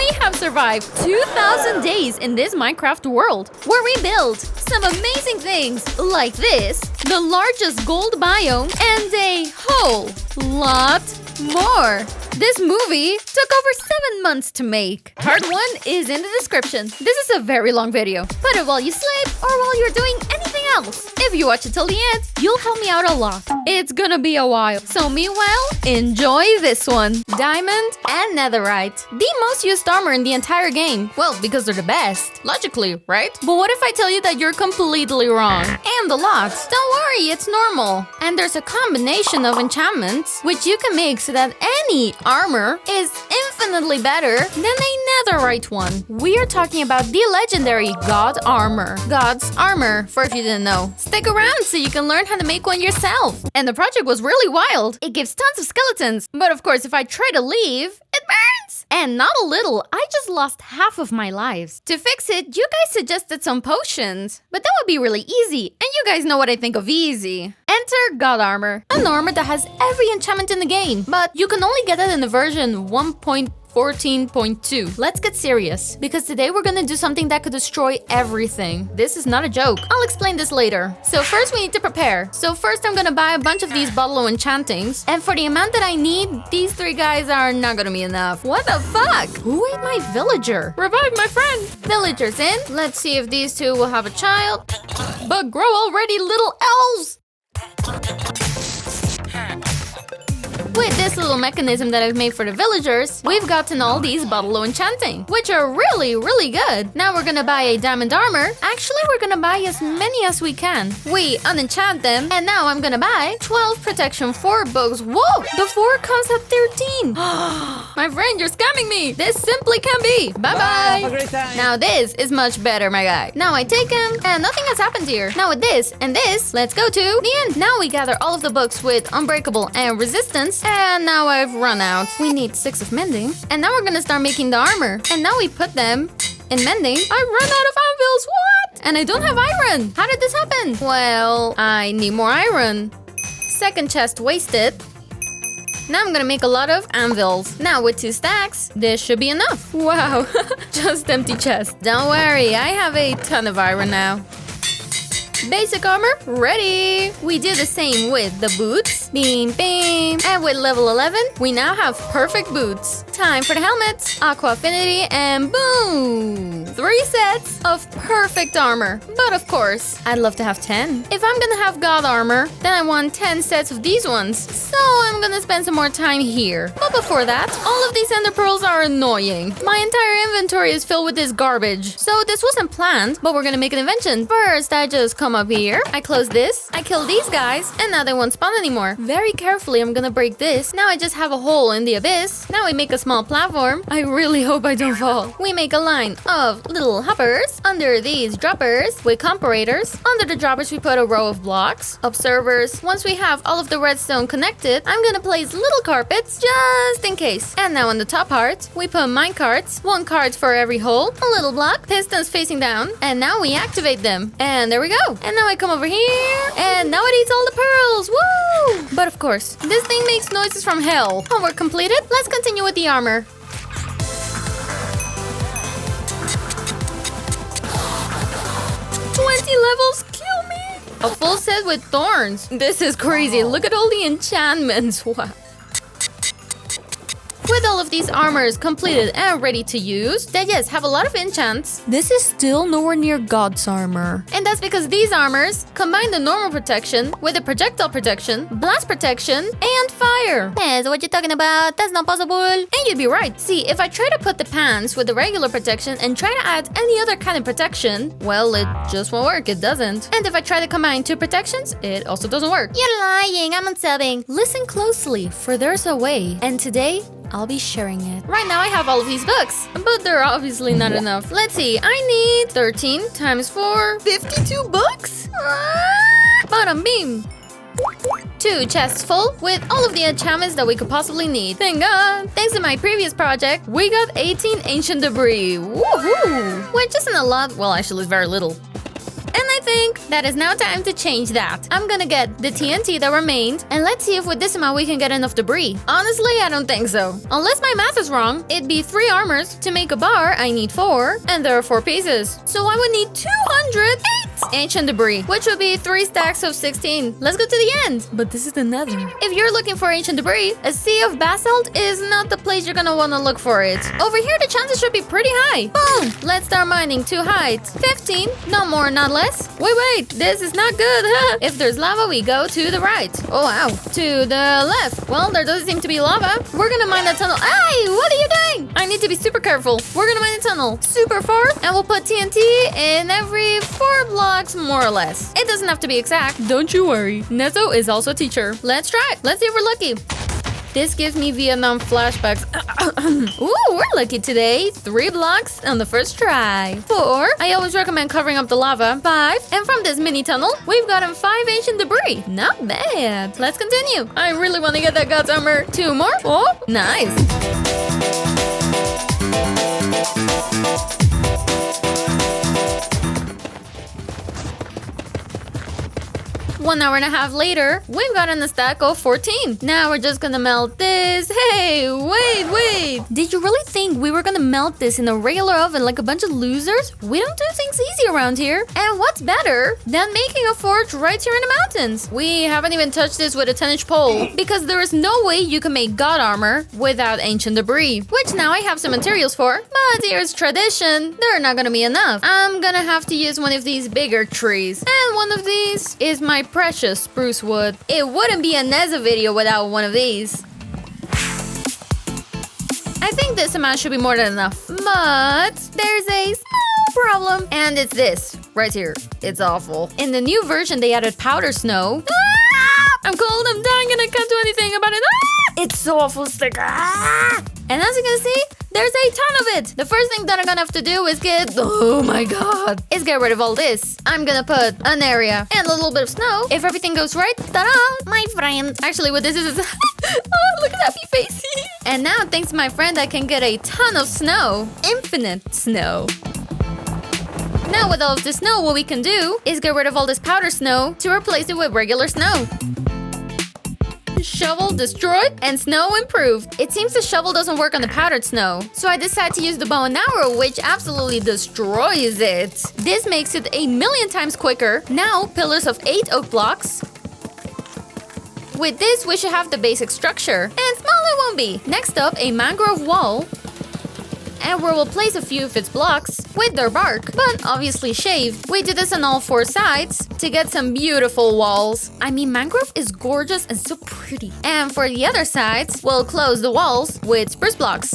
We have survived 2,000 days in this Minecraft world, where we built some amazing things like this, the largest gold biome, and a whole lot more. This movie took over 7 months to make. Part 1 is in the description. This is a very long video. Put it while you sleep or while you're doing anything else. If you watch it till the end, you'll help me out a lot. It's gonna be a while. So meanwhile, enjoy this one. Diamond and netherite. The most used armor in the entire game. Well, because they're the best. Logically, right? But what if I tell you that you're completely wrong? And a lot. Don't worry, it's normal. And there's a combination of enchantments which you can make so that any armor is infinitely better than a netherite one. We are talking about the legendary God Armor. God's Armor, for if you didn't know. Stick around so you can learn how to make one yourself. And the project was really wild. It gives tons of skeletons. But of course, if I try to leave, it burns! And not a little, I just lost half of my lives. To fix it, you guys suggested some potions. But that would be really easy. And you guys know what I think of easy. Enter God Armor. An armor that has every enchantment in the game. But you can only get it in the version 1.14.2. Let's get serious, because today we're gonna do something that could destroy everything. This is not a joke. I'll explain this later. So first we need to prepare. So first I'm gonna buy a bunch of these bottle of enchantings, and for the amount that I need, these 3 guys are not gonna be enough. What the fuck? Who ate my villager? Revive my friend! Villagers in. Let's see if these 2 will have a child. But grow already, little elves! With this little mechanism that I've made for the villagers, we've gotten all these bottle of enchanting, which are really, really good. Now we're gonna buy a diamond armor. Actually, we're gonna buy as many as we can. We unenchant them, and now I'm gonna buy 12 protection 4 books. Whoa! The 4 comes at 13. My friend, you're scamming me. This simply can't be. Bye-bye. Have a great time. Now this is much better, my guy. Now I take him, and nothing has happened here. Now with this and this, let's go to the end. Now we gather all of the books with unbreakable and resistance. And now I've run out. We need 6 of mending. And now we're gonna start making the armor. And now we put them in mending. I run out of anvils, what? And I don't have iron. How did this happen? Well, I need more iron. Second chest wasted. Now I'm gonna make a lot of anvils. Now with 2 stacks, this should be enough. Wow, just empty chest. Don't worry, I have a ton of iron now. Basic armor, ready! We do the same with the boots. Beam, beam. And with level 11, we now have perfect boots. Time for the helmets. Aqua affinity, and boom! 3 sets of perfect armor. But of course, I'd love to have 10. If I'm gonna have God armor, then I want 10 sets of these ones. So I'm gonna spend some more time here. But before that, all of these ender pearls are annoying. My entire inventory is filled with this garbage. So this wasn't planned, but we're gonna make an invention. First, I just come up here, I close this, I kill these guys, and now they won't spawn anymore. Very carefully, I'm gonna break this. Now I just have a hole in the abyss. Now we make a small platform. I really hope I don't fall. We make a line of little hoppers under these droppers with comparators. Under the droppers, we put a row of blocks, observers. Once we have all of the redstone connected, I'm gonna place little carpets just in case. And now on the top part, we put mine carts, 1 cart for every hole, a little block, pistons facing down, and now we activate them. And there we go. And now I come over here, and now it eats all the pearls. Woo! But of course, this thing makes noises from hell. Homework completed. Let's continue with the armor. Levels, kill me! A full set with thorns. This is crazy. Look at all the enchantments. Wow. With all of these armors completed and ready to use, they yes, have a lot of enchants. This is still nowhere near God's armor. And that's because these armors combine the normal protection with the projectile protection, blast protection, and fire. So what you talking about? That's not possible. And you'd be right. See, if I try to put the pants with the regular protection and try to add any other kind of protection, well, it just won't work. It doesn't. And if I try to combine 2 protections, it also doesn't work. You're lying. I'm unsubbing. Listen closely, for there's a way. And today, I'll be sharing it. Right now I have all of these books, but they're obviously not enough. Let's see, I need 13 times 4, 52 books? Bottom beam. 2 chests full with all of the enchantments that we could possibly need. Thank God! Thanks to my previous project, we got 18 ancient debris. Woohoo! Which isn't a lot, well actually it's very little. And I think that is now time to change that. I'm gonna get the TNT that remained, and let's see if with this amount we can get enough debris. Honestly, I don't think so. Unless my math is wrong, it'd be 3 armors. To make a bar, I need 4, and there are 4 pieces. So I would need 208 ancient debris, which would be 3 stacks of 16. Let's go to the end. But this is the Nether. If you're looking for ancient debris, a sea of basalt is not the place you're gonna wanna look for it. Over here, the chances should be pretty high. Boom! Let's start mining to height 15. Not more, not less. Wait, this is not good. If there's lava, we go to the right. Oh, wow. To the left. Well, there doesn't seem to be lava. We're gonna mine a tunnel. Hey, what are you doing? I need to be super careful. We're gonna mine a tunnel super far, and we'll put TNT in every 4 blocks, more or less. It doesn't have to be exact. Don't you worry. Nezo is also a teacher. Let's try. Let's see if we're lucky. This gives me Vietnam flashbacks. Ooh, we're lucky today. 3 blocks on the first try. 4. I always recommend covering up the lava. 5. And from this mini tunnel, we've gotten 5 ancient debris. Not bad. Let's continue. I really want to get that God's armor. 2 more. Oh, nice. 1 hour and a half later, we've gotten a stack of 14. Now we're just gonna melt this. Hey, wait. Did you really think we were gonna melt this in a regular oven like a bunch of losers? We don't do things easy around here. And what's better than making a forge right here in the mountains? We haven't even touched this with a 10-inch pole because there is no way you can make god armor without ancient debris, which now I have some materials for. But here's tradition. They're not gonna be enough. I'm gonna have to use one of these bigger trees. And one of these is my precious spruce wood. It wouldn't be a Nezo video without one of these. I think this amount should be more than enough, but there's a small problem, and it's this right here. It's awful. In the new version, they added powder snow. I'm cold, I'm dying, and I can't do anything about it. It's so awful stick. And as you can see, there's a ton of it. The first thing that I'm gonna have to do is oh my god, is get rid of all this. I'm gonna put an area and a little bit of snow. If everything goes right, ta-da, my friend. Actually, what this is oh, look at that happy face. And now, thanks to my friend, I can get a ton of snow. Infinite snow. Now with all of the snow, what we can do is get rid of all this powder snow to replace it with regular snow. Shovel destroyed and snow improved. It seems the shovel doesn't work on the powdered snow, so I decided to use the bow and arrow, which absolutely destroys it. This makes it 1,000,000 times quicker. Now, pillars of 8 oak blocks. With this, we should have the basic structure, and small it won't be. Next up, a mangrove wall. And where we'll place a few of its blocks with their bark, but obviously shaved. We do this on all 4 sides to get some beautiful walls. I mean, mangrove is gorgeous and so pretty. And for the other sides, we'll close the walls with spruce blocks.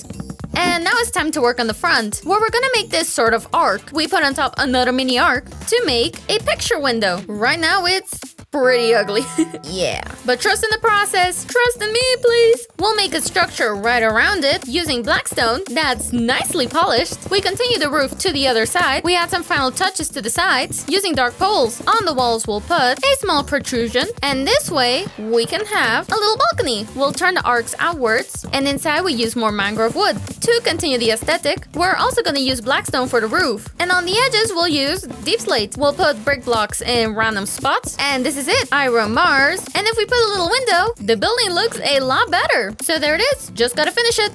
And now it's time to work on the front, where we're gonna make this sort of arc. We put on top another mini arc to make a picture window. Right now it's pretty ugly. Yeah. But trust in the process. Trust in me, please. We'll make a structure right around it using blackstone that's nicely polished. We continue the roof to the other side. We add some final touches to the sides using dark poles. On the walls, we'll put a small protrusion. And this way, we can have a little balcony. We'll turn the arcs outwards. And inside, we use more mangrove wood. To continue the aesthetic, we're also going to use blackstone for the roof. And on the edges, we'll use deep slate. We'll put brick blocks in random spots. And this is it. Iron bars. And if we put a little window, the building looks a lot better. So there it is. Just gotta finish it.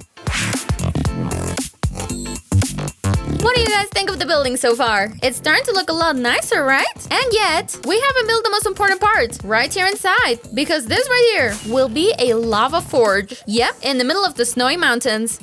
What do you guys think of the building so far? It's starting to look a lot nicer, right? And yet, we haven't built the most important part right here inside. Because this right here will be a lava forge. Yep, in the middle of the snowy mountains.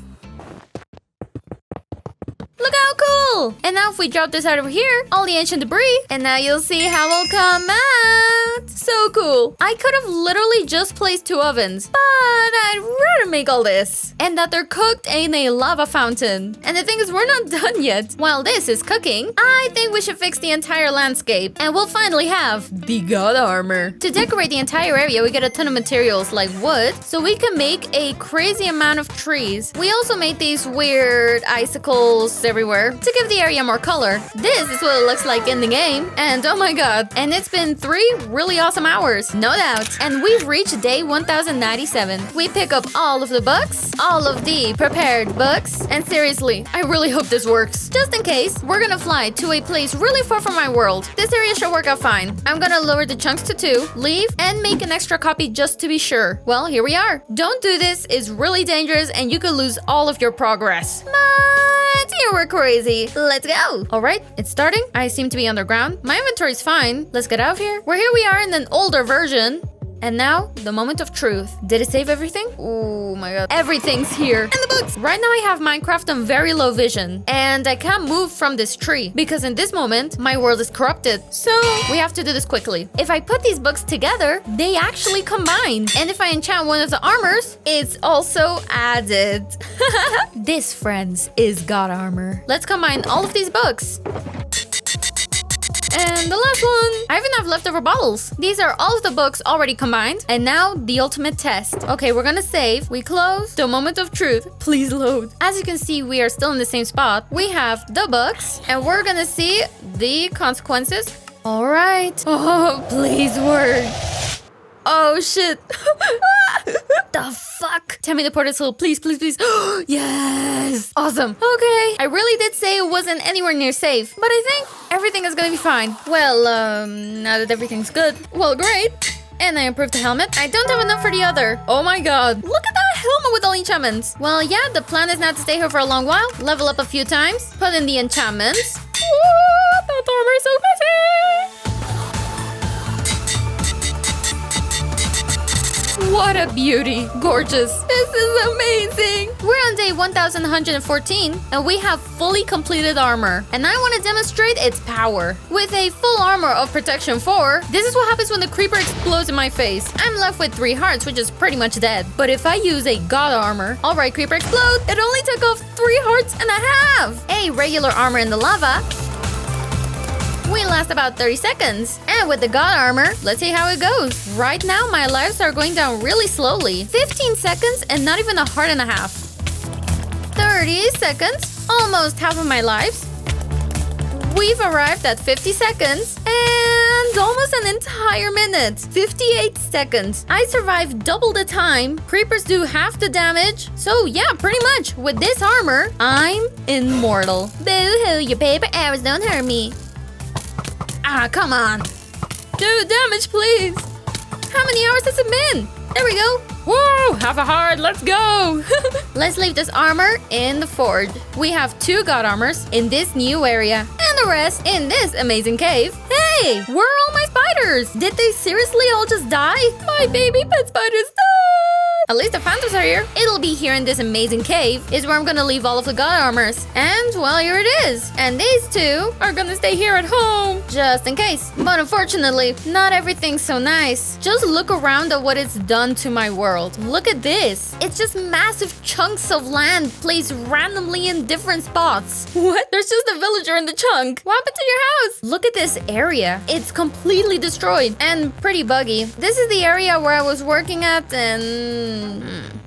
Look how cool! And now if we drop this out over here, all the ancient debris, and now you'll see how it'll come out. So cool. I could have literally just placed 2 ovens, but I'd rather make all this. And that they're cooked in a lava fountain. And the thing is, we're not done yet. While this is cooking, I think we should fix the entire landscape, and we'll finally have the god armor. To decorate the entire area, we get a ton of materials like wood, so we can make a crazy amount of trees. We also made these weird icicles everywhere to give the area more color. This is what it looks like in the game. And oh my god. And it's been 3 really awesome hours. No doubt. And we've reached day 1097. We pick up all of the books, all of the prepared books. And seriously, I really hope this works. Just in case, we're gonna fly to a place really far from my world. This area should work out fine. I'm gonna lower the chunks to 2, leave, and make an extra copy just to be sure. Well, here we are. Don't do this. It's really dangerous and you could lose all of your progress. But here we're crazy. Let's go. All right, it's starting. I seem to be underground. My inventory's fine. Let's get out of here. Here we are in an older version. And now, the moment of truth. Did it save everything? Oh my god. Everything's here. And the books! Right now I have Minecraft on very low vision. And I can't move from this tree. Because in this moment, my world is corrupted. So, we have to do this quickly. If I put these books together, they actually combine. And if I enchant one of the armors, it's also added. This, friends, is God armor. Let's combine all of these books. And the last one. I even have leftover bottles. These are all of the books already combined. And now the ultimate test. Okay, we're gonna save. We close. The moment of truth. Please load. As you can see, we are still in the same spot. We have the books. And we're gonna see the consequences. All right. Oh, please work. Oh, shit. The fuck? Tell me the port is full. Please, please, please. Yes. Awesome. Okay. I really did say it wasn't anywhere near safe. But I think everything is gonna be fine. Well, now that everything's good. Well, great. And I improved the helmet. I don't have enough for the other. Oh my god. Look at that helmet with all enchantments. Well, yeah, the plan is now to stay here for a long while. Level up a few times. Put in the enchantments. Whoa, that armor is so pretty. What a beauty. Gorgeous. This is amazing. We're on day 1114 and we have fully completed armor. And I want to demonstrate its power. With a full armor of protection 4, this is what happens when the creeper explodes in my face. I'm left with 3 hearts, which is pretty much dead. But if I use a god armor, alright creeper explode, it only took off 3 hearts and a half. A regular armor in the lava, we last about 30 seconds. And with the god armor, let's see how it goes. Right now, my lives are going down really slowly. 15 seconds and not even a heart and a half. 30 seconds, almost half of my lives. We've arrived at 50 seconds and almost an entire minute. 58 seconds. I survived double the time. Creepers do half the damage. So yeah, pretty much. With this armor, I'm immortal. Boo-hoo, your paper arrows don't hurt me. Ah, come on. Do damage, please. How many hours has it been? There we go. Whoa, half a heart. Let's go. Let's leave this armor in the forge. We have 2 god armors in this new area. And the rest in this amazing cave. Hey, where are all my spiders? Did they seriously all just die? My baby pet spiders died. At least the phantoms are here. It'll be here in this amazing cave is where I'm gonna leave all of the god armors. And, well, here it is. And these 2 are gonna stay here at home. Just in case. But unfortunately, not everything's so nice. Just look around at what it's done to my world. Look at this. It's just massive chunks of land placed randomly in different spots. What? There's just a villager in the chunk. What happened to your house? Look at this area. It's completely destroyed and pretty buggy. This is the area where I was working at and...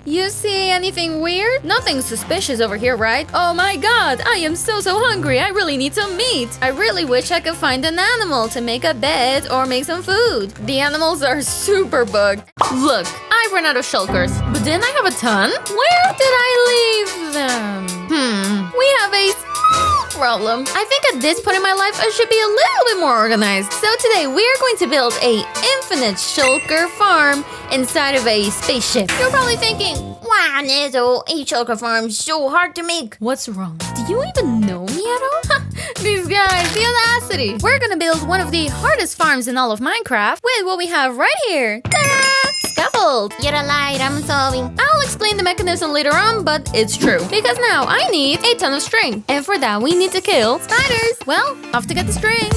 You see anything weird? Nothing suspicious over here, right? Oh my god, I am so hungry. I really need some meat. I really wish I could find an animal to make a bed or make some food. The animals are super bugged. Look, I've run out of shulkers. But didn't I have a ton? Where did I leave them? We have a small problem. I think at this point in my life, I should be a little bit more organized. So today, we are going to build a infinite shulker farm inside of a spaceship. You're probably thinking, wow, Nezo, a shulker farm is so hard to make. What's wrong? Do you even know me at all? These guys, the audacity. We're gonna build one of the hardest farms in all of Minecraft with what we have right here. Ta-da! Scaffold. You're a liar, I'm solving. I'll explain the mechanism later on, but it's true. Because now I need a ton of string. And for that, we need to kill spiders. Well, off to get the string.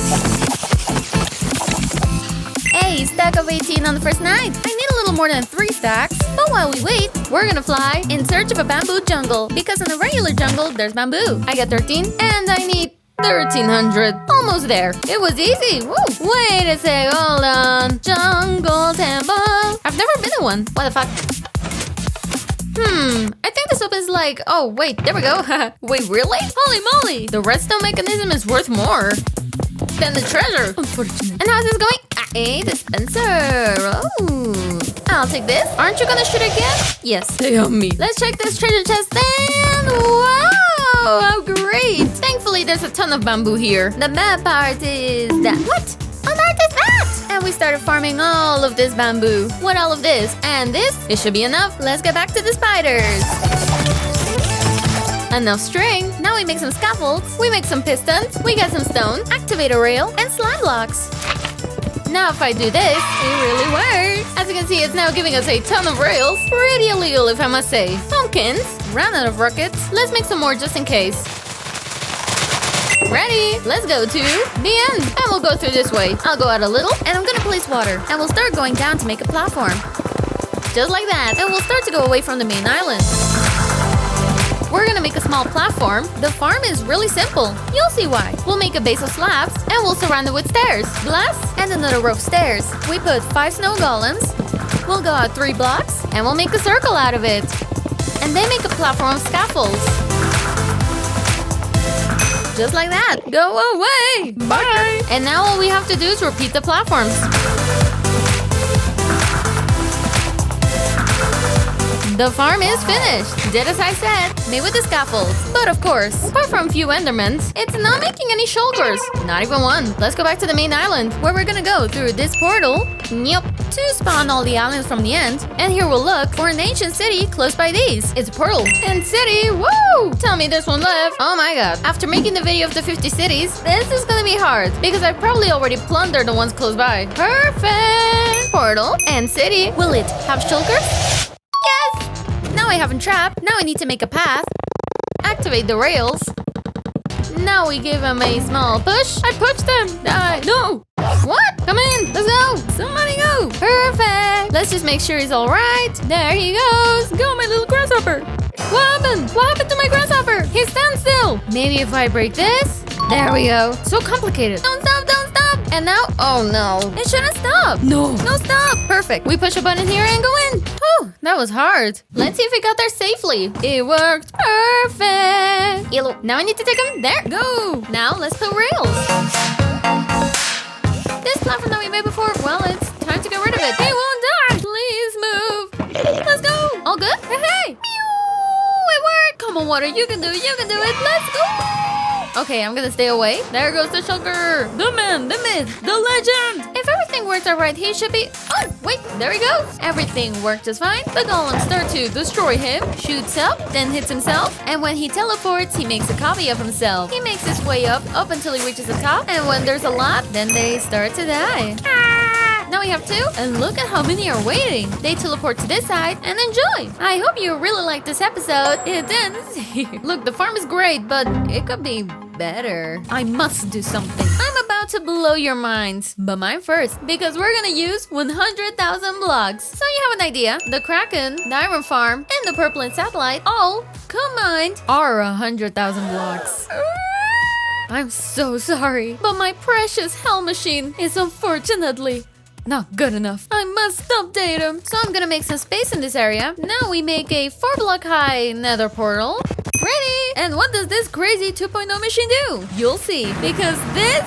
Hey, stack of 18 on the first night. I need a little more than 3 stacks. But while we wait, we're gonna fly in search of a bamboo jungle. Because in a regular jungle, there's bamboo. I got 13, and I need 1300. Almost there. It was easy. Woo. Wait a sec, hold on. Jungle temple. I've never been in one. What the fuck? I think this opens like... Oh, wait, there we go. Wait, really? Holy moly! The redstone mechanism is worth more than the treasure. Unfortunate. And how's this going? A dispenser. Oh. I'll take this. Aren't you gonna shoot again? Yes. Stay on me. Let's check this treasure chest and... Wow! How great! Thankfully, there's a ton of bamboo here. The bad part is that... What? On earth is that? And we started farming all of this bamboo. With all of this and this, it should be enough. Let's get back to the spiders. Enough string. Now we make some scaffolds. We make some pistons. We get some stone, activate a rail, and slime blocks. Now if I do this, it really works. As you can see, it's now giving us a ton of rails. Pretty illegal if I must say. Pumpkins. Ran out of rockets. Let's make some more just in case. Ready? Let's go to the end. And we'll go through this way. I'll go out a little and I'm gonna place water. And we'll start going down to make a platform. Just like that. And we'll start to go away from the main island. We're gonna make a small platform. The farm is really simple. You'll see why. We'll make a base of slabs and we'll surround it with stairs. Glass and another row of stairs. We put 5 snow golems. We'll go out 3 blocks and we'll make a circle out of it. And then make a platform of scaffolds. Just like that. Go away. Bye. And now all we have to do is repeat the platforms. The farm is finished. Did as I said. Made with the scaffolds. But of course, apart from a few endermans, it's not making any shulkers. Not even one. Let's go back to the main island, where we're gonna go through this portal. Yep. To spawn all the islands from the end. And here we'll look for an ancient city close by these. It's a portal. And city, woo! Tell me there's one left. Oh my god. After making the video of the 50 cities, this is gonna be hard. Because I probably already plundered the ones close by. Perfect! Portal and city. Will it have shulkers? Yes! Now I have a trap. Now I need to make a path. Activate the rails. Now we give him a small push. I pushed him. Die. No. What? Come in. Let's go. Somebody go. Perfect. Let's just make sure he's all right. There he goes. Go, my little grasshopper. What happened? What happened to my grasshopper? He stands still. Maybe if I break this. There we go. So complicated. Don't stop. Don't stop. And now, oh no. It shouldn't stop. No. No, stop. Perfect. We push a button here and go in. Whew, that was hard. Let's see if we got there safely. It worked. Perfect. Yellow. Now I need to take him. There. Go. Now let's put rails. This platform that we made before, well, it's time to get rid of it. He won't die. Please move. Let's go. All good? Hey. Meow. It worked. Come on, water. You can do it. You can do it. Let's go. Okay, I'm gonna stay away. There goes the shulker. The man, the myth, the legend. If everything worked out right, he should be... Oh, wait, there he goes. Everything worked just fine. The golems start to destroy him, shoots up, then hits himself. And when he teleports, he makes a copy of himself. He makes his way up until he reaches the top. And when there's a lot, then they start to die. Now we have 2, and look at how many are waiting. They teleport to this side and enjoy. I hope you really liked this episode. It ends. Look, the farm is great, but it could be better. I must do something. I'm about to blow your minds, but mine first, because we're gonna use 100,000 blocks. So you have an idea. The Kraken, the Iron Farm, and the Purple Satellite all combined are 100,000 blocks. I'm so sorry, but my precious hell machine is unfortunately not good enough. I must update him. So I'm gonna make some space in this area. Now we make a 4-block high nether portal. Ready? And what does this crazy 2.0 machine do? You'll see. Because this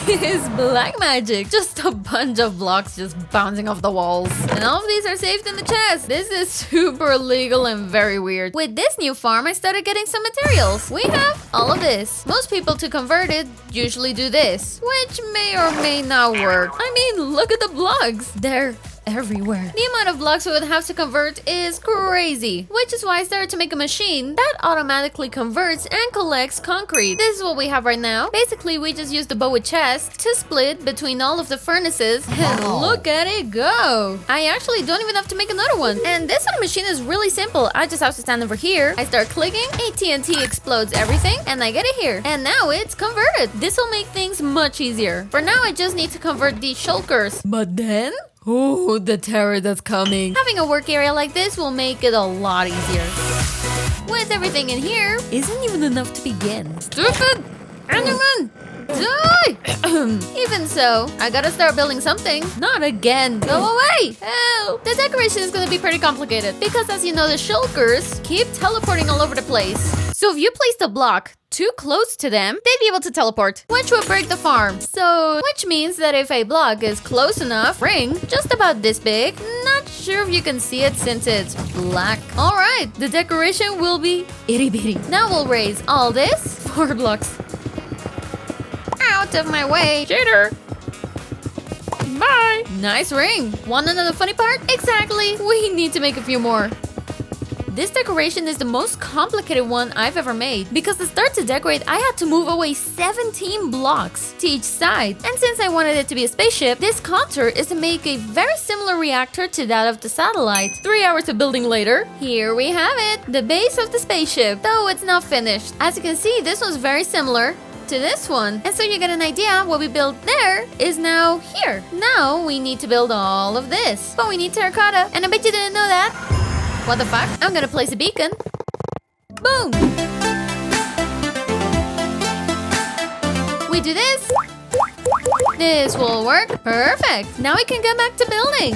is black magic. Just a bunch of blocks just bouncing off the walls. And all of these are saved in the chest. This is super illegal and very weird. With this new farm, I started getting some materials. We have all of this. Most people to convert it usually do this, which may or may not work. I mean, look at the blocks. They're everywhere. The amount of blocks we would have to convert is crazy, which is why I started to make a machine that automatically converts and collects concrete. This is what we have right now. Basically, we just use the bow with chest to split between all of the furnaces, and look at it go. I actually don't even have to make another one. And this other machine is really simple. I just have to stand over here. I start clicking, a TNT explodes everything, and I get it here. And now it's converted. This will make things much easier. For now, I just need to convert these shulkers. But then... oh, the terror that's coming. Having a work area like this will make it a lot easier. With everything in here, isn't even enough to begin. Stupid! Enderman! Die! Even so, I gotta start building something. Not again. Go away! Help! The decoration is gonna be pretty complicated because, as you know, the shulkers keep teleporting all over the place. So if you placed a block too close to them, they'd be able to teleport, which would break the farm. So, which means that if a block is close enough, ring, just about this big, not sure if you can see it since it's black. All right, the decoration will be itty bitty. Now we'll raise all this 4 blocks. Out of my way, cheater. Bye. Nice ring. Want another funny part? Exactly. We need to make a few more. This decoration is the most complicated one I've ever made because to start to decorate, I had to move away 17 blocks to each side. And since I wanted it to be a spaceship, this contour is to make a very similar reactor to that of the satellite. 3 hours of building later, here we have it, the base of the spaceship, though it's not finished. As you can see, this one's very similar to this one. And so you get an idea, what we built there is now here. Now we need to build all of this. But we need terracotta, and I bet you didn't know that. What the fuck? I'm gonna place a beacon. Boom! We do this. This will work. Perfect. Now we can get back to building.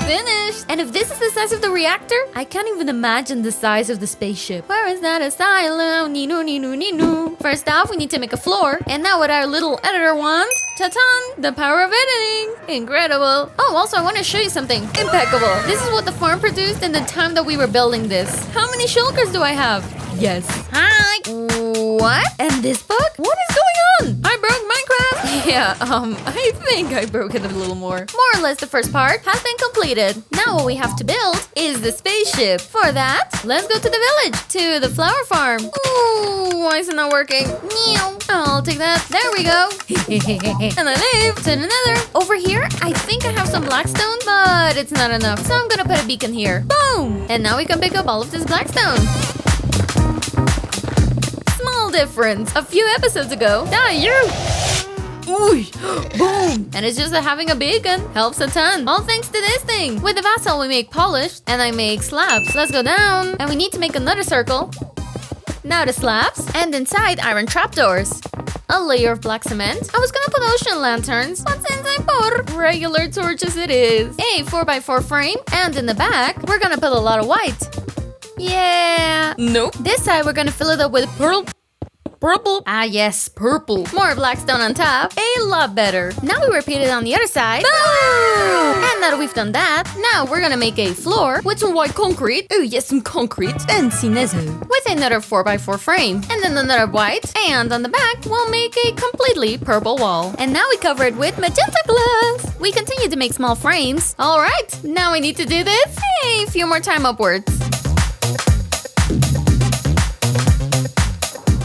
Finished. And if this is the size of the reactor, I can't even imagine the size of the spaceship. Where is that asylum? Nino, nino, nino. First off, we need to make a floor. And now with our little editor wand, ta-tan! The power of editing! Incredible! Oh, also I want to show you something. Impeccable! This is what the farm produced in the time that we were building this. How many shulkers do I have? Yes. Hi! What? And this book? What is going on? I broke Minecraft! Yeah, I think I broke it a little more. More or less the first part has been completed. Now what we have to build is the spaceship. For that, let's go to the village, to the flower farm. Ooh, why is it not working? Meow. I'll take that. There we go. And I leave to the nether. Over here, I think I have some blackstone, but it's not enough. So I'm gonna put a beacon here. Boom! And now we can pick up all of this blackstone. Small difference. A few episodes ago. Die, you! Ooh, boom! And it's just that having a beacon helps a ton. All thanks to this thing. With the basalt, we make polished, and I make slabs. Let's go down. And we need to make another circle. Now the slabs, and inside iron trapdoors. A layer of black cement. I was gonna put ocean lanterns, but since I put regular torches, it is. A 4x4 frame, and in the back, we're gonna put a lot of white. Yeah. Nope. This side, we're gonna fill it up with purple. Ah, yes, purple. More blackstone on top. A lot better. Now we repeat it on the other side. Boom! And now that we've done that, now we're gonna make a floor with some white concrete. Oh, yes, some concrete. And Nezo. With another 4x4 frame. And then another white. And on the back, we'll make a completely purple wall. And now we cover it with magenta glass. We continue to make small frames. All right, now we need to do this a few more time upwards.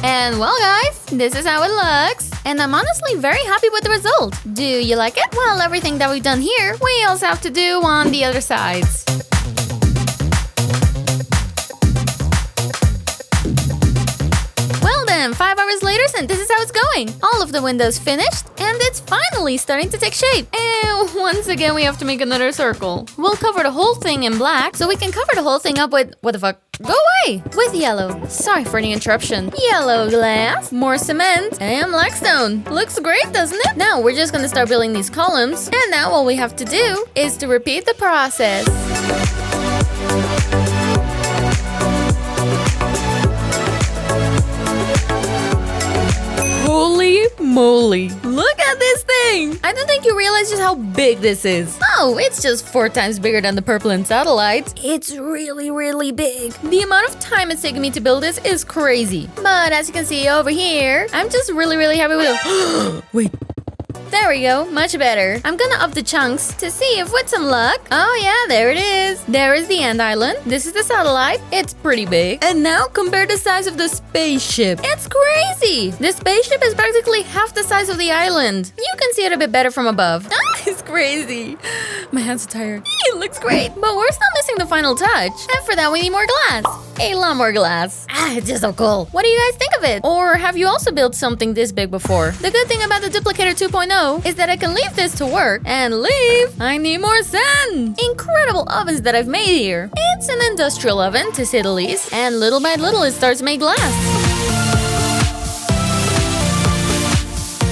And well guys, this is how it looks. And I'm honestly very happy with the result. Do you like it? Well, everything that we've done here, we also have to do on the other sides. Well then, 5 hours later, and this is how it's going. All of the windows finished, and it's finally starting to take shape. And once again, we have to make another circle. We'll cover the whole thing in black, so we can cover the whole thing up with, what the fuck? Go away! With yellow. Sorry for the interruption. Yellow glass, more cement, and blackstone. Looks great, doesn't it? Now we're just gonna start building these columns. And now all we have to do is to repeat the process. Holy moly. Look at this thing! I don't think you realize just how big this is. Oh, it's just 4 times bigger than the purple and satellite. It's really, really big. The amount of time it's taken me to build this is crazy. But as you can see over here, I'm just really, really happy with it. Wait. There we go, much better. I'm gonna up the chunks to see if with some luck. Oh yeah, there it is. There is the end island. This is the satellite. It's pretty big. And now compare the size of the spaceship. It's crazy. The spaceship is practically half the size of the island. You can see it a bit better from above. It's crazy. My hands are tired. It looks great. But we're still missing the final touch. And for that, we need more glass. A lot more glass. It's just so cool. What do you guys think of it? Or have you also built something this big before? The good thing about the Duplicator 2.0 is that I can leave this to work and leave. I need more sand. Incredible ovens that I've made here. It's an industrial oven, to say the least, and little by little it starts to make glass.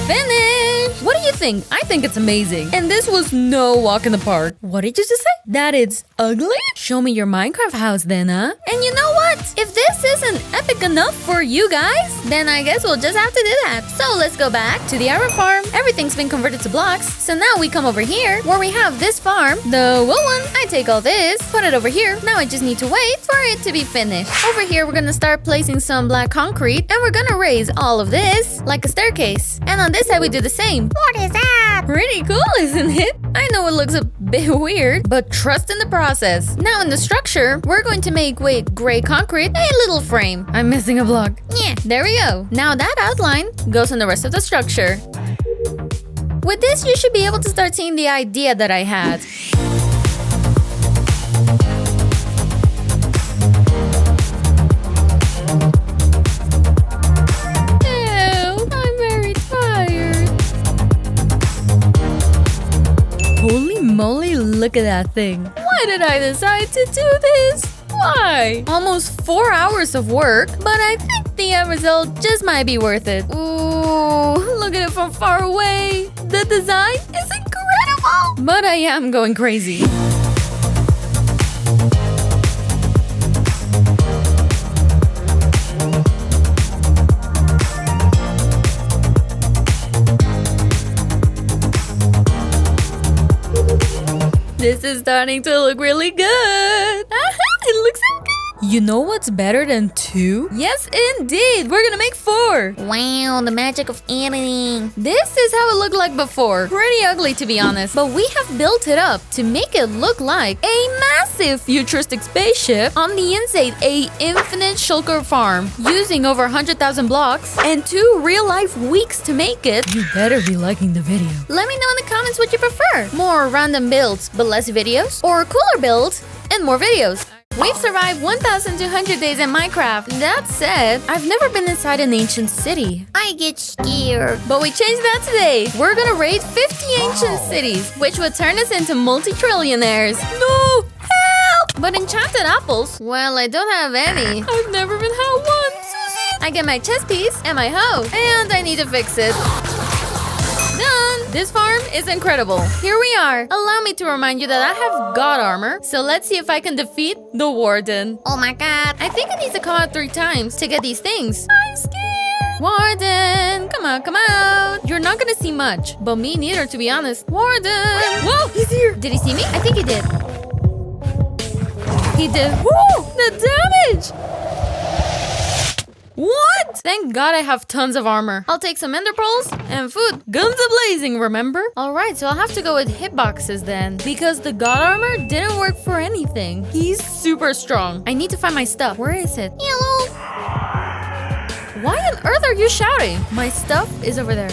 Finish! What do you think? I think it's amazing. And this was no walk in the park. What did you just say? That it's ugly? Show me your Minecraft house then, huh? And you know what? If this isn't epic enough for you guys, then I guess we'll just have to do that. So let's go back to the iron farm. Everything's been converted to blocks. So now we come over here where we have this farm, the wool one. I take all this, put it over here. Now I just need to wait for it to be finished. Over here, we're gonna start placing some black concrete and we're gonna raise all of this like a staircase. And on this side, we do the same. What is that? Pretty cool, isn't it? I know it looks a bit weird, but trust in the process. Now in the structure, we're going to make with gray concrete a little frame. I'm missing a block. Yeah, there we go. Now that outline goes on the rest of the structure. With this, you should be able to start seeing the idea that I had. Holy moly, look at that thing. Why did I decide to do this? Why? Almost 4 hours of work, but I think the end result just might be worth it. Ooh, look at it from far away. The design is incredible. But I am going crazy. This is starting to look really good. It looks so good. You know what's better than 2? Yes, indeed. We're gonna make 4. Wow, the magic of editing. This is how it looked like before. Pretty ugly, to be honest. But we have built it up to make it look like a massive futuristic spaceship on the inside, a infinite shulker farm, using over 100,000 blocks and 2 real-life weeks to make it. You better be liking the video. Let me know in the comments what you prefer. More random builds, but less videos? Or cooler builds and more videos? We've survived 1,200 days in Minecraft. That said, I've never been inside an ancient city. I get scared. But we changed that today. We're gonna raid 50 ancient cities, which would turn us into multi-trillionaires. No! Help! But enchanted apples? Well, I don't have any. I've never been had one. Susie! I get my chest piece and my hoe. And I need to fix it. Done! This farm is incredible. Here we are. Allow me to remind you that I have god armor. So let's see if I can defeat the warden. Oh my god. I think it needs to come out 3 times to get these things. I'm scared. Warden, come on, come out. You're not gonna see much. But me neither, to be honest. Warden! Whoa, he's here. Did he see me? I think he did. He did. Whoa, the damage! What? Thank God I have tons of armor. I'll take some ender pearls and food. Guns a-blazing, remember? Alright, so I'll have to go with hitboxes then. Because the god armor didn't work for anything. He's super strong. I need to find my stuff. Where is it? Hello? Why on earth are you shouting? My stuff is over there.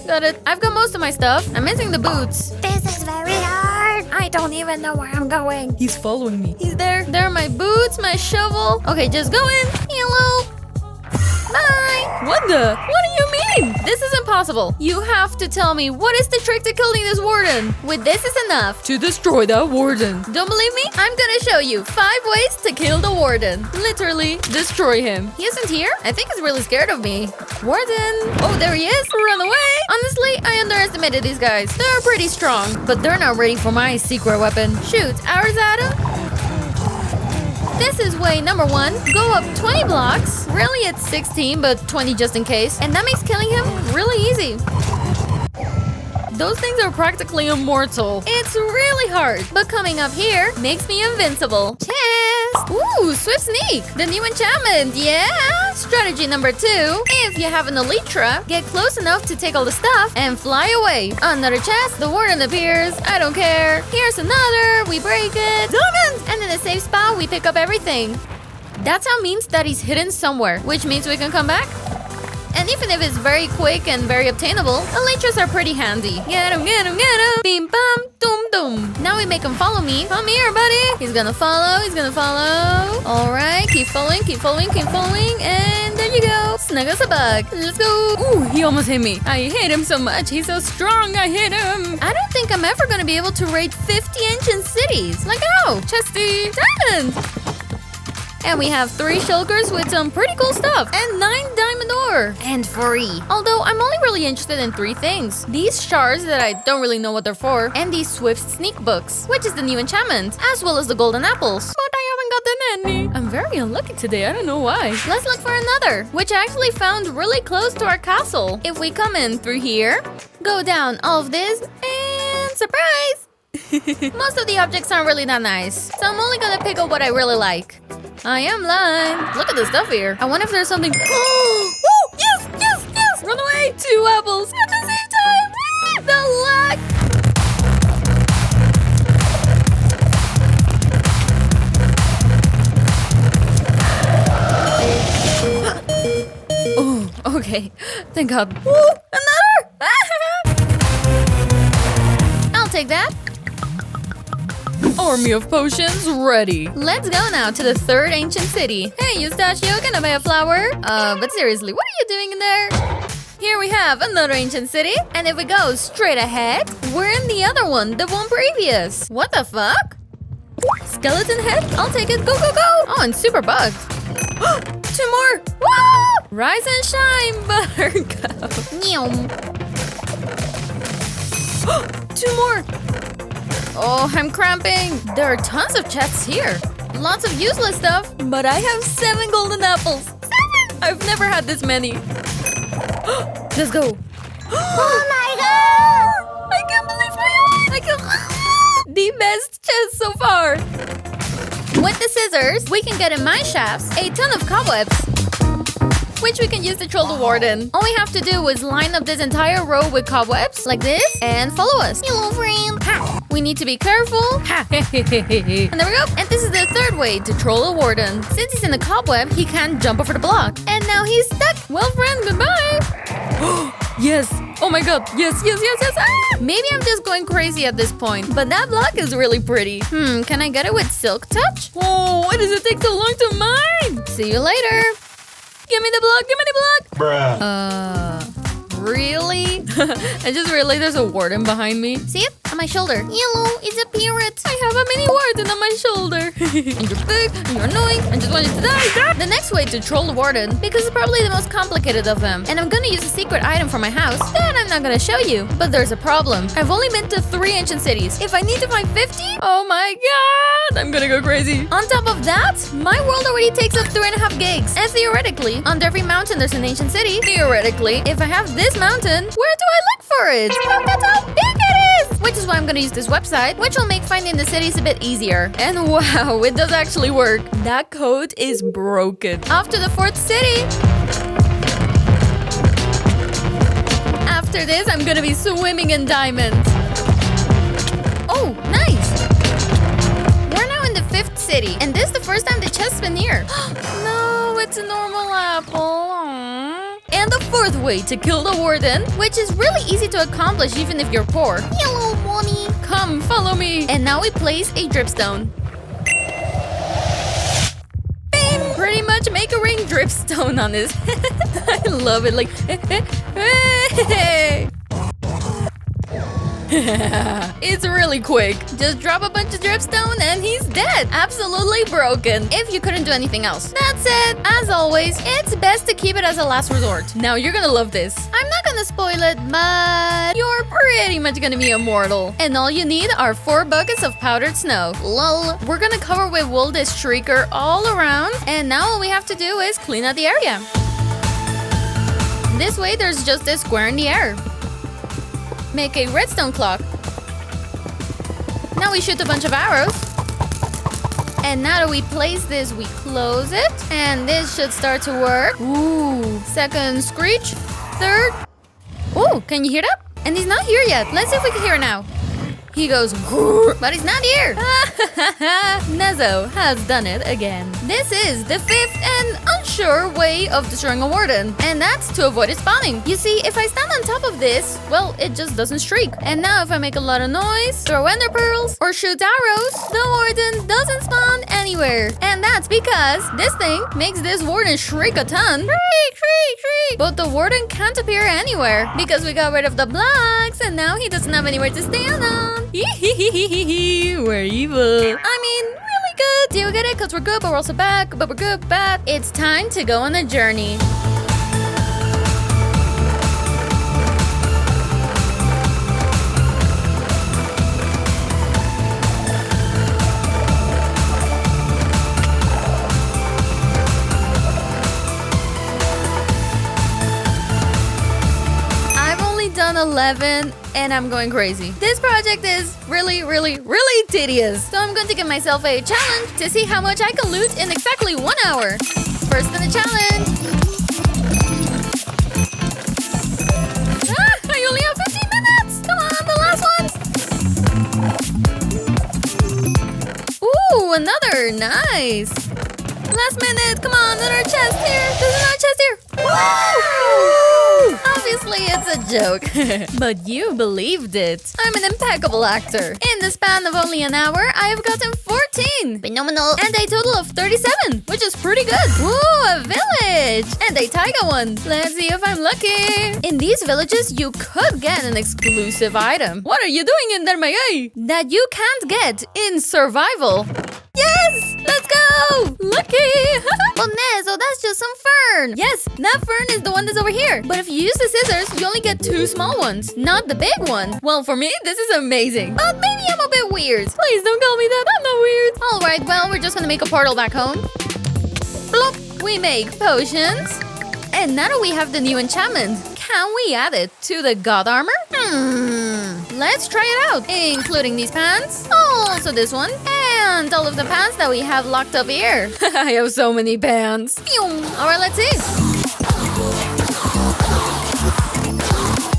Got it. I've got most of my stuff. I'm missing the boots. This is very hard. I don't even know where I'm going. He's following me. He's there. There are my boots, my shovel. Okay, just go in. Hello. Bye. What the? What do you mean? This is impossible. You have to tell me what is the trick to killing this warden. With this is enough to destroy that warden. Don't believe me? I'm gonna show you 5 ways to kill the warden. Literally destroy him. He isn't here? I think he's really scared of me. Warden. Oh, there he is. Run away. Honestly, I underestimated these guys. They're pretty strong, but they're not ready for my secret weapon. Shoot arrows at him. This is way number 1. Go up 20 blocks. Really, it's 16, but 20 just in case. And that makes killing him really easy. Those things are practically immortal. It's really hard, but coming up here makes me invincible. Chest! Ooh, swift sneak! The new enchantment, yeah! Strategy number 2. If you have an elite trap, get close enough to take all the stuff and fly away. Another chest, the warden appears. I don't care. Here's another. We break it. Diamond! And in a safe spot, we pick up everything. That's how means that he's hidden somewhere, which means we can come back. And even if it's very quick and very obtainable, elytras are pretty handy. Get him, get him, get him. Bim bam, doom doom. Now we make him follow me. Come here, buddy. He's gonna follow, he's gonna follow. Alright, keep following, keep following, keep following. And there you go. Snug as a bug. Let's go. Ooh, he almost hit me. I hate him so much. He's so strong. I hate him. I don't think I'm ever gonna be able to raid 50 ancient cities. Like, oh, chesty diamond. And we have 3 shulkers with some pretty cool stuff. And 9 diamond ore. And free. Although I'm only really interested in 3 things. These shards that I don't really know what they're for. And these swift sneak books, which is the new enchantment. As well as the golden apples. But I haven't gotten any. I'm very unlucky today. I don't know why. Let's look for another, which I actually found really close to our castle. If we come in through here, go down all of this, and surprise! Most of the objects aren't really that nice, so I'm only gonna pick up what I really like. I am blind. Look at the stuff here. I wonder if there's something. Oh, yes, yes, yes! Run away! 2 apples at the same time. The luck! Oh, okay. Thank God. Ooh, another! I'll take that. Army of potions ready. Let's go now to the 3rd ancient city. Hey, Eustachio, can I buy a flower? But seriously, what are you doing in there? Here we have another ancient city. And if we go straight ahead, we're in the other one, the one previous. What the fuck? Skeleton head? I'll take it. Go, go, go. Oh, and super bugged. 2 more. Woo! Rise and shine, Buttercup. 2 more. Oh, I'm cramping. There are tons of chests here. Lots of useless stuff, but I have 7 golden apples. 7! I've never had this many. Let's go. Oh my God! I can't believe I can. The best chest so far. With the scissors, we can get in mine shafts a ton of cobwebs, which we can use to troll the warden. All we have to do is line up this entire row with cobwebs, like this, and follow us. Hello, friend. Ha. We need to be careful. Ha. And there we go. And this is the 3rd way to troll the warden. Since he's in the cobweb, he can't jump over the block. And now he's stuck. Well, friend, goodbye. Yes. Oh my God. Yes, yes, yes, yes. Ah! Maybe I'm just going crazy at this point, but that block is really pretty. Can I get it with silk touch? Oh, why does it take so long to mine? See you later. Give me the block, give me the block! Bruh. Really? I just realized there's a warden behind me. See it? On my shoulder. Yellow, it's a pirate. I have a mini warden on my shoulder. And you're big, and you're annoying, I just want you to die. The next way to troll the warden, because it's probably the most complicated of them, and I'm gonna use a secret item from my house that I'm not gonna show you. But there's a problem. I've only been to 3 ancient cities. If I need to find 50, oh my God, I'm gonna go crazy. On top of that, my world already takes up 3.5 gigs. And theoretically, under every mountain there's an ancient city. Theoretically, if I have this mountain, where do I look for it? That's how big it is! Which is why I'm gonna use this website, which will make finding the cities a bit easier. And wow, it does actually work. That code is broken. Off to the 4th city. After this, I'm gonna be swimming in diamonds. Oh, nice! We're now in the 5th city, and this is the first time the chest's been here. No, it's a normal apple. Aww. And the 4th way to kill the warden, which is really easy to accomplish even if you're poor. Hello, mommy. Come, follow me. And now we place a dripstone. Bam! Pretty much make a ring dripstone on this. I love it. Like, hey. It's really quick. Just drop a bunch of dripstone and he's dead. Absolutely broken. If you couldn't do anything else. That said, as always, it's best to keep it as a last resort. Now you're gonna love this. I'm not gonna spoil it, but you're pretty much gonna be immortal. And all you need are 4 buckets of powdered snow. Lol. We're gonna cover with wool this shrieker all around. And now all we have to do is clean out the area. This way there's just a square in the air. Make a redstone clock. Now we shoot a bunch of arrows. And now that we place this, we close it. And this should start to work. Ooh. 2nd screech. 3rd. Ooh, can you hear that? And he's not here yet. Let's see if we can hear it now. he goes grrr, but he's not here. Nezo has done it again. This is the 5th and unsure way of destroying a warden, and that's to avoid it spawning. You see, if I stand on top of this, well, it just doesn't streak. And now if I make a lot of noise, throw ender pearls, or shoot arrows, the warden doesn't spawn anywhere. And that's because this thing makes this warden shriek a ton. Shriek, shriek, shriek. But the warden can't appear anywhere because we got rid of the blocks, and now he doesn't have anywhere to stand on. We're evil. I mean, really good. Do you get it? Because we're good, but we're also bad. But we're good, bad. It's time to go on a journey. Done 11 and I'm going crazy. This project is really tedious. So I'm going to give myself a challenge to see how much I can loot in exactly 1 hour. First in the challenge. I only have 15 minutes. Come on, the last one. Ooh, another. Nice. Last minute. Come on, another chest here. There's another chest here. Woo! Obviously, it's a joke. But you believed it. I'm an impeccable actor. In the span of only an hour, I have gotten 14. Phenomenal. And a total of 37, which is pretty good. Ooh, a village. And a taiga one. Let's see if I'm lucky. In these villages, you could get an exclusive item. What are you doing in there, my guy? That you can't get in survival. Yes! Let's go! Lucky! Well, Nezo, that's just some fern. Yes, that fern is the one that's over here. But if you use the scissors, you only get 2 small ones, not the big one. Well, for me, this is amazing. But maybe I'm a bit weird. Please don't call me that. I'm not weird. Alright, well, we're just gonna make a portal back home. Plop! We make potions. And now that we have the new enchantment, can we add it to the god armor? Let's try it out, including these pants, also this one, and all of the pants that we have locked up here. I have so many pants. Alright, let's see.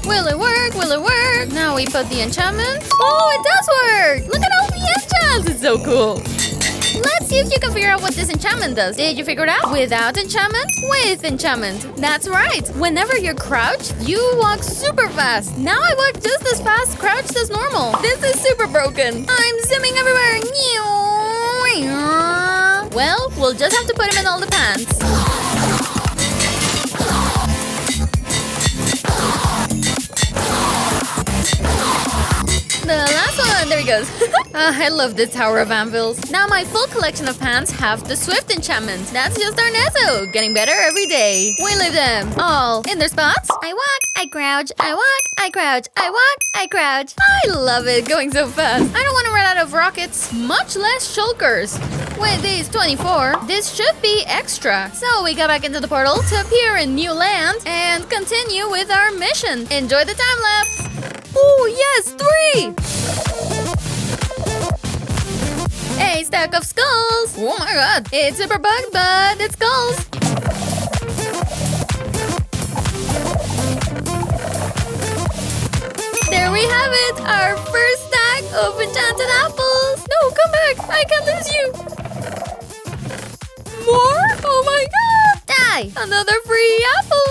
Will it work? Will it work? Now we put the enchantment. Oh, it does work! Look at all the enchants! It's so cool. Let's see if you can figure out what this enchantment does. Did you figure it out? Without enchantment? With enchantment. That's right. Whenever you're crouched, you walk super fast. Now I walk just as fast crouched as normal. This is super broken. I'm zooming everywhere. Well, we'll just have to put him in all the pants. The last one, there he goes. I love this tower of anvils. Now my full collection of pants have the Swift enchantment. That's just our Nezo, getting better every day. We leave them all in their spots. I walk, I crouch, I walk, I crouch, I walk, I crouch. I love it, going so fast. I don't want to run out of rockets, much less shulkers. With these 24, this should be extra. So we go back into the portal to appear in new land and continue with our mission. Enjoy the time lapse. Oh, yes, 3! A stack of skulls! Oh my god! It's super bugged, but it's skulls! There we have it! Our first stack of enchanted apples! No, come back! I can't lose you! More? Oh my god! Die! Another free apple!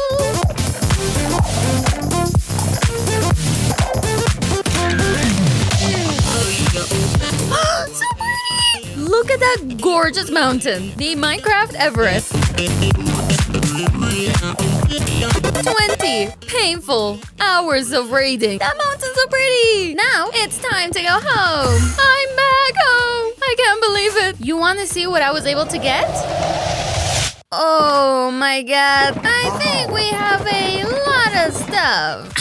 So pretty! Look at that gorgeous mountain, the Minecraft Everest. 20 painful hours of raiding. That mountain's so pretty. Now it's time to go home. I'm back home. I can't believe it. You want to see what I was able to get? Oh my god. I think we have a lot of stuff.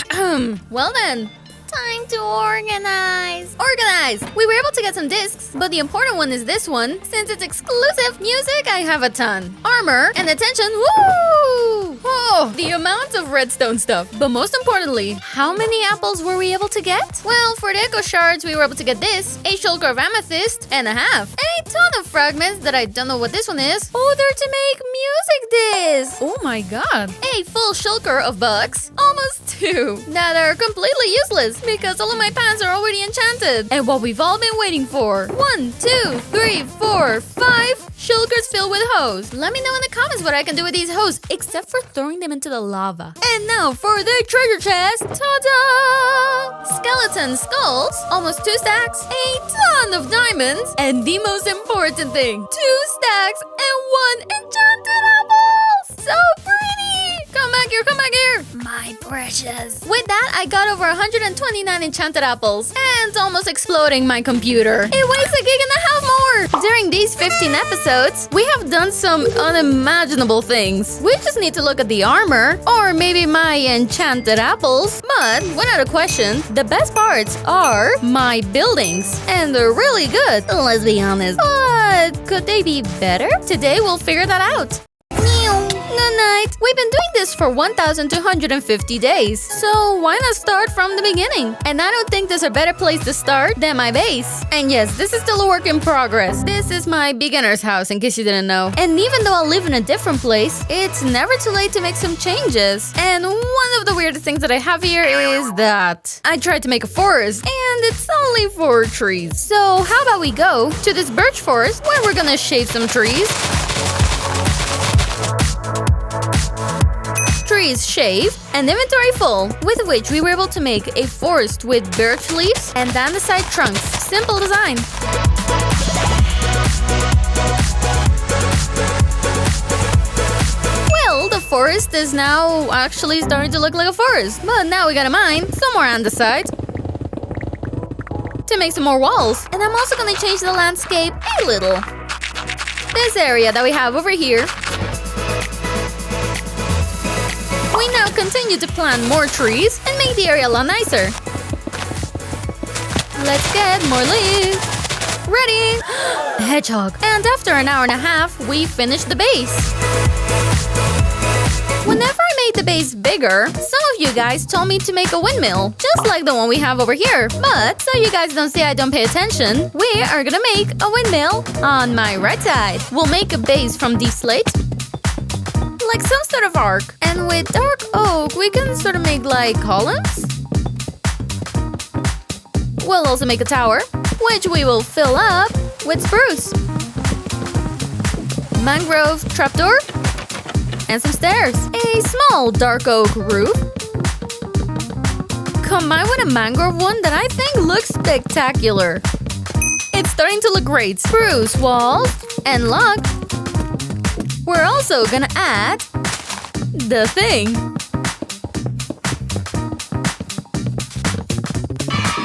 Well then. Time to organize. Organize! We were able to get some discs, but the important one is this one. Since it's exclusive music, I have a ton. Armor and attention. Woo! Oh, the amount of redstone stuff. But most importantly, how many apples were we able to get? Well, for the echo shards, we were able to get this, a shulker of amethyst and a half, a ton of fragments that I don't know what this one is. Oh, they're to make music discs. Oh my god. A full shulker of bugs, almost 2, that are completely useless because all of my pans are already enchanted. And what we've all been waiting for. 1, 2, 3, 4, 5 shulkers filled with hose. Let me know in the comments what I can do with these hose, except for throwing them into the lava. And now for the treasure chest. Ta-da! Skeleton skulls, almost 2 stacks, a ton of diamonds, and the most important thing, 2 stacks and 1 enchanted apple. So pretty! Come back here, come back here. My precious. With that, I got over 129 enchanted apples and almost exploding my computer. It weighs a gig and a half more. During these 15 episodes, we have done some unimaginable things. We just need to look at the armor or maybe my enchanted apples. But without a question, the best parts are my buildings. And they're really good, let's be honest. But could they be better? Today we'll figure that out. Good night. We've been doing this for 1,250 days, so why not start from the beginning? And I don't think there's a better place to start than my base. And yes, this is still a work in progress. This is my beginner's house, in case you didn't know. And even though I live in a different place, it's never too late to make some changes. And one of the weirdest things that I have here is that I tried to make a forest, and it's only 4 trees. So how about we go to this birch forest where we're gonna shave some trees. Trees shaved and inventory full, with which we were able to make a forest with birch leaves and andesite trunks. Simple design. Well, the forest is now actually starting to look like a forest, but now we gotta mine some more andesite to make some more walls. And I'm also gonna change the landscape a little. This area that we have over here, we now continue to plant more trees and make the area a lot nicer. Let's get more leaves. Ready! Hedgehog. And after an hour and a half, we finished the base. Whenever I made the base bigger, some of you guys told me to make a windmill, just like the one we have over here. But so you guys don't say I don't pay attention, we are gonna make a windmill on my right side. We'll make a base from deep slate, like some sort of arc. And with dark oak, we can sort of make like columns. We'll also make a tower, which we will fill up with spruce, mangrove trapdoor, and some stairs. A small dark oak roof, combined with a mangrove one that I think looks spectacular. It's starting to look great. Spruce walls and log. We're also gonna add the thing.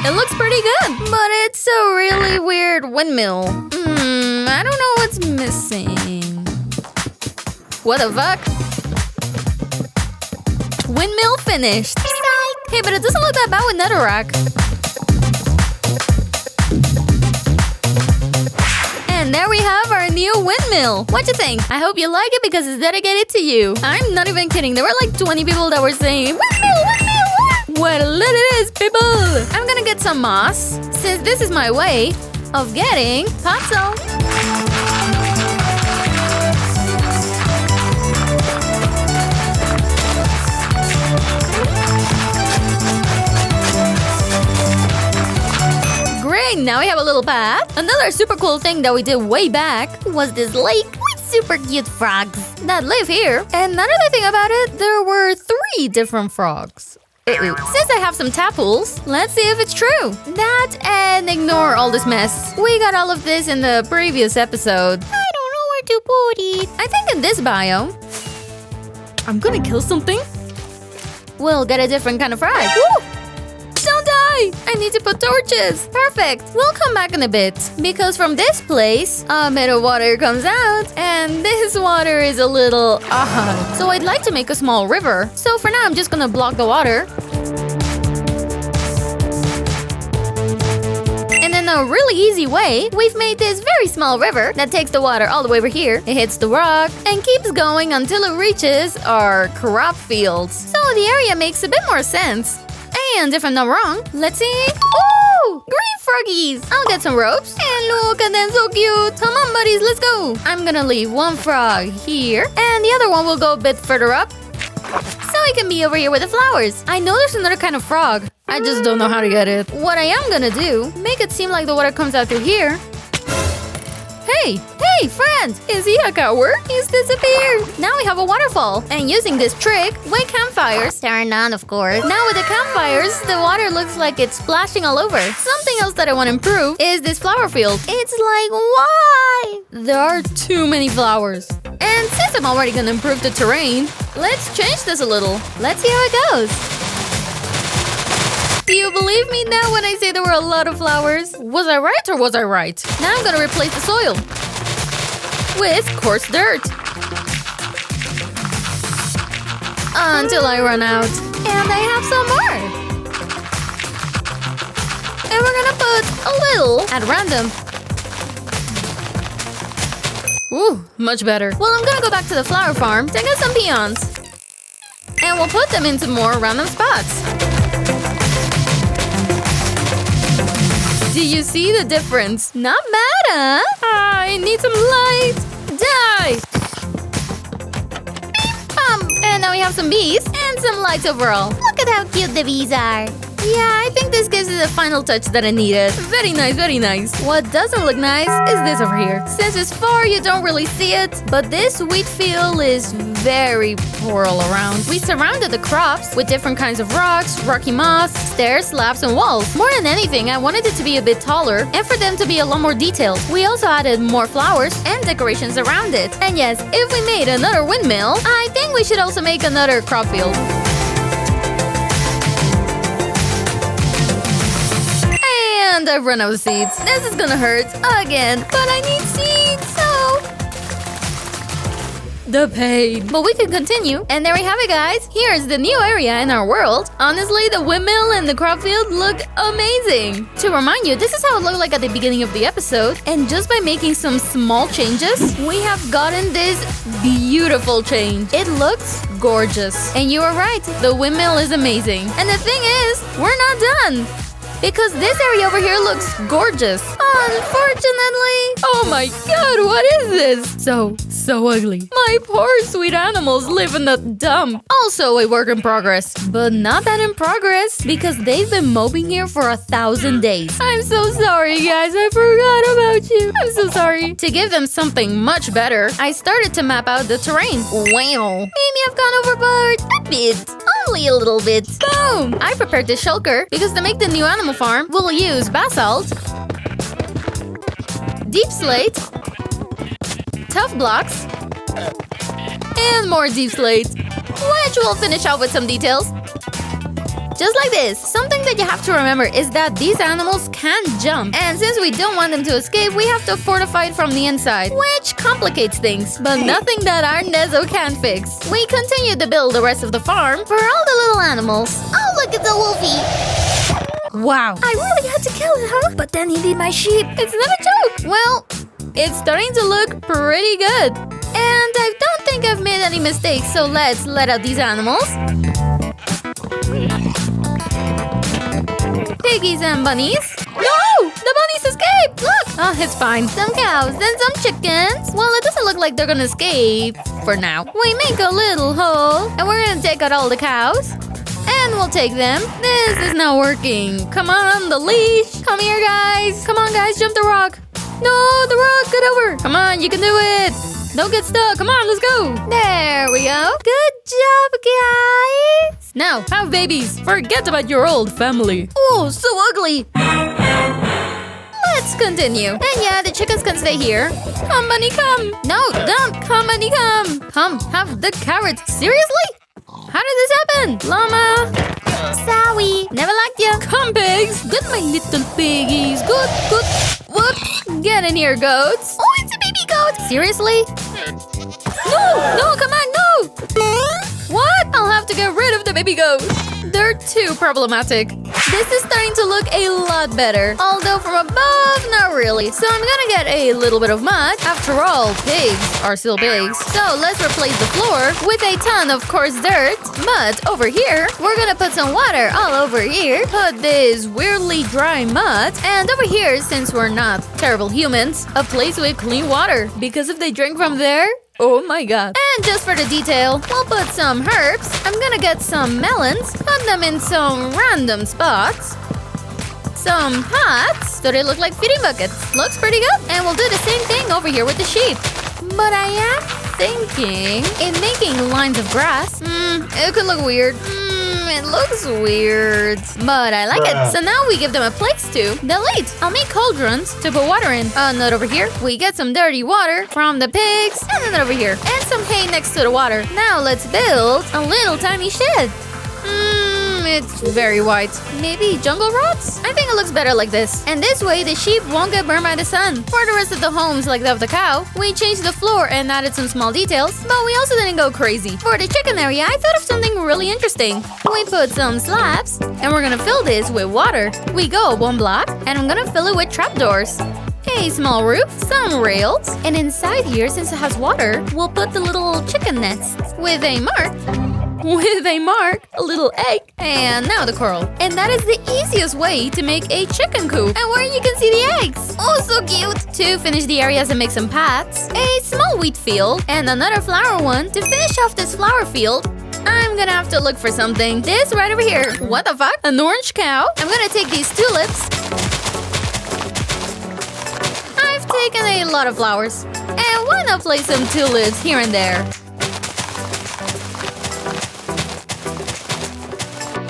It looks pretty good, but it's a really weird windmill. I don't know what's missing. What the fuck? Windmill finished. Hey, but it doesn't look that bad with netherrack. And there we have our new windmill. What you think? I hope you like it because it's dedicated to you. I'm not even kidding. There were like 20 people that were saying, windmill, windmill, well, it is, people. I'm gonna get some moss, since this is my way of getting topsoil. Great, now we have a little path. Another super cool thing that we did way back was this lake with super cute frogs that live here. And another thing about it, there were 3 different frogs. Since I have some tadpoles, let's see if it's true. That and ignore all this mess. We got all of this in the previous episode. I don't know where to put it. I think in this biome, I'm gonna kill something. We'll get a different kind of frog. Woo! Don't die! I need to put torches. Perfect. We'll come back in a bit, because from this place, a bit of water comes out, and this water is a little odd. So I'd like to make a small river. So for now, I'm just gonna block the water. And then In a really easy way, we've made this very small river that takes the water all the way over here. It hits the rock and keeps going until it reaches our crop fields. So the area makes a bit more sense. And if I'm not wrong, let's see. Oh, green froggies! I'll get some ropes. And look at them, so cute. Come on, buddies, let's go. I'm gonna leave one frog here, and the other one will go a bit further up, so it can be over here with the flowers. I know there's another kind of frog. I just don't know how to get it. What I am gonna do, make it seem like the water comes out through here. Hey, friend! Is he a coward? He's disappeared! Now we have a waterfall. And using this trick, with campfires, turned on of course. Now with the campfires, the water looks like it's splashing all over. Something else that I want to improve is this flower field. It's like, why? There are too many flowers. And since I'm already gonna improve the terrain, let's change this a little. Let's see how it goes. Do you believe me now when I say there were a lot of flowers? Was I right or was I right? Now I'm gonna replace the soil with coarse dirt until I run out. And I have some more. And we're gonna put a little at random. Ooh, much better. Well, I'm gonna go back to the flower farm to get some peons. And we'll put them into more random spots. Do you see the difference? Not bad, huh? I need some light. Die! Beep, and now we have some bees and some lights overall. Look at how cute the bees are. Yeah, I think this gives it the final touch that I needed. Very nice, very nice. What doesn't look nice is this over here. Since it's far, you don't really see it, but this wheat field is very poor all around. We surrounded the crops with different kinds of rocks, rocky moss, stairs, slabs, and walls. More than anything, I wanted it to be a bit taller and for them to be a lot more detailed. We also added more flowers and decorations around it. And yes, if we made another windmill, I think we should also make another crop field. And I've run out of seeds. This is gonna hurt again, but I need seeds, so the pain. But we can continue. And there we have it, guys. Here's the new area in our world. Honestly, the windmill and the crop field look amazing. To remind you, this is how it looked like at the beginning of the episode. And just by making some small changes, we have gotten this beautiful change. It looks gorgeous. And you are right, the windmill is amazing. And the thing is, we're not done. Because this area over here looks gorgeous. Unfortunately. Oh my god, what is this? So ugly. My poor sweet animals live in the dump. Also a work in progress. But not that in progress, because they've been moping here for 1,000 days. I'm so sorry, guys. I forgot about you. I'm so sorry. To give them something much better, I started to map out the terrain. Wow. Maybe I've gone overboard a bit. Only a little bit. Boom! I prepared this shulker because to make the new animal farm, we'll use basalt, deep slate, tough blocks, and more deep slate, which we'll finish off with some details. Just like this. Something that you have to remember is that these animals can jump. And since we don't want them to escape, we have to fortify it from the inside, which complicates things, but nothing that our Nezo can't fix. We continue to build the rest of the farm for all the little animals. Oh, look at the wolfie. Wow. I really had to kill it, huh? But then he did my sheep. It's not a joke. Well, it's starting to look pretty good. And I don't think I've made any mistakes, so let's let out these animals. Piggies and bunnies. No! The bunnies escaped! Look! Oh, it's fine. Some cows and some chickens. Well, it doesn't look like they're gonna escape for now. We make a little hole, and we're gonna take out all the cows. And we'll take them. This is not working. Come on, the leash. Come here, guys. Come on, guys, jump the rock. No, the rock, get over. Come on, you can do it. Don't get stuck. Come on, let's go. There we go. Good job, guys. Now, have babies. Forget about your old family. Oh, so ugly. Let's continue. And yeah, the chickens can stay here. Come, bunny, come. No, don't. Come, bunny, come. Come, have the carrot. Seriously? How did this happen? Llama. Sorry. Never liked you. Come, pigs. Good, my little piggies. Good, good. Whoops. Get in here, goats. Oh, it's a baby goat. Seriously? No, come on, no. What? I'll have to get rid of the baby goat. They're too problematic. This is starting to look a lot better. Although from above, not really. So I'm gonna get a little bit of mud. After all, pigs are still pigs. So let's replace the floor with a ton of coarse dirt. Mud over here. We're gonna put some water all over here. Put this weirdly dry mud. And over here, since we're not terrible humans, a place with clean water. Because if they drink from there, oh my god. And just for the detail, we'll put some herbs. I'm gonna get some melons, put them in some random spots. Some pots, so they look like feeding buckets. Looks pretty good. And we'll do the same thing over here with the sheep. But I am thinking in making lines of grass. It could look weird. It looks weird, but I like it. So now we give them a place to. Delete. I'll make cauldrons to put water in. Not over here. We get some dirty water from the pigs. And then over here. And some hay next to the water. Now let's build a little tiny shed. It's very white. Maybe jungle rods? I think it looks better like this. And this way, the sheep won't get burned by the sun. For the rest of the homes, like that of the cow, we changed the floor and added some small details. But we also didn't go crazy. For the chicken area, I thought of something really interesting. We put some slabs, and we're gonna fill this with water. We go 1 block, and I'm gonna fill it with trapdoors. A small roof, some rails, and inside here, since it has water, we'll put the little chicken nets with a mark. A little egg, and now the coral. And that is the easiest way to make a chicken coop. And where you can see the eggs. Oh, so cute. To finish the areas and make some paths, a small wheat field, and another flower one. To finish off this flower field, I'm gonna have to look for something. This right over here. What the fuck? An orange cow? I'm gonna take these tulips. I've taken a lot of flowers. And why not place some tulips here and there?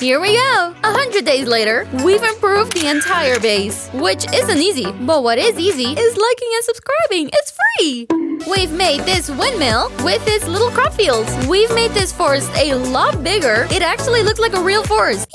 Here we go! 100 days later, we've improved the entire base, which isn't easy. But what is easy is liking and subscribing. It's free! We've made this windmill with its little crop fields. We've made this forest a lot bigger. It actually looks like a real forest.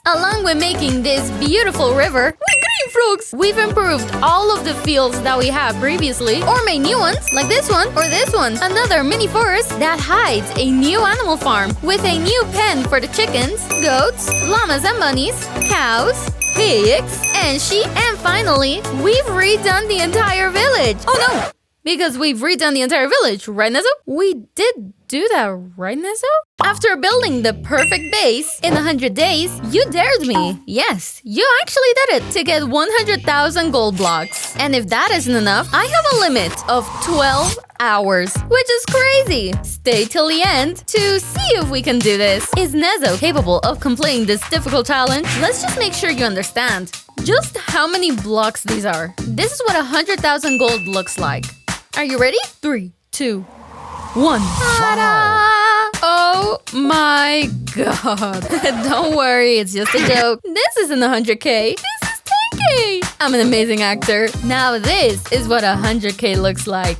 Along with making this beautiful river with green frogs, we've improved all of the fields that we had previously, or made new ones, like this one or this one. Another mini forest that hides a new animal farm with a new pen for the chickens, goats, llamas and bunnies, cows, pigs, and sheep. And finally, we've redone the entire village. Oh no! Because we've redone the entire village, right, Nezo? We did do that, right, Nezo? After building the perfect base in 100 days, you dared me. Yes, you actually did it to get 100,000 gold blocks. And if that isn't enough, I have a limit of 12 hours, which is crazy. Stay till the end to see if we can do this. Is Nezo capable of completing this difficult challenge? Let's just make sure you understand just how many blocks these are. This is what 100,000 gold looks like. Are you ready? 3, 2, 1. Ta-da! Oh my god. Don't worry, it's just a joke. This isn't 100k. This is 10k. I'm an amazing actor. Now this is what 100k looks like.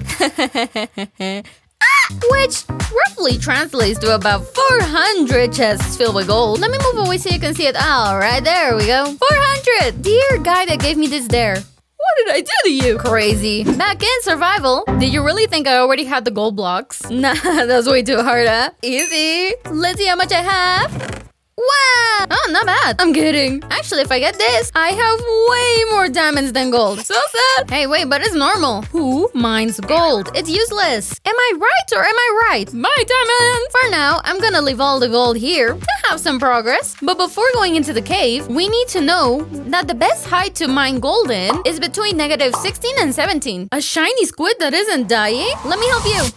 Which roughly translates to about 400 chests filled with gold. Let me move away so you can see it. All right, there we go. 400! Dear guy that gave me this dare. What did I do to you? Crazy. Back in survival. Did you really think I already had the gold blocks? Nah, that's way too hard, huh? Easy. Let's see how much I have. Wow! Oh, not bad. I'm kidding. Actually, if I get this, I have way more diamonds than gold. So sad. Hey, wait, but it's normal. Who mines gold? It's useless. Am I right or am I right? My diamonds! For now, I'm gonna leave all the gold here to have some progress. But before going into the cave, we need to know that the best height to mine gold in is between -16 and 17. A shiny squid that isn't dying? Let me help you.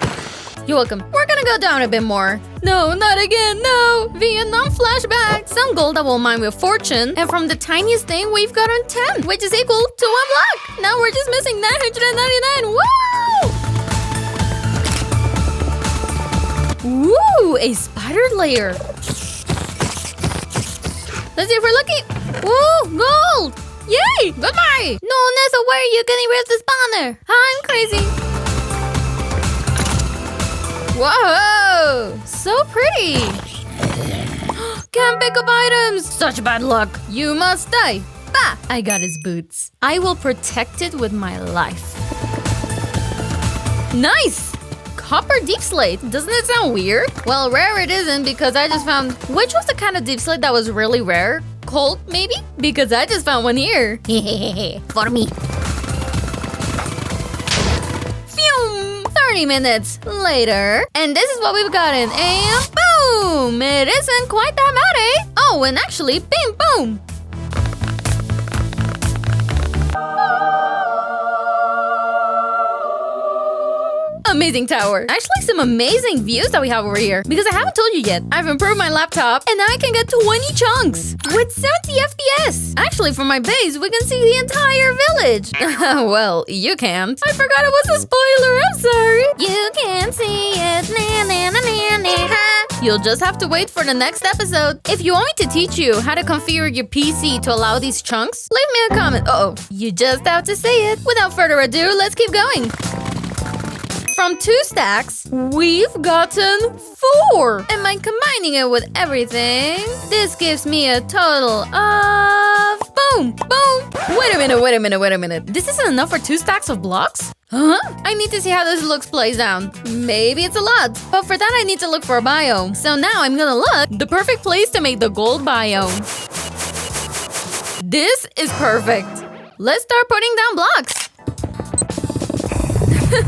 You're welcome. We're gonna go down a bit more. No, not again, no! Vietnam flashback! Some gold that will mine with fortune, and from the tiniest thing, we've gotten 10, which is equal to 1 block! Now we're just missing 999, woo! Ooh, a spider layer! Let's see if we're lucky! Woo, gold! Yay! Goodbye! No, Nezo, where are you getting rid of the spawner? I'm crazy! Whoa! So pretty! Can't pick up items! Such bad luck! You must die! Bah! I got his boots. I will protect it with my life. Nice! Copper deep slate. Doesn't it sound weird? Well, rare it isn't because I just found... Which was the kind of deep slate that was really rare? hole, maybe? Because I just found one here. For me. Phew! 30 minutes later. And this is what we've gotten. And boom! It isn't quite that bad, eh? Oh, and actually, bing, boom! Amazing tower. Actually, some amazing views that we have over here. Because I haven't told you yet, I've improved my laptop and now I can get 20 chunks with 70 FPS. Actually, from my base, we can see the entire village. Well, you can't. I forgot it was a spoiler. I'm sorry. You can see it. Na, na, na, na, na. You'll just have to wait for the next episode. If you want me to teach you how to configure your PC to allow these chunks, leave me a comment. Uh-oh, you just have to say it. Without further ado, let's keep going. From 2 stacks, we've gotten 4. And by combining it with everything, this gives me a total of... boom! Boom! Wait a minute. This isn't enough for 2 stacks of blocks? Huh? I need to see how this looks plays down. Maybe it's a lot. But for that, I need to look for a biome. So now I'm gonna look the perfect place to make the gold biome. This is perfect. Let's start putting down blocks.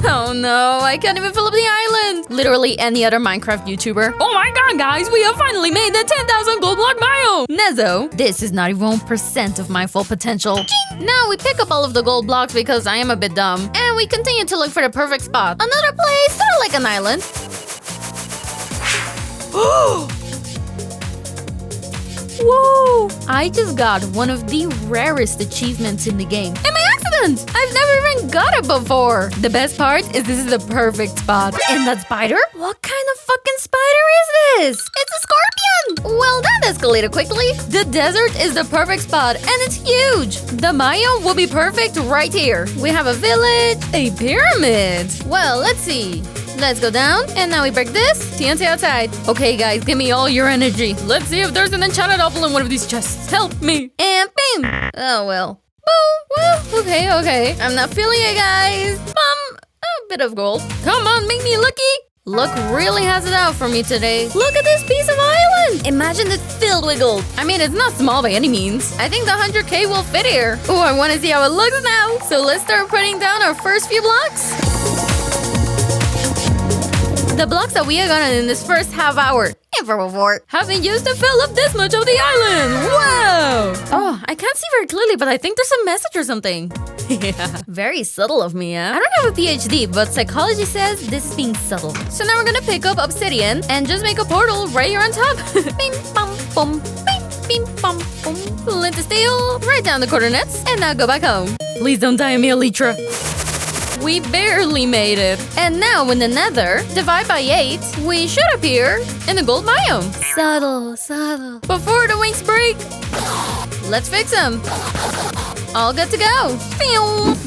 Oh no, I can't even fill up the island. Literally any other Minecraft YouTuber. Oh my god, guys, we have finally made the 10,000 gold block biome. Nezo, this is not even 1% of my full potential. Now we pick up all of the gold blocks because I am a bit dumb. And we continue to look for the perfect spot. Another place, sort of like an island. Whoa! I just got one of the rarest achievements in the game. And my accident! I've never even got it before. The best part is this is the perfect spot. And that spider? What kind of fucking spider is this? It's a scorpion! Well, that escalated quickly. The desert is the perfect spot and it's huge. The biome will be perfect right here. We have a village, a pyramid. Well, let's see. Let's go down, and now we break this. TNT outside. Okay, guys, give me all your energy. Let's see if there's an enchanted apple in one of these chests. Help me. And bam. Oh, well. Boom. Well, okay. I'm not feeling it, guys. A bit of gold. Come on, make me lucky. Luck really has it out for me today. Look at this piece of island. Imagine it filled with gold. I mean, it's not small by any means. I think the 100K will fit here. Oh, I want to see how it looks now. So let's start putting down our first few blocks. The blocks that we are gonna in this first half hour have been used to fill up this much of the island. Wow! Oh, I can't see very clearly, but I think there's a message or something. Yeah. Very subtle of me, I don't have a PhD, but psychology says this is being subtle. So now we're gonna pick up obsidian and just make a portal right here on top. Bing, bum, bum, bing, bing, bum, bum. Flint to steel, right down the coordinates, and now go back home. Please don't die on me, Elytra. We barely made it. And now in the nether, divide by 8, we should appear in the gold biome. Subtle. Before the wings break, let's fix them. All good to go.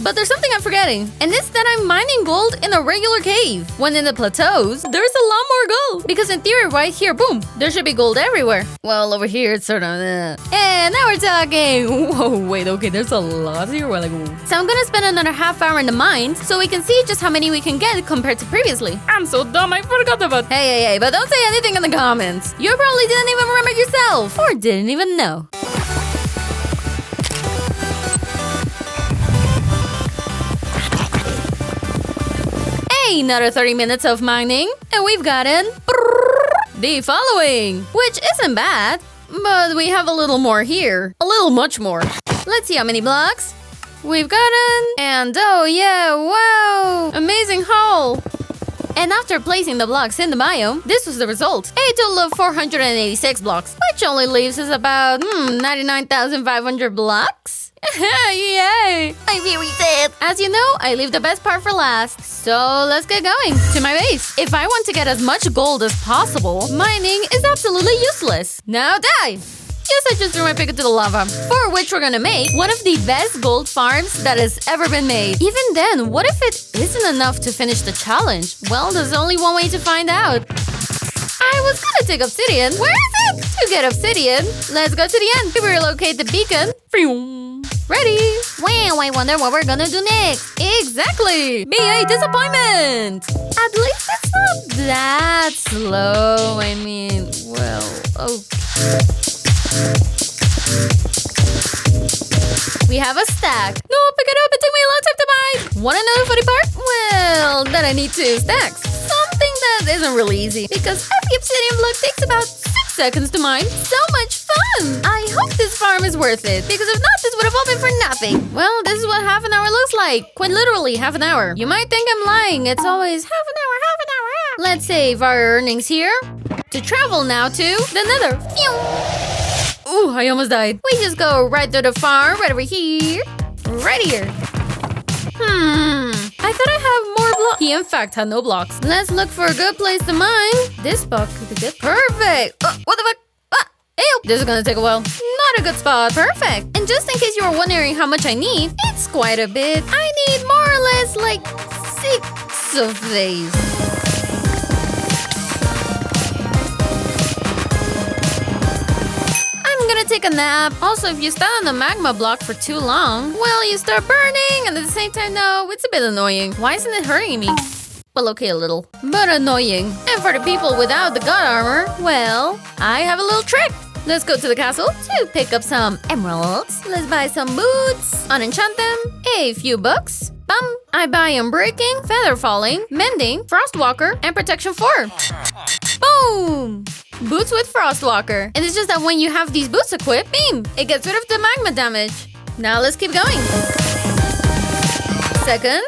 But there's something I'm forgetting. And it's that I'm mining gold in a regular cave. When in the plateaus, there's a lot more gold. Because in theory, right here, boom, there should be gold everywhere. Well, over here, it's sort of... And now we're talking. Whoa, wait, okay, there's a lot here. We're like, so I'm gonna spend another half hour in the mines so we can see just how many we can get compared to previously. I'm so dumb, I forgot about... Hey, but don't say anything in the comments. You probably didn't even remember yourself. Or didn't even know. Another 30 minutes of mining, and we've gotten the following, which isn't bad, but we have a little more here. A little much more. Let's see how many blocks we've gotten. And oh yeah, wow! Amazing haul! And after placing the blocks in the biome, this was the result. A total of 486 blocks, which only leaves us about 99,500 blocks. Yay! I'm very sad. As you know, I leave the best part for last. So let's get going to my base. If I want to get as much gold as possible, mining is absolutely useless. Now die! Yes, I just threw my pick into the lava. For which we're gonna make one of the best gold farms that has ever been made. Even then, what if it isn't enough to finish the challenge? Well, there's only one way to find out. I was gonna take obsidian. Where is it? To get obsidian, let's go to the end. We relocate the beacon. Ready? Wow, I wonder what we're gonna do next. Exactly. Be a disappointment. At least it's not that slow. I mean, well, okay. We have a stack. No, pick it up. It took me a long time to buy. Want another funny part? Well, then I need 2 stacks. Something that isn't really easy because every obsidian block takes about 6 seconds to mine. So much fun. I hope this farm is worth it because if not, this would have all been for nothing. Well, this is what half an hour looks like. Quite literally, half an hour. You might think I'm lying. It's always half an hour, half an hour. Let's save our earnings here to travel now to the Nether. Phew. Ooh, I almost died. We just go right to the farm, right over here. Right here. I thought I had more blocks. He in fact had no blocks. Let's look for a good place to mine. This spot could be good. Perfect. What the fuck? Ew. This is gonna take a while. Not a good spot. Perfect. And just in case you were wondering how much I need, it's quite a bit. I need more or less like 6 of these. I'm gonna take a nap. Also, if you stand on the magma block for too long, well, you start burning, and at the same time, no, it's a bit annoying. Why isn't it hurting me? Well, okay, a little, but annoying. And for the people without the god armor, well, I have a little trick. Let's go to the castle to pick up some emeralds. Let's buy some boots, unenchant them, a few books. Bum! I buy unbreaking, feather falling, mending, frostwalker, and protection 4. Boom! Boots with frostwalker. And it's just that when you have these boots equipped, beam, it gets rid of the magma damage. Now let's keep going. Second.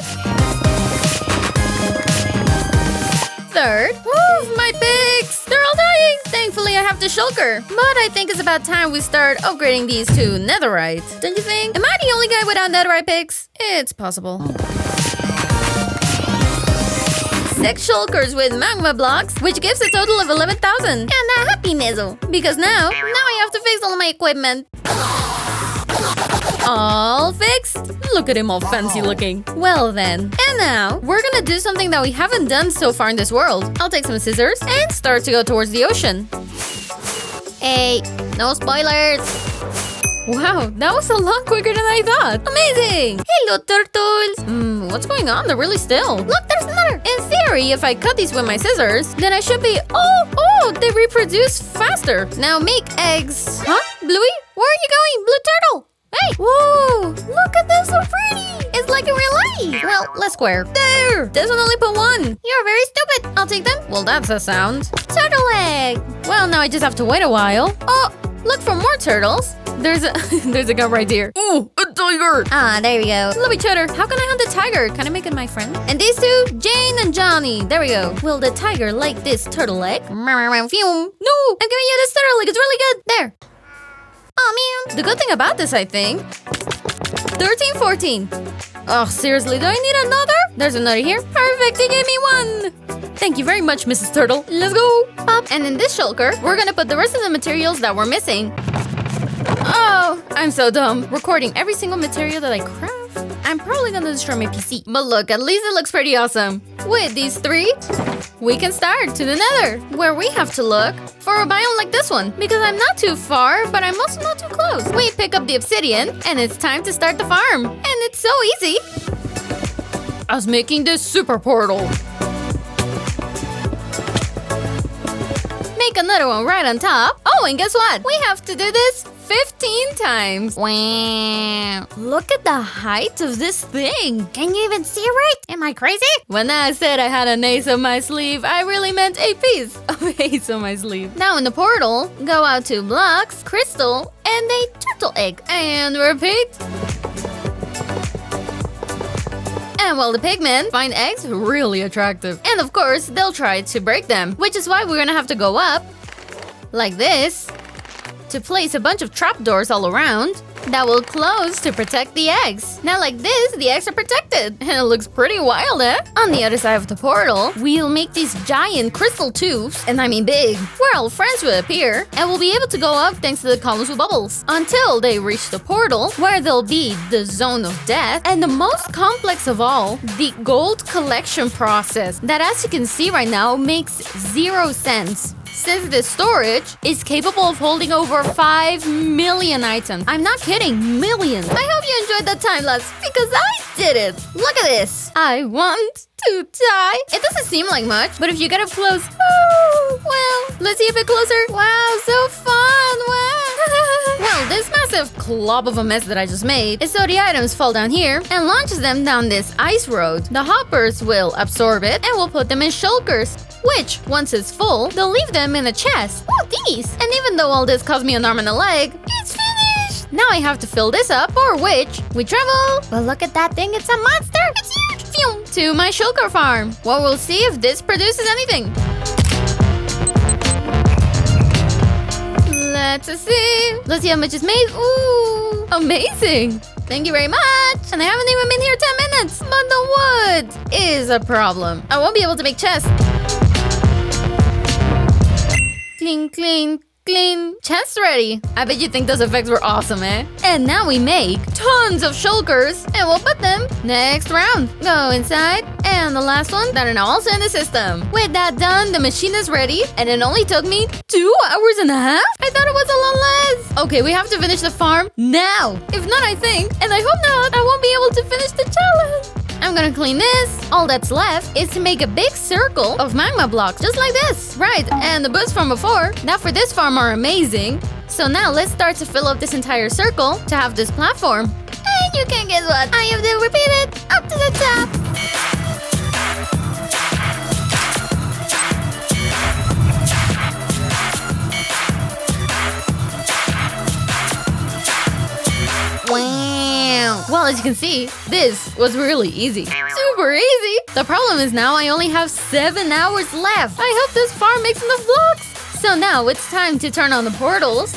Third. Woo, my pigs! They're all dying! Thankfully, I have the shulker. But I think it's about time we start upgrading these to netherite. Don't you think? Am I the only guy without netherite pigs? It's possible. 6 shulkers with magma blocks, which gives a total of 11,000. And a happy Nezo. Because now I have to fix all my equipment. All fixed? Look at him all fancy looking. Well then. And now, we're gonna do something that we haven't done so far in this world. I'll take some scissors and start to go towards the ocean. Hey, no spoilers. Wow, that was a lot quicker than I thought. Amazing! Hello, turtles. What's going on? They're really still. Look, there's another. In theory, if I cut these with my scissors, then I should be... Oh, they reproduce faster. Now make eggs. Huh? Bluey? Where are you going? Blue turtle. Hey! Whoa! Look at this, so pretty! It's like in real life! Well, let's square. There! This one only put 1. You're very stupid! I'll take them. Well, that's a sound. Turtle egg! Well, now I just have to wait a while. Oh! Look for more turtles. There's a gun right here. Ooh, a tiger! Ah, there we go. Love each other. How can I hunt the tiger? Can I make it my friend? And these two, Jane and Johnny. There we go. Will the tiger like this turtle egg? No! I'm giving you this turtle egg. It's really good. There. Oh, man. The good thing about this, I think... 13, 14. Oh, seriously, do I need another? There's another here. Perfect, they gave me 1. Thank you very much, Mrs. Turtle. Let's go. Pop. And in this shulker, we're gonna put the rest of the materials that we're missing. Oh, I'm so dumb. Recording every single material that I craft. I'm probably gonna destroy my PC. But look, at least it looks pretty awesome. With these 3, we can start to the nether, where we have to look for a biome like this one. Because I'm not too far, but I'm also not too close. We pick up the obsidian, and it's time to start the farm. And it's so easy. As making this super portal. Make another one right on top. Oh, and guess what? We have to do this 15 times. Wow. Look at the height of this thing. Can you even see it right? Am I crazy? When I said I had an ace on my sleeve, I really meant a piece of ace on my sleeve. Now in the portal, go out to blocks, crystal, and a turtle egg. And repeat. And while the pigmen find eggs really attractive. And of course, they'll try to break them. Which is why we're gonna have to go up, like this, to place a bunch of trapdoors all around that will close to protect the eggs. Now like this, the eggs are protected. And it looks pretty wild, eh? On the other side of the portal, we'll make these giant crystal tubes, and I mean big, where all friends will appear, and we'll be able to go up thanks to the columns with bubbles, until they reach the portal, where there'll be the zone of death, and the most complex of all, the gold collection process, that as you can see right now, makes 0 sense. Since this storage is capable of holding over 5 million items. I'm not kidding, millions. I hope you enjoyed that time lapse, because I did it. Look at this. I want to die. It doesn't seem like much, but if you get up close, oh, well, let's see a bit closer. Wow, so fun. Wow. Wow, Well, this massive clump of a mess that I just made is so the items fall down here and launches them down this ice road. The hoppers will absorb it and will put them in shulkers, which, once it's full, they'll leave them in a chest. Oh, these! And even though all this cost me an arm and a leg, it's finished! Now I have to fill this up, for which we travel. But look at that thing, it's a monster! It's huge! Phew, to my shulker farm. Well, we'll see if this produces anything. Let's see. Let's see how much is made. Ooh, amazing. Thank you very much. And I haven't even been here 10 minutes. But the wood is a problem. I won't be able to make chests. Clean, clean, clean. Chests ready. I bet you think those effects were awesome, eh? And now we make tons of shulkers. And we'll put them next round. Go inside. And the last one that are now also in the system. With that done, the machine is ready. And it only took me 2 hours and a half? I thought it was a lot less. Okay, we have to finish the farm now. If not, I think, and I hope not, I won't be able to finish the challenge. I'm gonna clean this. All that's left is to make a big circle of magma blocks, just like this. Right, and the boots from before, that for this farm are amazing. So now let's start to fill up this entire circle to have this platform. And you can guess what? I have to repeat it up to the top. Wow! Well, as you can see, this was really easy. Super easy! The problem is now I only have 7 hours left. I hope this farm makes enough blocks. So now it's time to turn on the portals.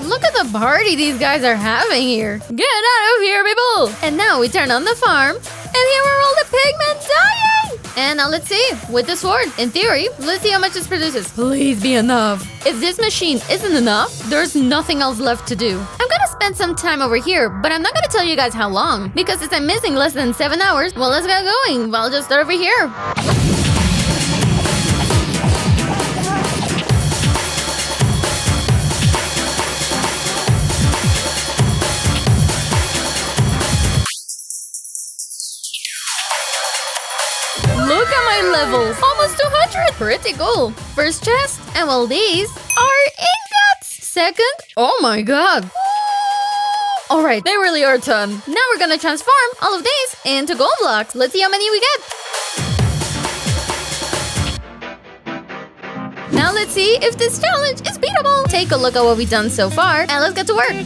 Look at the party these guys are having here. Get out of here, people! And now we turn on the farm. And here are all the pigmen dying! And now let's see. With the sword, in theory, let's see how much this produces. Please be enough. If this machine isn't enough, there's nothing else left to do. I'm gonna spend some time over here, but I'm not gonna tell you guys how long. Because since I'm missing less than 7 hours, well, let's get going. I'll just start over here. Look at my levels! Almost 200! Pretty cool! First chest, and well, these are ingots! Second, oh my god! Alright, they really are a ton. Now we're gonna transform all of these into gold blocks. Let's see how many we get. Now let's see if this challenge is beatable. Take a look at what we've done so far, and let's get to work.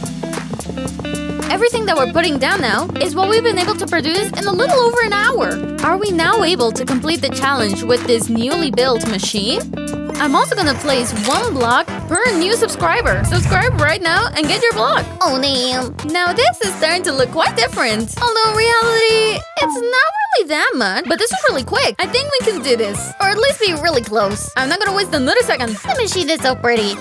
Everything that we're putting down now is what we've been able to produce in a little over an hour. Are we now able to complete the challenge with this newly built machine? I'm also gonna place 1 block per new subscriber. Subscribe right now and get your block. Oh, damn. Now this is starting to look quite different. Although in reality, it's not really that much. But this was really quick. I think we can do this. Or at least be really close. I'm not gonna waste another second. The machine is so pretty.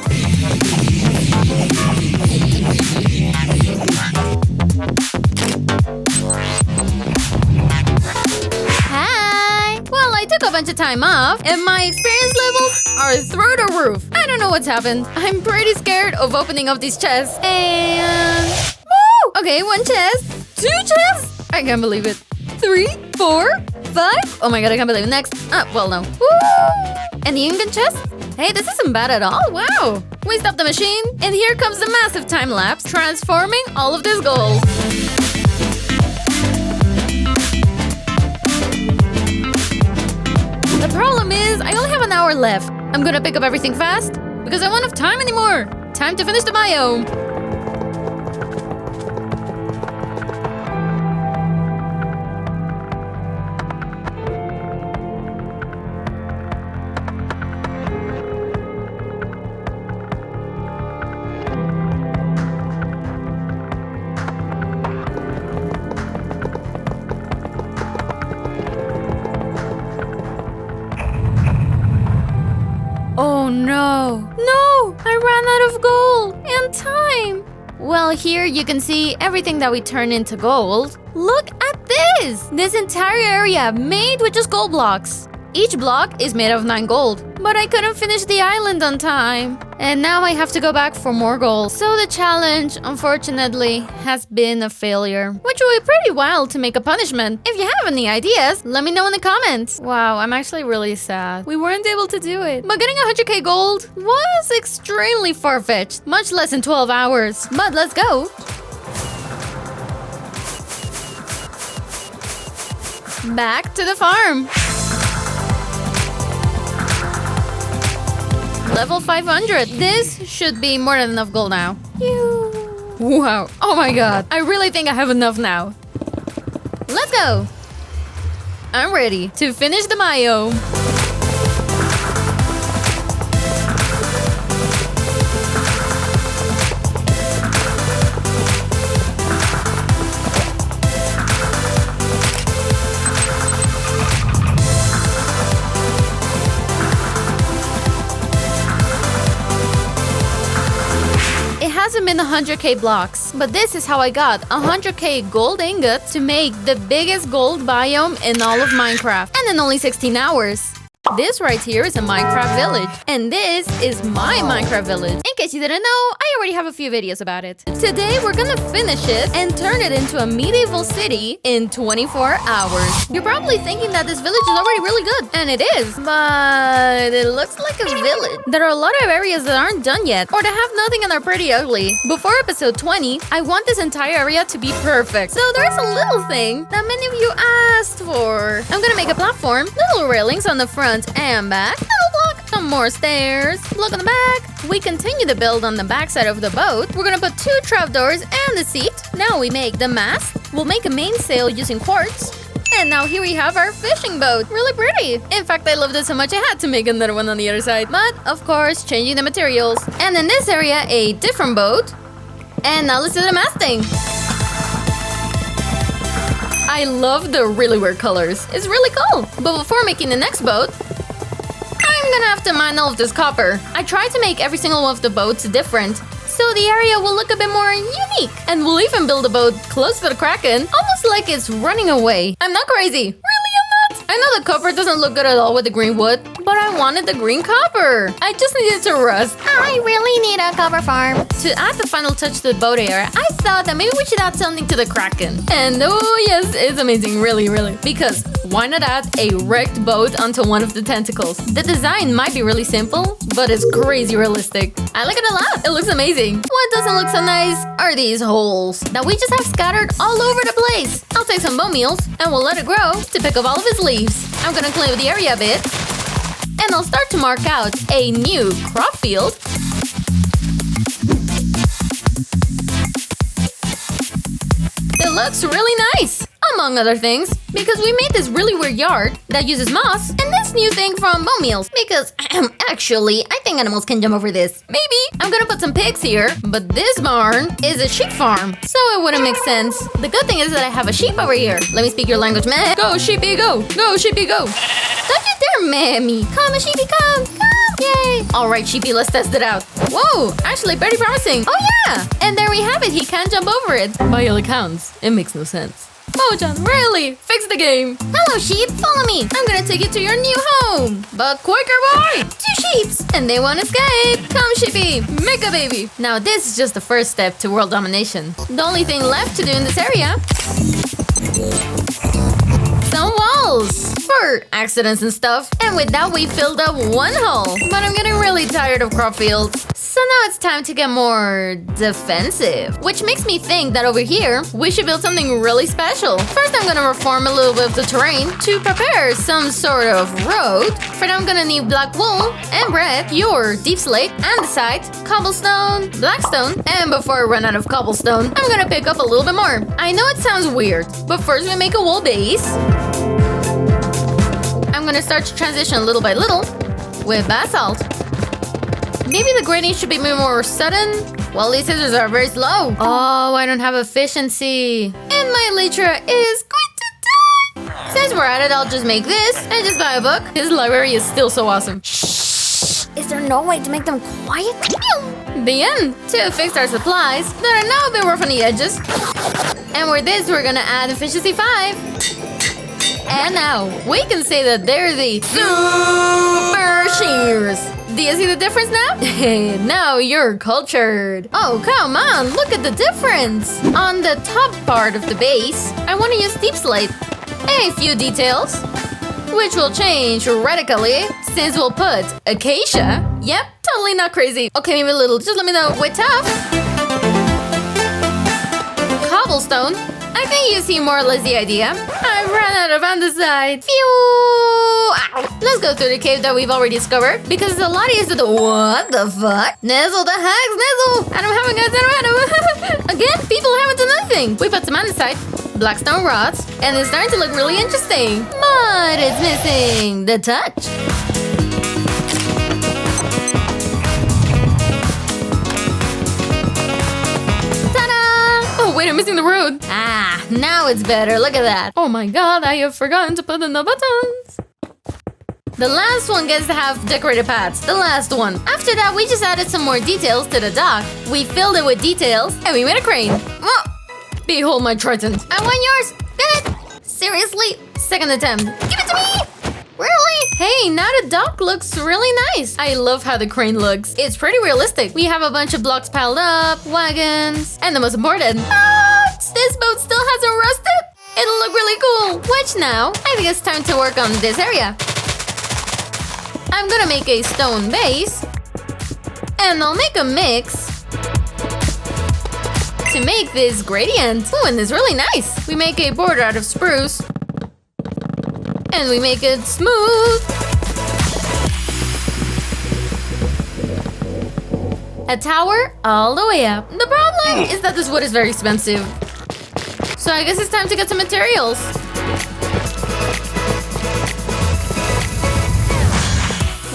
Hi! Well, I took a bunch of time off, and my experience levels are through the roof. I don't know what's happened. I'm pretty scared of opening up these chests. And... woo! Okay, 1 chest. 2 chests? I can't believe it. 3, 4, 5. Oh my god, I can't believe it. Next. Well, no. Woo! And the ingot chest? Hey, this isn't bad at all. Wow. We stopped the machine, and here comes the massive time lapse, transforming all of this gold. The problem is, I only have an hour left. I'm gonna pick up everything fast, because I won't have time anymore. Time to finish the biome. Oh no! No! I ran out of gold! And time! Well, here you can see everything that we turn into gold. Look at this! This entire area made with just gold blocks. Each block is made of 9 gold. But I couldn't finish the island on time. And now I have to go back for more gold. So the challenge, unfortunately, has been a failure. Which will be pretty wild to make a punishment. If you have any ideas, let me know in the comments. Wow, I'm actually really sad. We weren't able to do it. But getting 100k gold was extremely far-fetched. Much less than 12 hours. But let's go. Back to the farm. Level 500. This should be more than enough gold now. Wow. Oh my god. I really think I have enough now. Let's go. I'm ready to finish the biome. Hasn't been 100k blocks, but this is how I got 100k gold ingots to make the biggest gold biome in all of Minecraft, and in only 16 hours. This right here is a Minecraft village, and this is my Minecraft village. In case you didn't know, I already have a few videos about it. Today, we're gonna finish it and turn it into a medieval city in 24 hours. You're probably thinking that this village is already really good, and it is, but it looks like a village. There are a lot of areas that aren't done yet, or that have nothing and are pretty ugly. Before episode 20, I want this entire area to be perfect. So there's a little thing that many of you asked for. I'm gonna make a platform, little railings on the front and back, little block, some more stairs, block on the back. We continue to build on the back side of the boat. We're gonna put 2 trapdoors and the seat. Now we make the mast. We'll make a mainsail using quartz. And now here we have our fishing boat. Really pretty. In fact, I loved it so much I had to make another one on the other side. But, of course, changing the materials. And in this area, a different boat. And now let's do the masting. I love the really weird colors. It's really cool. But before making the next boat, I'm gonna have to mine all of this copper. I tried to make every single one of the boats different, so the area will look a bit more unique. And we'll even build a boat close to the Kraken, almost like it's running away. I'm not crazy. Really, I'm not. I know the copper doesn't look good at all with the green wood, but I wanted the green copper. I just needed to rust. I really need a copper farm. To add the final touch to the boat area, I thought that maybe we should add something to the Kraken. And oh yes, it's amazing, really, really. Because why not add a wrecked boat onto one of the tentacles? The design might be really simple, but it's crazy realistic. I like it a lot. It looks amazing. What doesn't look so nice are these holes that we just have scattered all over the place. I'll take some bone meals and we'll let it grow to pick up all of its leaves. I'm gonna clean up the area a bit. And I'll start to mark out a new crop field. It looks really nice, among other things, because we made this really weird yard that uses moss and this new thing from bone meals. Because, actually, I think animals can jump over this. Maybe. I'm gonna put some pigs here, but this barn is a sheep farm, so it wouldn't make sense. The good thing is that I have a sheep over here. Let me speak your language, man. Go, sheepy, go. Go, sheepy, go. Don't you dare, mammy. Come, sheepy, come. Come. Yay. All right, sheepy, let's test it out. Whoa, actually very promising. Oh, yeah. And there we have it. He can't jump over it. By all accounts, it makes no sense. Mojang, really? Fix the game. Hello, sheep. Follow me. I'm gonna take you to your new home. But quicker, boy. 2 sheeps. And they won't escape. Come, sheepy. Make a baby. Now, this is just the first step to world domination. The only thing left to do in this area... some walls for accidents and stuff. And with that, we filled up 1 hole. But I'm getting really tired of crop fields. So now it's time to get more defensive. Which makes me think that over here, we should build something really special. First, I'm gonna reform a little bit of the terrain to prepare some sort of road. For that, I'm gonna need black wool and bread, pure deep slate, andesite, cobblestone, blackstone. And before I run out of cobblestone, I'm gonna pick up a little bit more. I know it sounds weird, but first we make a wool base. I'm gonna start to transition little by little with basalt. Maybe the grading should be more sudden. Well, these scissors are very slow. Oh, I don't have efficiency. And my elytra is going to die. Since we're at it, I'll just make this and just buy a book. This library is still so awesome. Shh. Is there no way to make them quiet? The end. To fix our supplies that are now a bit rough on the edges. And with this, we're gonna add efficiency 5. And now, we can say that they're the super shears. Do you see the difference now? Now you're cultured. Oh, come on, look at the difference. On the top part of the base, I want to use deep slate. A few details, which will change radically since we'll put acacia. Yep, totally not crazy. Okay, maybe a little, just let me know. Wait, tough. Cobblestone. I think you see more or less the idea. I ran out of andesite. Phew! Ow. Let's go through the cave that we've already discovered because it's a lot easier to. What the fuck? Nezo, the heck, Nezo! I don't have a gun. Again, people haven't done anything. We put some andesite, blackstone rods, and it's starting to look really interesting. But it's missing the touch. Oh, wait, I'm missing the road. Ah, now it's better. Look at that. Oh my god, I have forgotten to put in the buttons. The last one gets to have decorated paths. The last one. After that, we just added some more details to the dock. We filled it with details, and we made a crane. Oh, behold my trident. I want yours. Get it. Seriously? Second attempt. Give it to me. Really? Hey, now the dock looks really nice. I love how the crane looks. It's pretty realistic. We have a bunch of blocks piled up, wagons, and the most important, boats! This boat still hasn't rusted. It'll look really cool. Watch now. I think it's time to work on this area. I'm gonna make a stone base, and I'll make a mix to make this gradient. Ooh, and it's really nice. We make a border out of spruce, and we make it smooth. A tower all the way up. The problem is that this wood is very expensive. So I guess it's time to get some materials.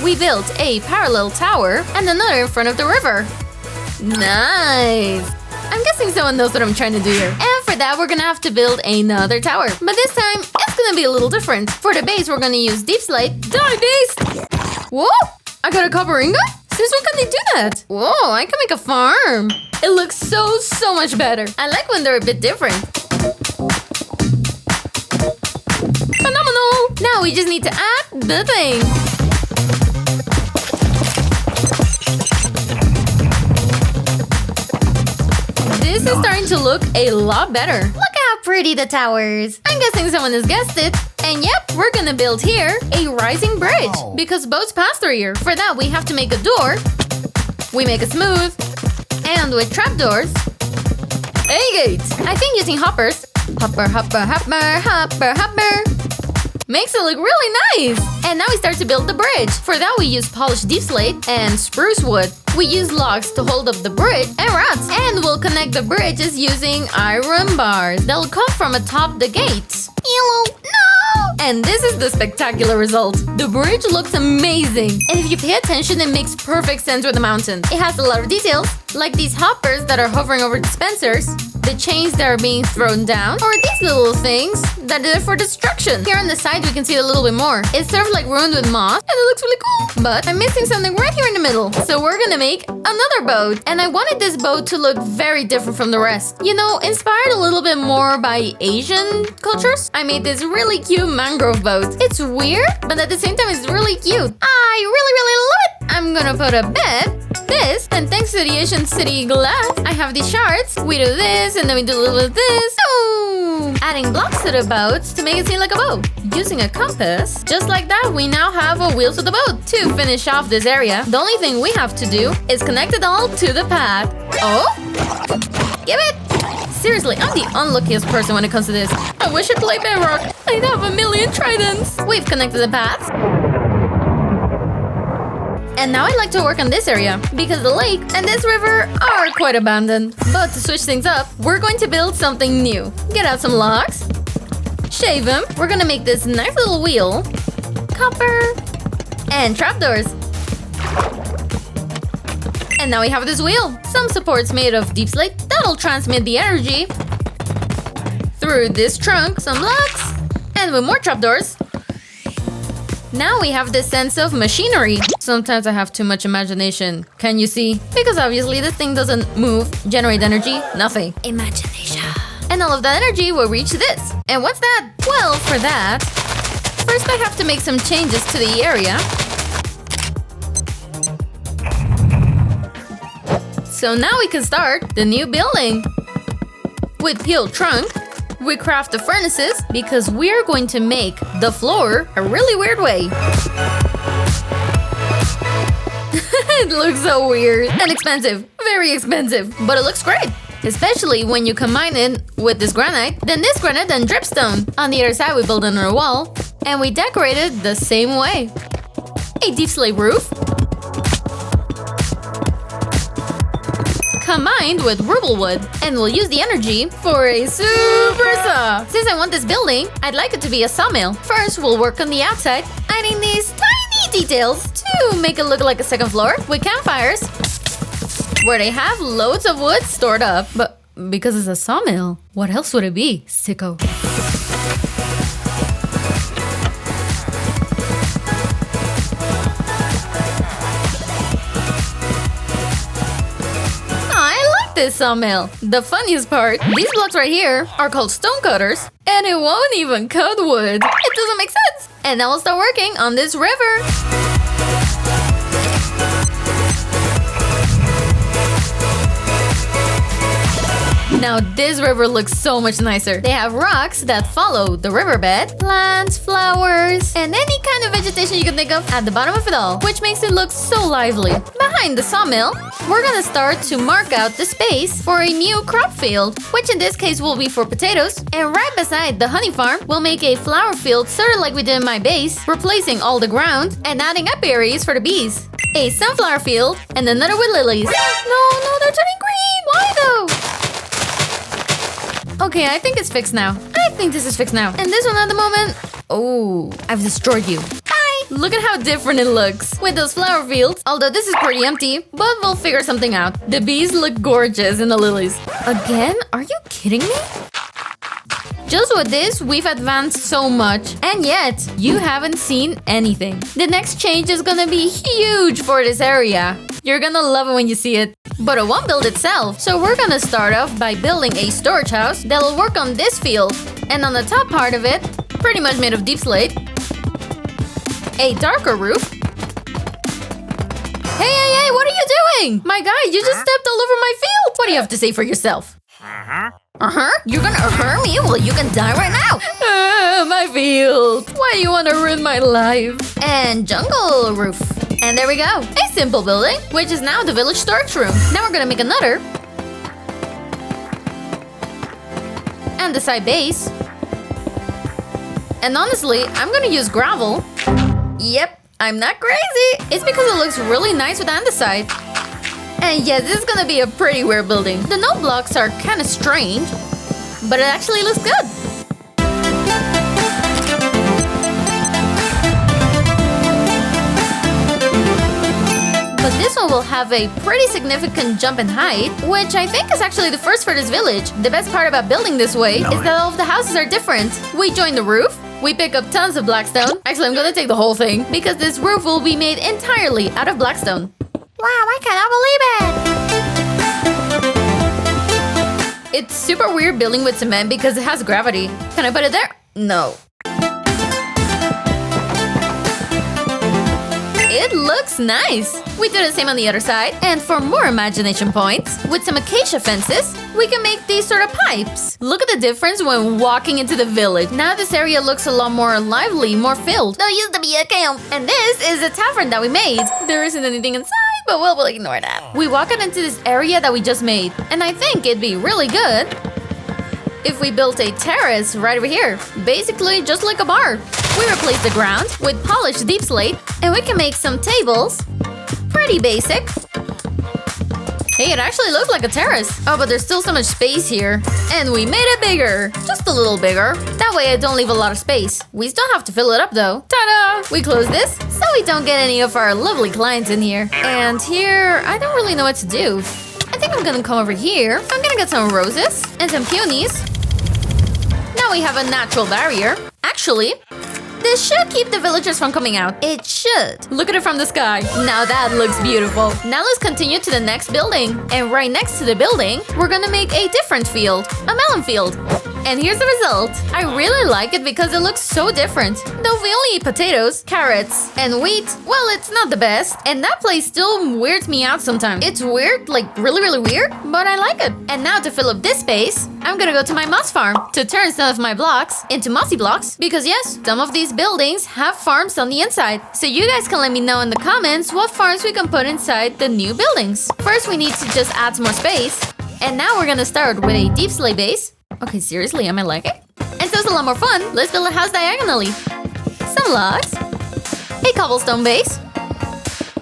We built a parallel tower and another in front of the river. Nice! I'm guessing someone knows what I'm trying to do here. And for that, we're gonna have to build another tower. But this time, it's gonna be a little different. For the base, we're gonna use deep slate. Die, base! Whoa! I got a copper ingot? Since when can they do that? Whoa, I can make a farm. It looks so much better. I like when they're a bit different. Phenomenal! Now we just need to add the thing. This is starting to look a lot better. Look how pretty the tower is. I'm guessing someone has guessed it. And yep, we're gonna build here a rising bridge because boats pass through here. For that, we have to make a door. We make it smooth and with trapdoors. A gate. I think using hoppers. Hopper, hopper, hopper, hopper, hopper. Makes it look really nice. And now we start to build the bridge. For that, we use polished deep slate and spruce wood. We use logs to hold up the bridge and rods. And we'll connect the bridges using iron bars that'll come from atop the gates. Ew, no! And this is the spectacular result. The bridge looks amazing. And if you pay attention, it makes perfect sense with the mountain. It has a lot of details, like these hoppers that are hovering over dispensers, the chains that are being thrown down, or these little things that are there for destruction. Here on the side, we can see a little bit more. It's sort of like ruined with moss, and it looks really cool. But I'm missing something right here in the middle. So we're gonna make another boat. And I wanted this boat to look very different from the rest. You know, inspired a little bit more by Asian cultures. I made this really cute mangrove boat. It's weird, but at the same time, it's really cute. I really love it. I'm gonna put a bed, this, and thanks to the Asian city glass, I have these shards. We do this, and then we do a little bit of this. Ooh! Adding blocks to the boat to make it seem like a boat. Using a compass, just like that, we now have a wheel to the boat. To finish off this area, the only thing we have to do is connect it all to the path. Oh! Give it! Seriously, I'm the unluckiest person when it comes to this. I wish I played Bedrock. I'd have a million tridents. We've connected the paths. And now I'd like to work on this area, because the lake and this river are quite abandoned. But to switch things up, we're going to build something new. Get out some logs, shave them. We're gonna make this nice little wheel, copper, and trapdoors. And now we have this wheel. Some supports made of deep slate that'll transmit the energy through this trunk, some blocks, and with more trapdoors. Now we have this sense of machinery. Sometimes I have too much imagination. Can you see? Because obviously this thing doesn't move, generate energy, nothing. Imagination. And all of that energy will reach this. And what's that? Well, for that, first I have to make some changes to the area. So now we can start the new building. With peeled trunk, we craft the furnaces because we're going to make the floor a really weird way. It looks so weird and expensive, very expensive, but it looks great. Especially when you combine it with this granite, then this granite and dripstone. On the other side, we build another wall, and we decorate it the same way. A deep slate roof, combined with rubble wood, and we'll use the energy for a super saw. Since I want this building, I'd like it to be a sawmill. First, we'll work on the outside, adding these tiny details to make it look like a second floor with campfires, where they have loads of wood stored up. But because it's a sawmill, what else would it be, sicko? This sawmill. The funniest part, these blocks right here are called stone cutters, and it won't even cut wood. It doesn't make sense. And now we'll start working on this river. Now this river looks so much nicer. They have rocks that follow the riverbed, plants, flowers, and any kind of vegetation you can think of at the bottom of it all, which makes it look so lively. Behind the sawmill, we're gonna start to mark out the space for a new crop field, which in this case will be for potatoes. And right beside the honey farm, we'll make a flower field sort of like we did in my base, replacing all the ground and adding apiaries for the bees. A sunflower field and another with lilies. No, they're turning green. Why though? Okay, I think it's fixed now. I think this is fixed now. And this one at the moment... Oh, I've destroyed you. Bye! Look at how different it looks with those flower fields. Although this is pretty empty, but we'll figure something out. The bees look gorgeous in the lilies. Again? Are you kidding me? Just with this, we've advanced so much. And yet, you haven't seen anything. The next change is gonna be huge for this area. You're gonna love it when you see it. But it won't build itself, so we're gonna start off by building a storage house that'll work on this field. And on the top part of it, pretty much made of deep slate, a darker roof. Hey, what are you doing? My guy, you just stepped all over my field. What do you have to say for yourself? You're gonna me? Well, you can die right now. My field. Why do you want to ruin my life? And jungle roof. And there we go. A simple building, which is now the village storage room. Now we're gonna make another. And the side base. And honestly, I'm gonna use gravel. Yep, I'm not crazy. It's because it looks really nice with the andesite. And yeah, this is gonna be a pretty weird building. The note blocks are kind of strange, but it actually looks good. But this one will have a pretty significant jump in height, which I think is actually the first for this village. The best part about building this way is that all of the houses are different. We join the roof, we pick up tons of blackstone. Actually, I'm gonna take the whole thing, because this roof will be made entirely out of blackstone. Wow, I cannot believe it! It's super weird building with cement because it has gravity. Can I put it there? No. It looks nice. We do the same on the other side. And for more imagination points, with some acacia fences, we can make these sort of pipes. Look at the difference when walking into the village. Now this area looks a lot more lively, more filled. There used to be a camp. And this is a tavern that we made. There isn't anything inside, but we'll ignore that. We walk out into this area that we just made. And I think it'd be really good if we built a terrace right over here. Basically, just like a bar. We replace the ground with polished deep slate, and we can make some tables. Pretty basic. Hey, it actually looks like a terrace. Oh, but there's still so much space here. And we made it bigger. Just a little bigger. That way I don't leave a lot of space. We still have to fill it up though. Ta-da! We close this so we don't get any of our lovely clients in here. And here, I don't really know what to do. I think I'm gonna come over here. I'm gonna get some roses and some peonies. Now we have a natural barrier. Actually, this should keep the villagers from coming out. It should. Look at it from the sky. Now that looks beautiful. Now let's continue to the next building. And right next to the building, we're gonna make a different field. A melon field. And here's the result. I really like it because it looks so different. Though we only eat potatoes, carrots, and wheat, well, it's not the best. And that place still weirds me out sometimes. It's weird, like really, really weird, but I like it. And now to fill up this space, I'm gonna go to my moss farm to turn some of my blocks into mossy blocks. Because yes, some of these buildings have farms on the inside. So you guys can let me know in the comments what farms we can put inside the new buildings. First, we need to just add some more space. And now we're gonna start with a deep slate base. Okay, seriously, I might like it. And so it's a lot more fun. Let's build a house diagonally. Some logs. A cobblestone base.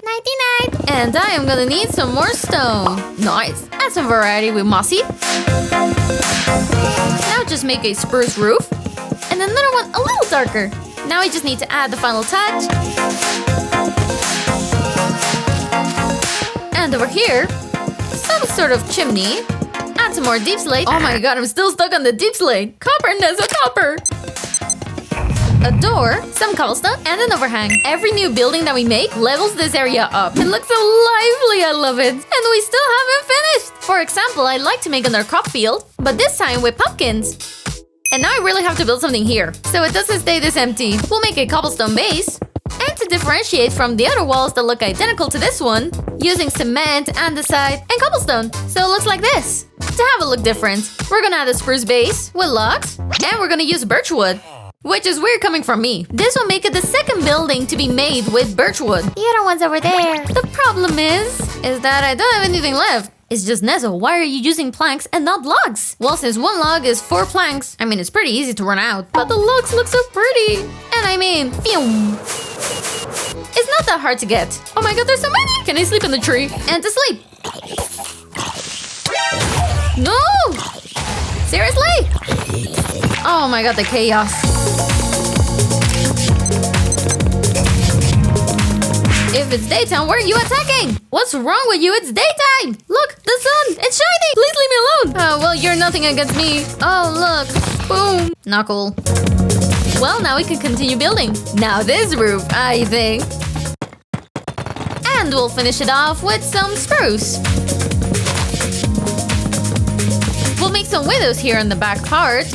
Nighty-night. And I am gonna need some more stone. Nice. Add some variety with mossy. Now just make a spruce roof. And another one a little darker. Now we just need to add the final touch. And over here, some sort of chimney. Add some more deep slate. Oh my god, I'm still stuck on the deep slate. Copper, Nezo, copper. A door, some cobblestone, and an overhang. Every new building that we make levels this area up. It looks so lively, I love it. And we still haven't finished. For example, I'd like to make another crop field, but this time with pumpkins. And now I really have to build something here, so it doesn't stay this empty. We'll make a cobblestone base. And to differentiate from the other walls that look identical to this one, using cement, andesite, and cobblestone. So it looks like this. To have it look different, we're gonna add a spruce base with logs, and we're gonna use birch wood. Which is weird coming from me. This will make it the second building to be made with birch wood. The other one's over there. The problem is that I don't have anything left. It's just Nezo, why are you using planks and not logs? Well, since one log is 4 planks, I mean, it's pretty easy to run out. But the logs look so pretty. And I mean, phew. It's not that hard to get. Oh my god, there's so many! Can I sleep in the tree? And to sleep! No! Seriously? Oh my god, the chaos. If it's daytime, where are you attacking? What's wrong with you? It's daytime! Look, the sun! It's shining! Please leave me alone! Oh, well, you're nothing against me. Oh, look. Boom. Not cool. Well, now we can continue building. Now this roof, I think. And we'll finish it off with some spruce. We'll make some windows here in the back part.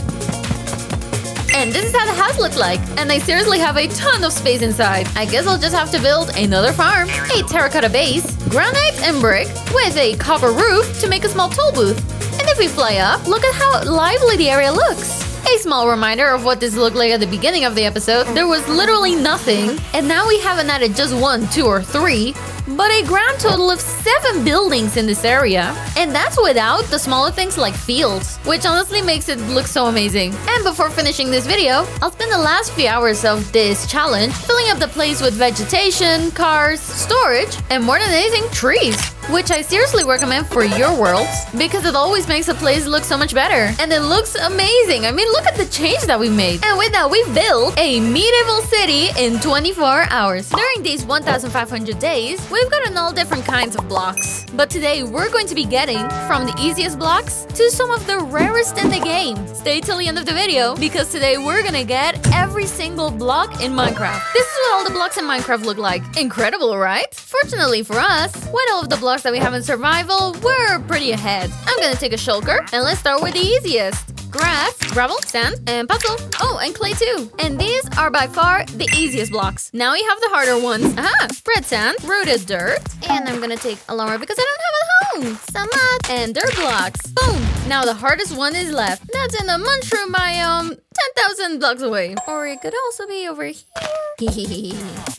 And this is how the house looks like. And I seriously have a ton of space inside. I guess I'll just have to build another farm. A terracotta base, granite and brick, with a copper roof to make a small toll booth. And if we fly up, look at how lively the area looks. A small reminder of what this looked like at the beginning of the episode. There was literally nothing. And now we haven't added just 1, 2, or 3, but a grand total of 7 buildings in this area. And that's without the smaller things like fields, which honestly makes it look so amazing. And before finishing this video, I'll spend the last few hours of this challenge filling up the place with vegetation, cars, storage, and more than anything, trees. Which I seriously recommend for your worlds, because it always makes a place look so much better. And it looks amazing. I mean, look at the change that we made. And with that, we've built a medieval city in 24 hours. During these 1,500 days, we've gotten all different kinds of blocks. But today, we're going to be getting from the easiest blocks to some of the rarest in the game. Stay till the end of the video, because today we're gonna get every single block in Minecraft. This is what all the blocks in Minecraft look like. Incredible, right? Fortunately for us, with all of the blocks that we have in survival, we're pretty ahead. I'm gonna take a shulker, and let's start with the easiest. Grass, gravel, sand, and puzzle. Oh, and clay too. And these are by far the easiest blocks. Now we have the harder ones. Aha! Red sand, rooted dirt, and I'm gonna take a longer because I don't have a home. Some mud, and dirt blocks. Boom! Now the hardest one is left. That's in the mushroom biome, 10,000 blocks away. Or it could also be over here.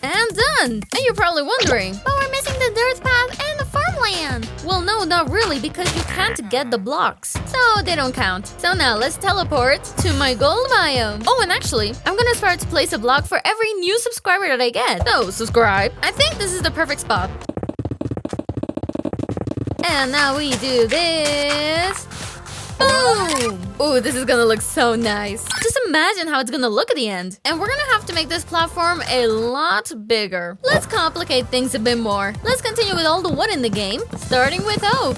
And done! And you're probably wondering, But we're missing the dirt path and the farmland. well, no, not really, because you can't get the blocks. So they don't count. So now let's teleport to my gold biome. Oh, and actually, I'm gonna start to place a block for every new subscriber that I get. So subscribe. I think this is the perfect spot. And now we do this. Boom! Ooh, this is gonna look so nice. Just imagine how it's gonna look at the end. And we're gonna have to make this platform a lot bigger. Let's complicate things a bit more. Let's continue with all the wood in the game, starting with oak.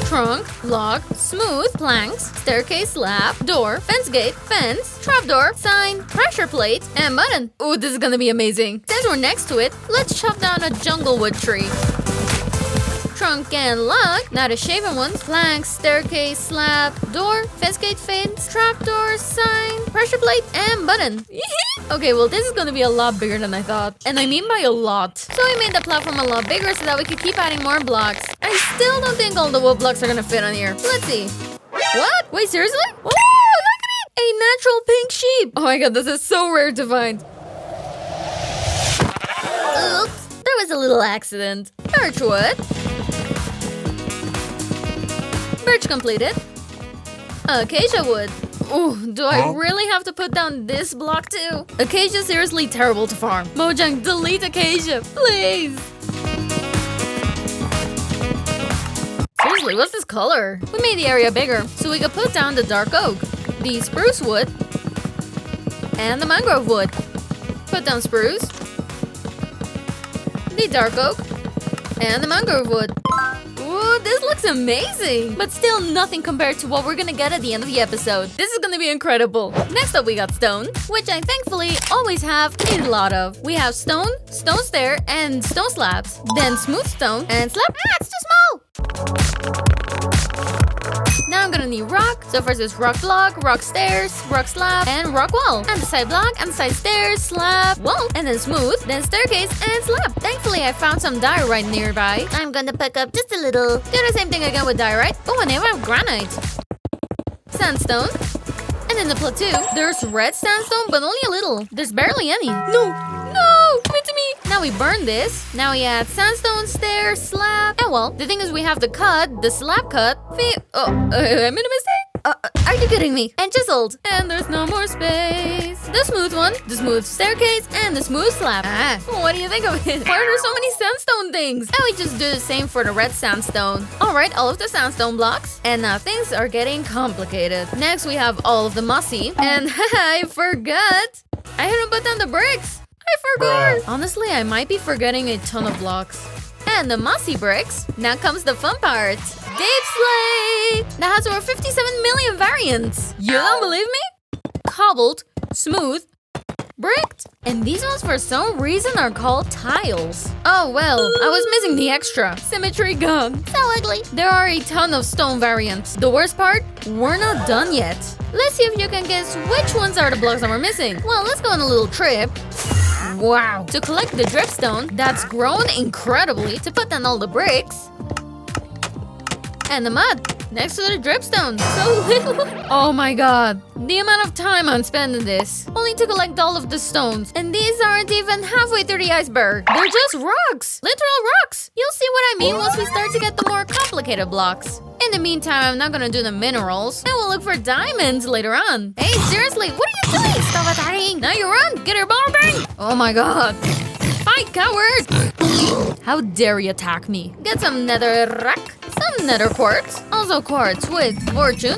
Trunk, log, smooth, planks, staircase, slab, door, fence gate, fence, trapdoor, sign, pressure plate, and button. Ooh, this is gonna be amazing. Since we're next to it, let's chop down a jungle wood tree. trunk and lock. Now the shaven ones. Plank, staircase, slab, door, fence gate fence, trapdoor, sign, pressure plate, and button. Okay, well this is gonna be a lot bigger than I thought. And I mean by a lot. So I made the platform a lot bigger so that we could keep adding more blocks. I still don't think all the wood blocks are gonna fit on here. Let's see. What? Wait, seriously? Oh, look at it! A natural pink sheep. Oh my god, this is so rare to find. Oops, there was a little accident. Birchwood. Birch completed. Acacia wood. Ooh, do I really have to put down this block too? Acacia is seriously terrible to farm. Mojang, delete Acacia, please. Seriously, what's this color? We made the area bigger so we could put down the dark oak, the spruce wood, and the mangrove wood. Put down spruce, the dark oak, and the mangrove wood. Ooh, this looks amazing! But still nothing compared to what we're gonna get at the end of the episode. This is gonna be incredible. Next up we got stone, which I thankfully always have a lot of. We have stone, stone stair, and stone slabs. Then smooth stone and slab. Ah, it's too small! Now I'm gonna need rock. So first is rock block, rock stairs, rock slab, and rock wall. And the side block, and the side stairs, slab, wall, and then smooth, then staircase, and slab. Thankfully, I found some diorite nearby. I'm gonna pick up just a little. Do the same thing again with diorite. Oh, and I have granite. Sandstone. And in the plateau, there's red sandstone, but only a little. There's barely any. No, give it to me. Now we burn this. Now we add sandstone, stairs, slab. And well, the thing is we have the cut, the slab cut. I made a mistake. Are you kidding me? And chiseled. And there's no more space. The smooth one, the smooth staircase, and the smooth slab. Ah, what do you think of it? Why are there so many sandstone things? And we just do the same for the red sandstone. Alright, all of the sandstone blocks. And now things are getting complicated. Next we have all of the mossy. And I forgot. I hadn't put down the bricks. I forgot! Honestly, I might be forgetting a ton of blocks. And the mossy bricks. Now comes the fun part. Deep slate! That has over 57 million variants. You don't believe me? Cobbled, smooth, bricked. And these ones for some reason are called tiles. Oh well, I was missing the extra. Symmetry gone. So ugly. There are a ton of stone variants. The worst part, we're not done yet. Let's see if you can guess which ones are the blocks that we're missing. Well, let's go on a little trip. Wow. To collect the dripstone that's grown incredibly, to put down all the bricks. And the mud next to the dripstone. So little. Oh my god. The amount of time I'm spending this. Only to collect all of the stones. And these aren't even halfway through the iceberg. They're just rocks. Literal rocks. You'll see what I mean once we start to get the more complicated blocks. In the meantime, I'm not gonna do the minerals. And we'll look for diamonds later on. Hey, seriously, what are you doing? Stop attacking. Now you run. Get her ball bang. Oh my god. Fight, coward. How dare you attack me? Get some netherrack. Some nether quartz. Also quartz with fortune.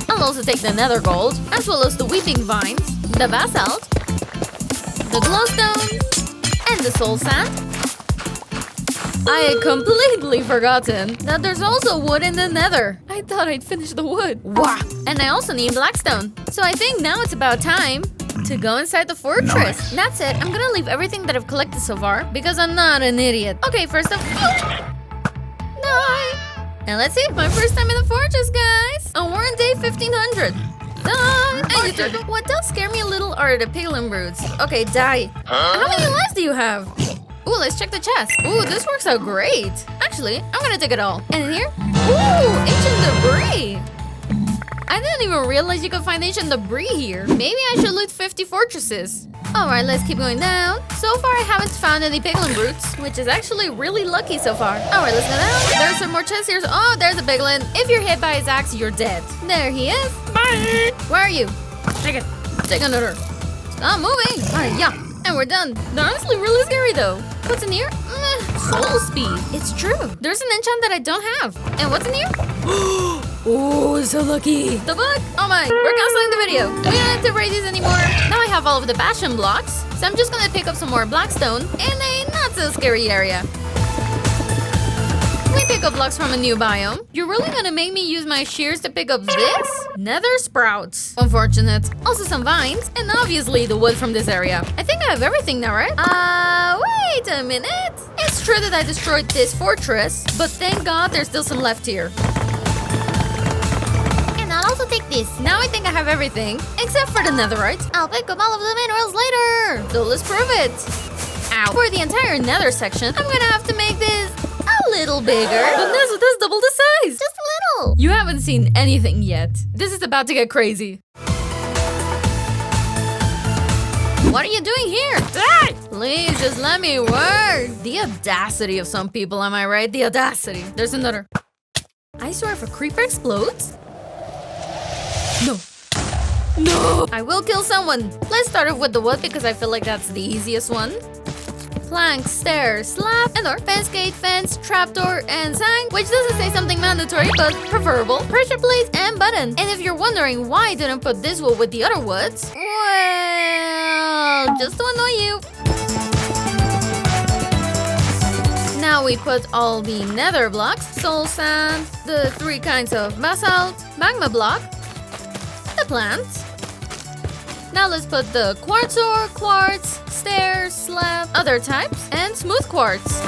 I'll also take the nether gold, as well as the weeping vines, the basalt, the glowstone, and the soul sand. I had completely forgotten that there's also wood in the nether. I thought I'd finished the wood. Wow. And I also need blackstone. So I think now it's about time to go inside the fortress. Nice. That's it. I'm gonna leave everything that I've collected so far because I'm not an idiot. Okay, first up. And let's see, my first time in the fortress, guys. And we're on day 1500. Die! What does scare me a little are the piglin broods. Okay, die. How many lives do you have? Ooh, let's check the chest. Ooh, this works out great. Actually, I'm gonna take it all. And in here? Ooh, ancient debris. I didn't even realize you could find ancient debris here. Maybe I should loot 50 fortresses. Alright, let's keep going down. So far, I haven't found any piglin broods, which is actually really lucky so far. Alright, let's go down. There's some more chests here. Oh, there's a piglin. If you're hit by his axe, you're dead. There he is. Bye. Where are you? Take it. Take another. Stop moving. Alright, yeah. And we're done. They're honestly really scary though. What's in here? Soul speed. It's true. There's an enchant that I don't have. And what's in here? Oh, so lucky. The book? Oh my, we're canceling the video. We don't have to raid these anymore. Now I have all of the bastion blocks. So I'm just gonna pick up some more blackstone in a not so scary area. We pick up blocks from a new biome. You're really gonna make me use my shears to pick up this? Nether sprouts. Unfortunate. Also some vines, and obviously the wood from this area. I think I have everything now, right? Wait a minute. It's It's true that I destroyed this fortress, but thank God there's still some left here. And I'll also take this. Now I think I have everything, except for the netherite. I'll pick up all of the minerals later. So let's prove it. Ow. For the entire nether section, I'm gonna have to make this a little bigger. But Nezo does double the size. Just a little. You haven't seen anything yet. This is about to get crazy. What are you doing here? Ah! Please, just let me work. The audacity of some people, am I right? The audacity. There's another. I swear if a creeper explodes... No. No! I will kill someone. Let's start off with the wood because I feel like that's the easiest one. Plank, stairs, slab, and door, fence, gate, fence, trapdoor, and sign, which doesn't say something mandatory, but preferable, pressure plate, and button. And if you're wondering why I didn't put this wood with the other woods, well, just to annoy you. Now we put all the nether blocks, soul sand, the 3 kinds of basalt, magma block, the plants. Now let's put the quartz ore, quartz, stairs, slab, other types, and smooth quartz.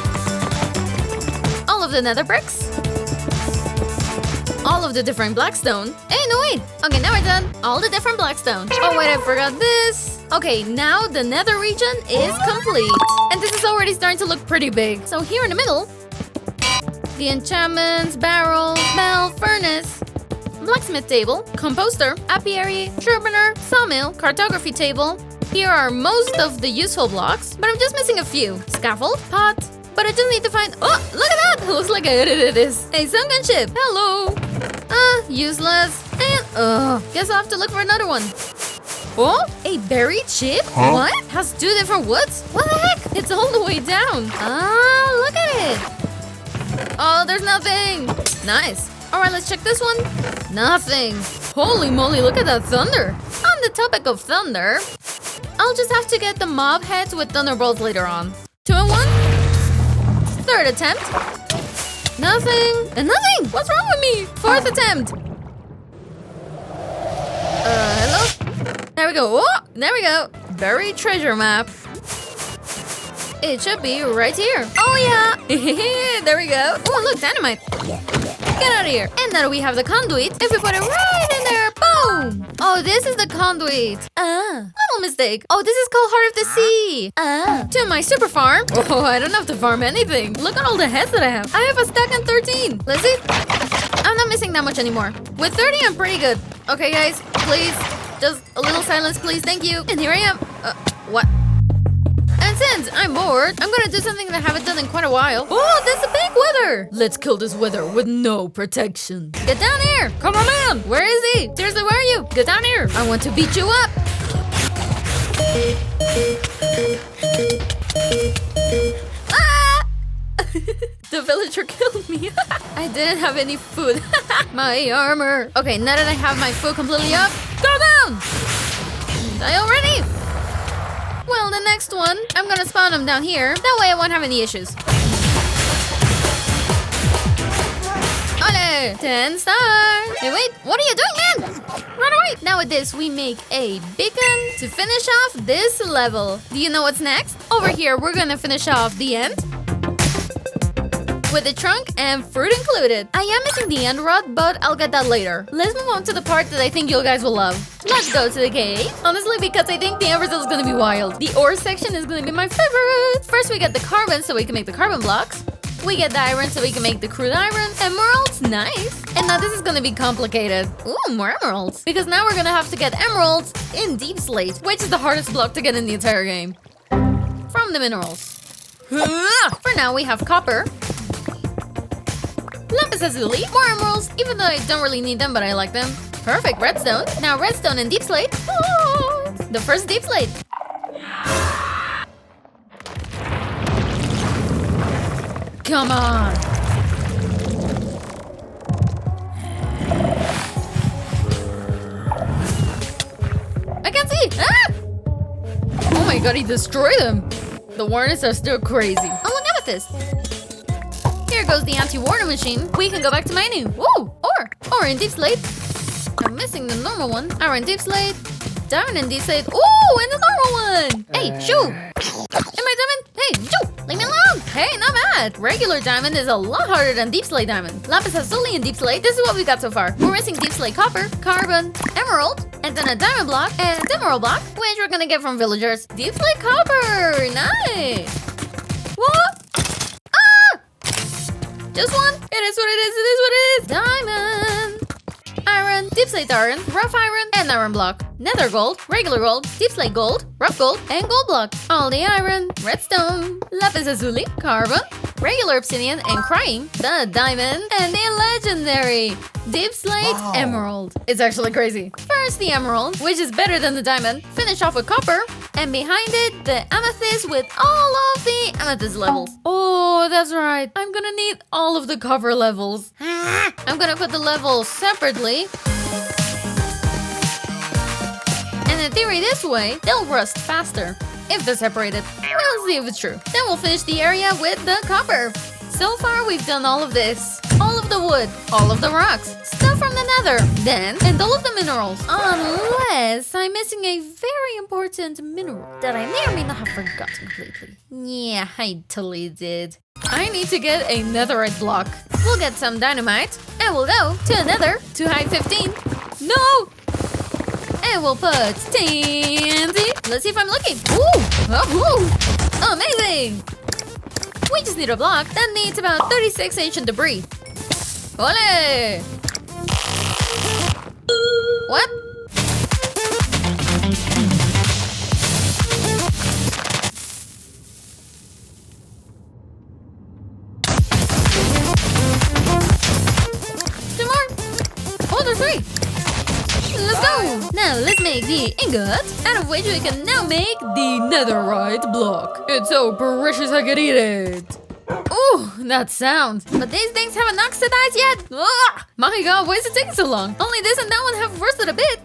All of the nether bricks. All of the different blackstone. Hey, no wait! Okay, now we're done. All the different blackstone. Oh wait, I forgot this. Okay, now the nether region is complete. And this is already starting to look pretty big. So here in the middle, the enchantments, barrel, bell, furnace, blacksmith table, composter, apiary, sharpener, sawmill, cartography table. Here are most of the useful blocks, but I'm just missing a few. Scaffold, pot, but I just need to find... Oh, look at that! Looks like I edited this. A sunken ship. Hello. Useless. And, guess I'll have to look for another one. Oh, a buried ship? Huh? What? Has 2 different woods? What the heck? It's all the way down. Ah, look at it. Oh, there's nothing. Nice. Alright, let's check this one. Nothing. Holy moly, look at that thunder. On the topic of thunder, I'll just have to get the mob heads with thunderbolts later on. 2 and 1. 3rd attempt. Nothing. And nothing. What's wrong with me? 4th attempt. Hello? There we go. Oh, there we go. Buried treasure map. It should be right here. Oh yeah. There we go. Oh, look, dynamite. Get out of here. And now we have the conduit. If we put it right in there, boom. Oh, this is the conduit. Little mistake. Oh, this is called Heart of the Sea. To my super farm. Oh, I don't have to farm anything. Look at all the heads that I have. I have a stack and 13. Let's see. I'm not missing that much anymore. With 30, I'm pretty good. Okay, guys, please. Just a little silence, please. Thank you. And here I am. What? And since I'm bored, I'm gonna do something that I haven't done in quite a while. Oh, that's a big wither! Let's kill this wither with no protection. Get down here! Come on, man! Where is he? Seriously, where are you? Get down here! I want to beat you up! Ah! The villager killed me. I didn't have any food. My armor. Okay, now that I have my food completely up, go down! Die already! Well, the next one, I'm gonna spawn them down here. That way I won't have any issues. Ole! 10 stars! Hey, wait, what are you doing, man? Run away! Now with this, we make a beacon to finish off this level. Do you know what's next? Over here, we're gonna finish off the end with the trunk and fruit included. I am missing the end rod, but I'll get that later. Let's move on to the part that I think you guys will love. Let's go to the cave. Honestly, because I think the emerald is gonna be wild. The ore section is gonna be my favorite. First, we get the carbon so we can make the carbon blocks. We get the iron so we can make the crude iron. Emeralds, nice. And now this is gonna be complicated. Ooh, more emeralds. Because now we're gonna have to get emeralds in deep slate, which is the hardest block to get in the entire game. From the minerals. For now, we have copper. Lapis lazuli, more emeralds, even though I don't really need them, but I like them. Perfect, redstone. Now redstone and deep slate. Oh, the first deep slate. Come on. I can't see. Ah! Oh my god, he destroyed them. The warnings are still crazy. Oh, look at this. Here goes the anti-warning machine. We can go back to mining. Woo! Ore in deep slate. I'm missing the normal one. Iron deep slate. Diamond in deep slate. Ooh, and the normal one. Hey, shoo! Am I diamond? Hey, shoo! Leave me alone. Hey, not bad. that? Regular diamond is a lot harder than deep slate diamond. Lapis lazuli and deep slate, this is what we got so far. We're missing deep slate copper, carbon, emerald, and then a diamond block and emerald block, which we're gonna get from villagers. Deep slate copper, nice. What? Ah! Just one. It is what it is. It is what it is. Diamond. Iron, deep slate iron, rough iron, and iron block. Nether gold, regular gold, deep slate gold, rough gold, and gold block. All the iron, redstone, lapis lazuli, carbon, regular obsidian, and crying, the diamond, and the legendary deep slate emerald. It's actually crazy. First the emerald, which is better than the diamond. Finish off with copper, and behind it the amethyst with all of the amethyst levels. Oh, that's right. I'm gonna need all of the copper levels. I'm gonna put the levels separately. And in theory this way, they'll rust faster. If they're separated, we'll see if it's true. Then we'll finish the area with the copper. So far we've done all of this. All of the wood, all of the rocks, stuff from the nether, then, and all of the minerals. Unless I'm missing a very important mineral that I may or may not have forgotten completely. Yeah, I totally did. I need to get a netherite block. We'll get some dynamite, and we'll go to the nether to hide 15. No! And we'll put TNT. Let's see if I'm lucky. Ooh! Oh, amazing! We just need a block that needs about 36 ancient debris. Ole! What? Two more. Oh, there's three. Let's go! Now let's make the ingot, out of which we can now make the netherite block. It's so precious I could eat it. Ooh, that sound. But these things haven't oxidized yet. Ugh! My god, why is it taking so long? Only this and that one have roasted a bit.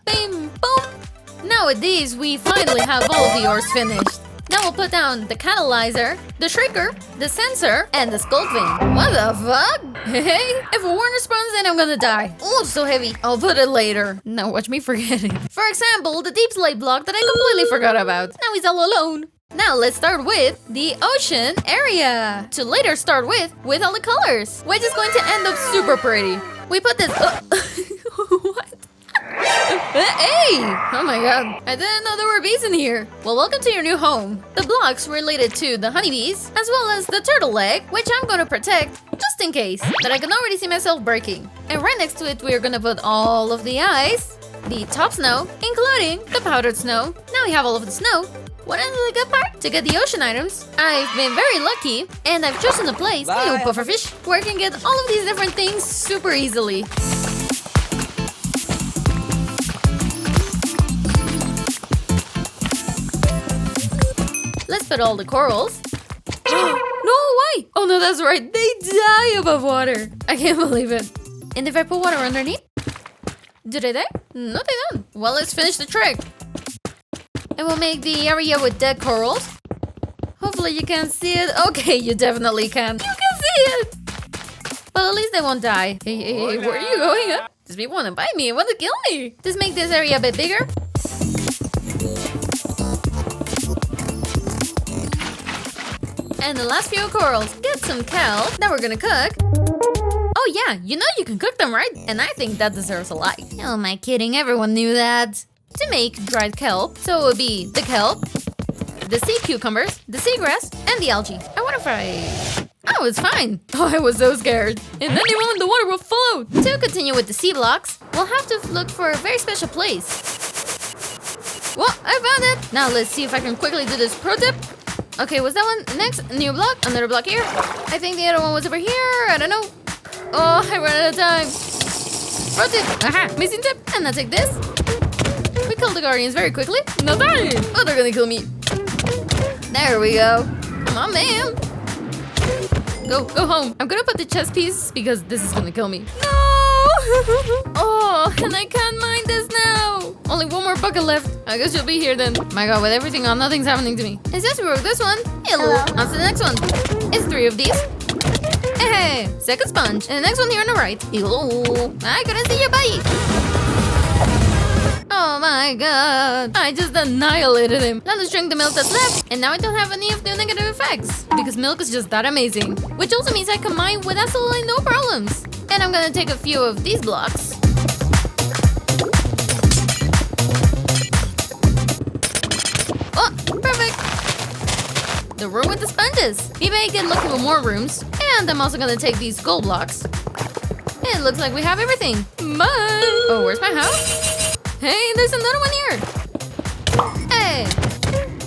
Bam, boom. Now with these, we finally have all of the ores finished. Now we'll put down the catalyzer, the shrieker, the sensor, and the skull vein. What the fuck? Hey, if a Warner spawns in, I'm gonna die. Oh, so heavy. I'll put it later. Now watch me forget it. For example, the deep slate block that I completely forgot about. Now he's all alone. Now let's start with the ocean area. To later start with all the colors, which is going to end up super pretty. We put this... What? Hey! Oh my god, I didn't know there were bees in here. Well, welcome to your new home. The blocks related to the honeybees, as well as the turtle leg, which I'm gonna protect just in case, but I can already see myself breaking. And right next to it, we're gonna put all of the ice, the top snow, including the powdered snow. Now we have all of the snow. What is the good part? To get the ocean items, I've been very lucky, and I've chosen a place, you pufferfish, where I can get all of these different things super easily. Let's put all the corals. No way! Oh no, that's right, they die above water. I can't believe it. And if I put water underneath? Do they die? No, they don't. Well, let's finish the trick. And we'll make the area with dead corals. Hopefully you can see it. Okay, you definitely can. You can see it! But at least they won't die. Hey, where are you going? Huh? These people want to bite me and want to kill me. Just make this area a bit bigger. And the last few corals. Get some kelp that we're gonna cook. Oh yeah, you know you can cook them, right? And I think that deserves a like. Oh, am I kidding? Everyone knew that. To make dried kelp, so it would be the kelp, the sea cucumbers, the seagrass, and the algae. I wonder if I... Oh, it's fine. Oh, I was so scared. And then even the water will float. To continue with the sea blocks, we'll have to look for a very special place. Well, I found it. Now let's see if I can quickly do this pro tip. Okay, was that one? Next, new block, another block here. I think the other one was over here. I don't know. Oh, I ran out of time. Pro tip. Aha, missing tip. And I'll take this. We killed the guardians very quickly. No time! Oh, they're gonna kill me. There we go. Come on, man. Go home. I'm gonna put the chest piece because this is gonna kill me. No! Oh, and I can't mine this now. Only one more bucket left. I guess you'll be here then. My god, with everything on, nothing's happening to me. And since we broke this one, hello. On to the next one. It's 3 of these. Hey, second sponge. And the next one here on the right. Hello. I couldn't see your bite. Oh my god. I just annihilated him. Now let's drink the milk that's left. And now I don't have any of the negative effects. Because milk is just that amazing. Which also means I can mine with absolutely no problems. And I'm gonna take a few of these blocks. Oh, perfect. The room with the sponges. Maybe I get lucky with more rooms. And I'm also gonna take these gold blocks. It looks like we have everything. Bye! Oh, where's my house? Hey, there's another one here. Hey!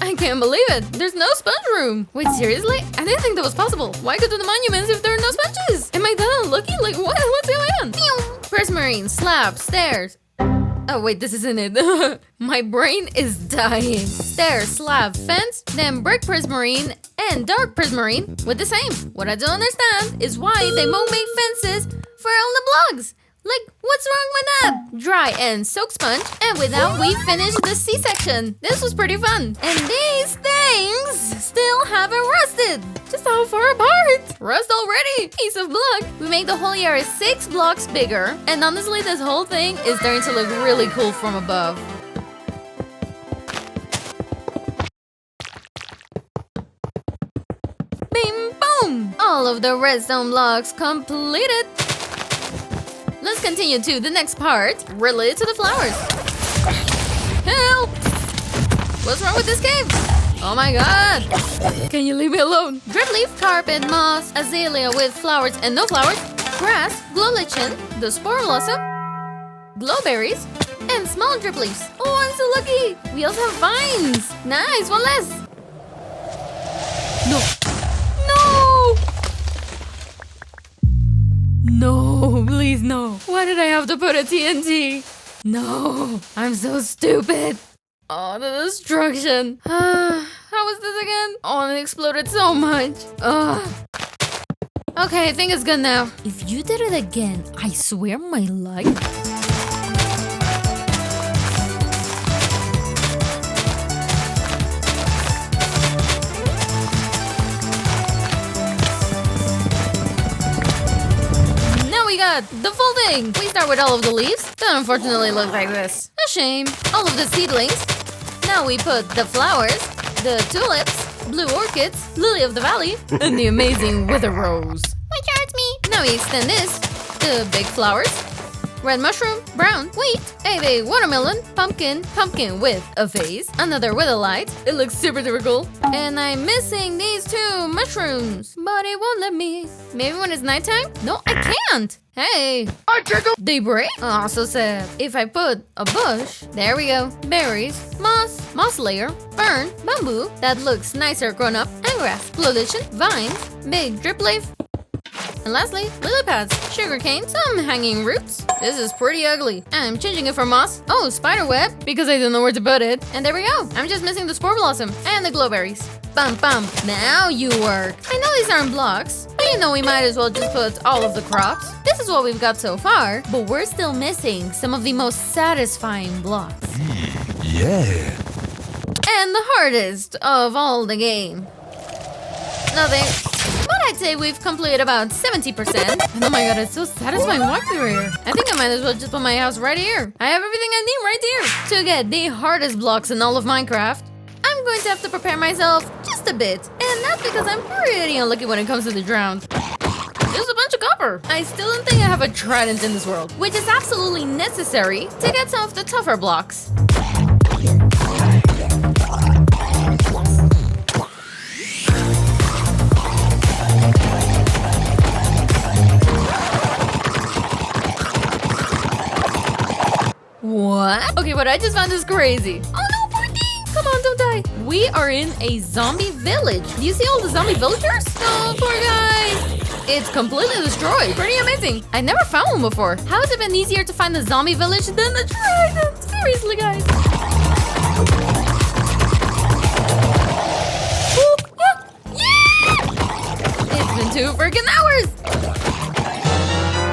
I can't believe it. There's no sponge room. Wait, seriously? I didn't think that was possible. Why go to the monuments if there are no sponges? Am I that unlucky? Like, what? What's going on? Prismarine, slab, stairs. Oh, wait, this isn't it. My brain is dying. Stairs, slab, fence, then brick prismarine, and dark prismarine with the same. What I don't understand is why they won't make fences for all the blocks. Like, what's wrong with that? Dry and soak sponge, and with that we finished the C section. This was pretty fun. And these things still haven't rusted. Just how far apart? Rust already. Piece of block. We made the whole area 6 blocks bigger, and honestly this whole thing is starting to look really cool from above. Bing boom! All of the redstone blocks completed. Let's continue to the next part, related to the flowers. Help! What's wrong with this cave? Oh my god! Can you leave me alone? Drip leaf, carpet, moss, azalea with flowers and no flowers, grass, glow lichen, the spore blossom, glowberries, and small drip leaves. Oh, I'm so lucky! We also have vines. Nice, one less. No. No! No, please no. Why did I have to put a TNT? No, I'm so stupid. Oh, the destruction. How was this again? Oh, it exploded so much. Okay, I think it's good now. If you did it again, I swear my life. We got the full thing. We start with all of the leaves. That unfortunately look like this. A shame. All of the seedlings. Now we put the flowers, the tulips, blue orchids, lily of the valley, and the amazing wither rose. Which hurts me. Now we extend this. The big flowers. Red mushroom, brown, wheat, a big watermelon, pumpkin, pumpkin with a face, another with a light. It looks super duper cool. And I'm missing these 2 mushrooms, but it won't let me. Maybe when it's nighttime? No, I can't. Hey. They break? Oh, so sad. If I put a bush, there we go. Berries, moss layer, fern, bamboo. That looks nicer grown up, and grass, blue lichen, vines, big drip leaf. And lastly, lily pads, sugarcane, some hanging roots. This is pretty ugly. I'm changing it for moss. Oh, spider web, because I don't know where to put it. And there we go. I'm just missing the spore blossom and the glowberries. Bum bum. Now you work. I know these aren't blocks, but you know we might as well just put all of the crops. This is what we've got so far, but we're still missing some of the most satisfying blocks. Yeah. And the hardest of all the game. Nothing. But I'd say we've completed about 70%. And oh my god, it's so satisfying walking through here. I think I might as well just put my house right here. I have everything I need right here. To get the hardest blocks in all of Minecraft, I'm going to have to prepare myself just a bit. And that's because I'm pretty unlucky when it comes to the drowned. Just a bunch of copper. I still don't think I have a trident in this world, which is absolutely necessary to get some of the tougher blocks. What? Okay, what I just found is crazy. Oh no, poor thing! Come on, don't die. We are in a zombie village. Do you see all the zombie villagers? Oh, poor guys. It's completely destroyed. Pretty amazing. I never found one before. How has it been easier to find the zombie village than the trident? Seriously, guys. Ooh, yeah! It's been 2 freaking hours.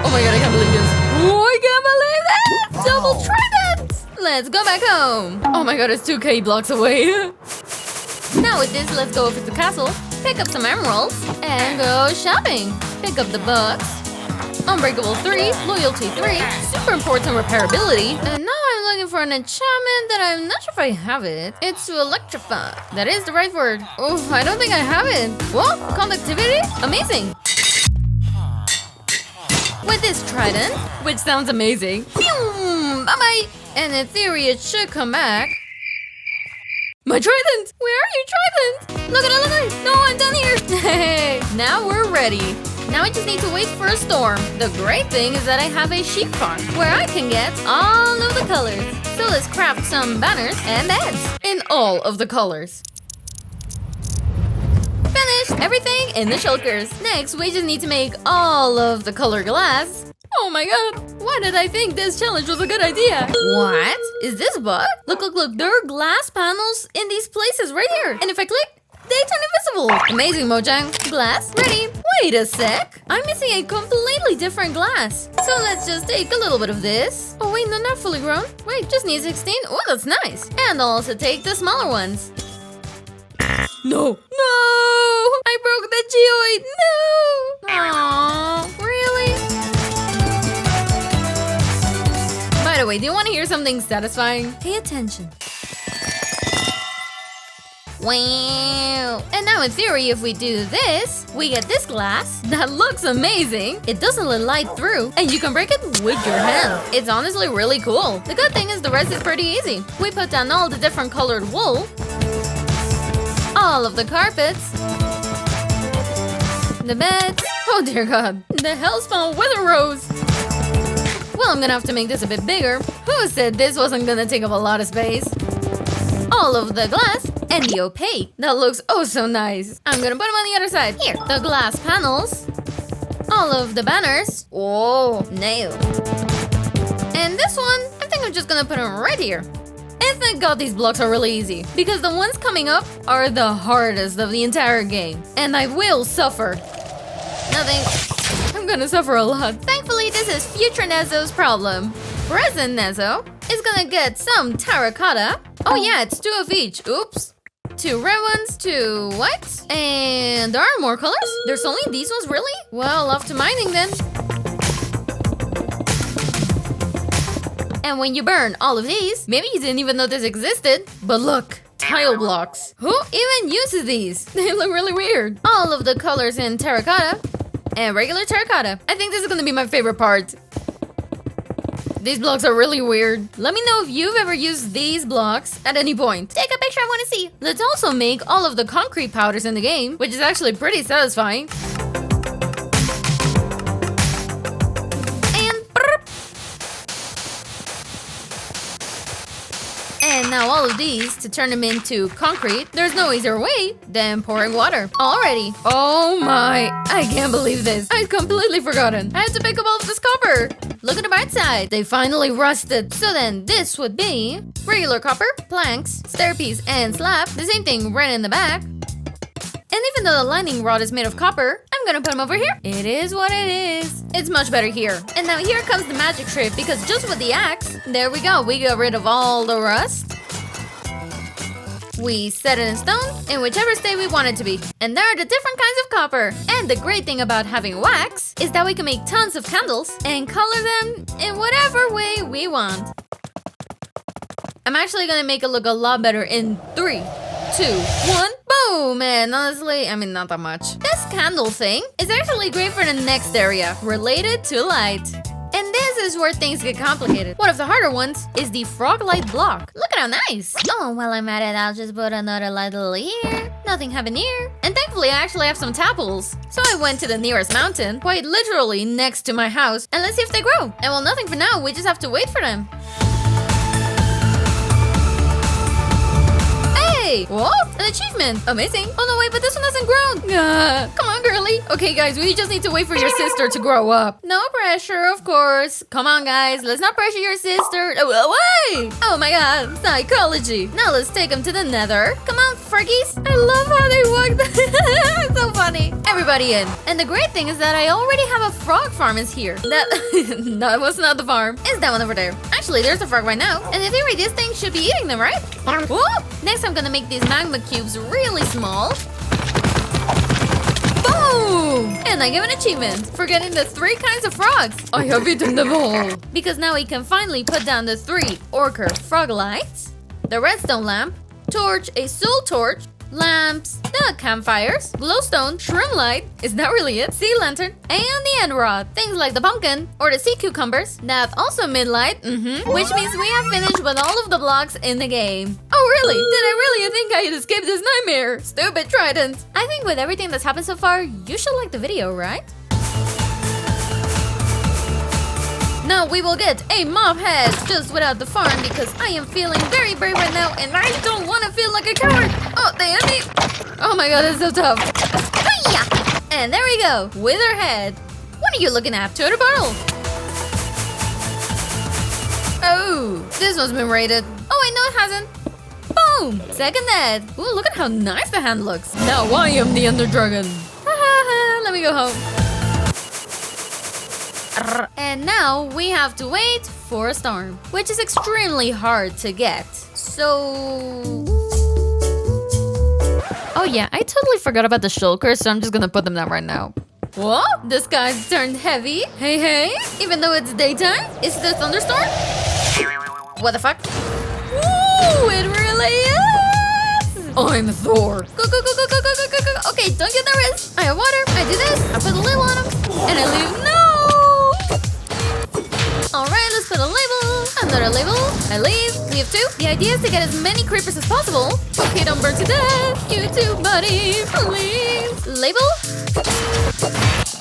Oh my god, I can't believe this. Oh, I can't believe it! Double trident! Let's go back home. Oh my god, it's 2k blocks away. Now with this, let's go over to the castle, pick up some emeralds, and go shopping. Pick up the books, unbreakable 3, loyalty 3, super important repairability, and now I'm looking for an enchantment that I'm not sure if I have it. It's to electrify. That is the right word. Oof, I don't think I have it. Well, conductivity? Amazing. With this trident, which sounds amazing. Bye-bye. And in theory, it should come back. My trident! Where are you, trident? Look at it, look at it! No, I'm done here! Hey, now we're ready. Now I just need to wait for a storm. The great thing is that I have a sheep farm where I can get all of the colors. So let's craft some banners and beds in all of the colors. Finished! Everything in the shulkers. Next, we just need to make all of the color glass. Oh my god, why did I think this challenge was a good idea? What? Is this a bug? Look, look, look, there are glass panels in these places right here. And if I click, they turn invisible. Amazing, Mojang. Glass, ready. Wait a sec. I'm missing a completely different glass. So let's just take a little bit of this. Oh wait, no, not fully grown. Wait, just need 16. Oh, that's nice. And I'll also take the smaller ones. No. No! I broke the geoid. No! Aww, really? By the way, do you want to hear something satisfying? Pay attention. Wow! And now in theory, if we do this, we get this glass that looks amazing. It doesn't let light through, and you can break it with your hand. It's honestly really cool. The good thing is the rest is pretty easy. We put down all the different colored wool, all of the carpets, the beds. Oh dear god, the hellspawn wither rose. Well, I'm gonna have to make this a bit bigger. Who said this wasn't gonna take up a lot of space? All of the glass and the opaque. That looks oh so nice. I'm gonna put them on the other side. Here, the glass panels. All of the banners. Oh, nailed. And this one, I think I'm just gonna put them right here. And thank god these blocks are really easy, because the ones coming up are the hardest of the entire game. And I will suffer. Nothing. I'm gonna suffer a lot. Thankfully, this is future Nezo's problem. Present Nezo is gonna get some terracotta. Oh yeah, it's 2 of each. Oops. 2 red ones, 2 whites. And there are more colors? There's only these ones, really? Well, off to mining then. And when you burn all of these, maybe you didn't even know this existed, but look, tile blocks. Who even uses these? They look really weird. All of the colors in terracotta and regular terracotta. I think this is gonna be my favorite part. These blocks are really weird. Let me know if you've ever used these blocks at any point. Take a picture, I wanna see. Let's also make all of the concrete powders in the game, which is actually pretty satisfying. And now all of these to turn them into concrete. There's no easier way than pouring water. Already. Oh my, I can't believe this. I'd completely forgotten. I had to pick up all of this copper. Look at the bright side. They finally rusted. So then this would be regular copper, planks, stairpiece, and slab. The same thing right in the back. And even though the lightning rod is made of copper, I'm gonna put them over here. It is what it is. It's much better here. And now here comes the magic trick, because just with the axe, there we go. We got rid of all the rust. We set it in stone in whichever state we want it to be. And there are the different kinds of copper. And the great thing about having wax is that we can make tons of candles and color them in whatever way we want. I'm actually gonna make it look a lot better in 3, 2, 1, boom! And honestly, I mean, not that much. This candle thing is actually great for the next area, related to light. And this is where things get complicated. One of the harder ones is the frog light block. Look at how nice. Oh, while I'm at it, I'll just put another light little here. Nothing happened here. And thankfully, I actually have some tadpoles. So I went to the nearest mountain, quite literally next to my house, and let's see if they grow. And well, nothing for now, we just have to wait for them. Hey! What? An achievement! Amazing! Oh no, wait, but this one hasn't grown! Come on, girly! Okay, guys, we just need to wait for your sister to grow up. No pressure, of course. Come on, guys, let's not pressure your sister. Wait! Oh my god, psychology! Now let's take them to the nether. Come on, froggies! I love how they walk. It's so funny. Everybody in. And the great thing is that I already have a frog farm is here. That was not the farm. It's that one over there. Actually, there's a frog right now. And in theory, this thing should be eating them, right? Whoop! Next, I'm gonna make these magma cubes really small. Boom! And I give an achievement for getting the 3 kinds of frogs. I have eaten them all. Because now we can finally put down the 3 Orca frog lights, the redstone lamp, torch, a soul torch, lamps, the campfires, glowstone, shroom light, is that really it? Sea lantern, and the end rod. Things like the pumpkin or the sea cucumbers that also mid light, which means we have finished with all of the blocks in the game. Oh really? Did I really think I had escaped this nightmare? Stupid trident. I think with everything that's happened so far, you should like the video, right? Now we will get a mob head just without the farm because I am feeling very brave right now and I don't want to feel like a coward. Oh, they hit me. Oh my god, it's so tough. Hi-ya! And there we go, with her head. What are you looking at, Turtle Bottle? Oh, this one's been raided. Oh wait, no it hasn't. Boom! Second head. Ooh, look at how nice the hand looks. Now I am the Ender Dragon. Let me go home. And now we have to wait for a storm, which is extremely hard to get. So... Oh yeah, I totally forgot about the shulkers, so I'm just gonna put them down right now. What? The sky's turned heavy. Hey, hey. Even though it's daytime, is it a thunderstorm? What the fuck? Ooh, it really is! I'm Thor. Go, go, go, go, go, go, go, go, go. Okay, don't get nervous. I have water. I do this. I put a label on them. And I leave. No! Alright, let's put a label. Another label. I leave. We have 2. The idea is to get as many creepers as possible. Okay, don't burn to death. You too, buddy. Please. Label.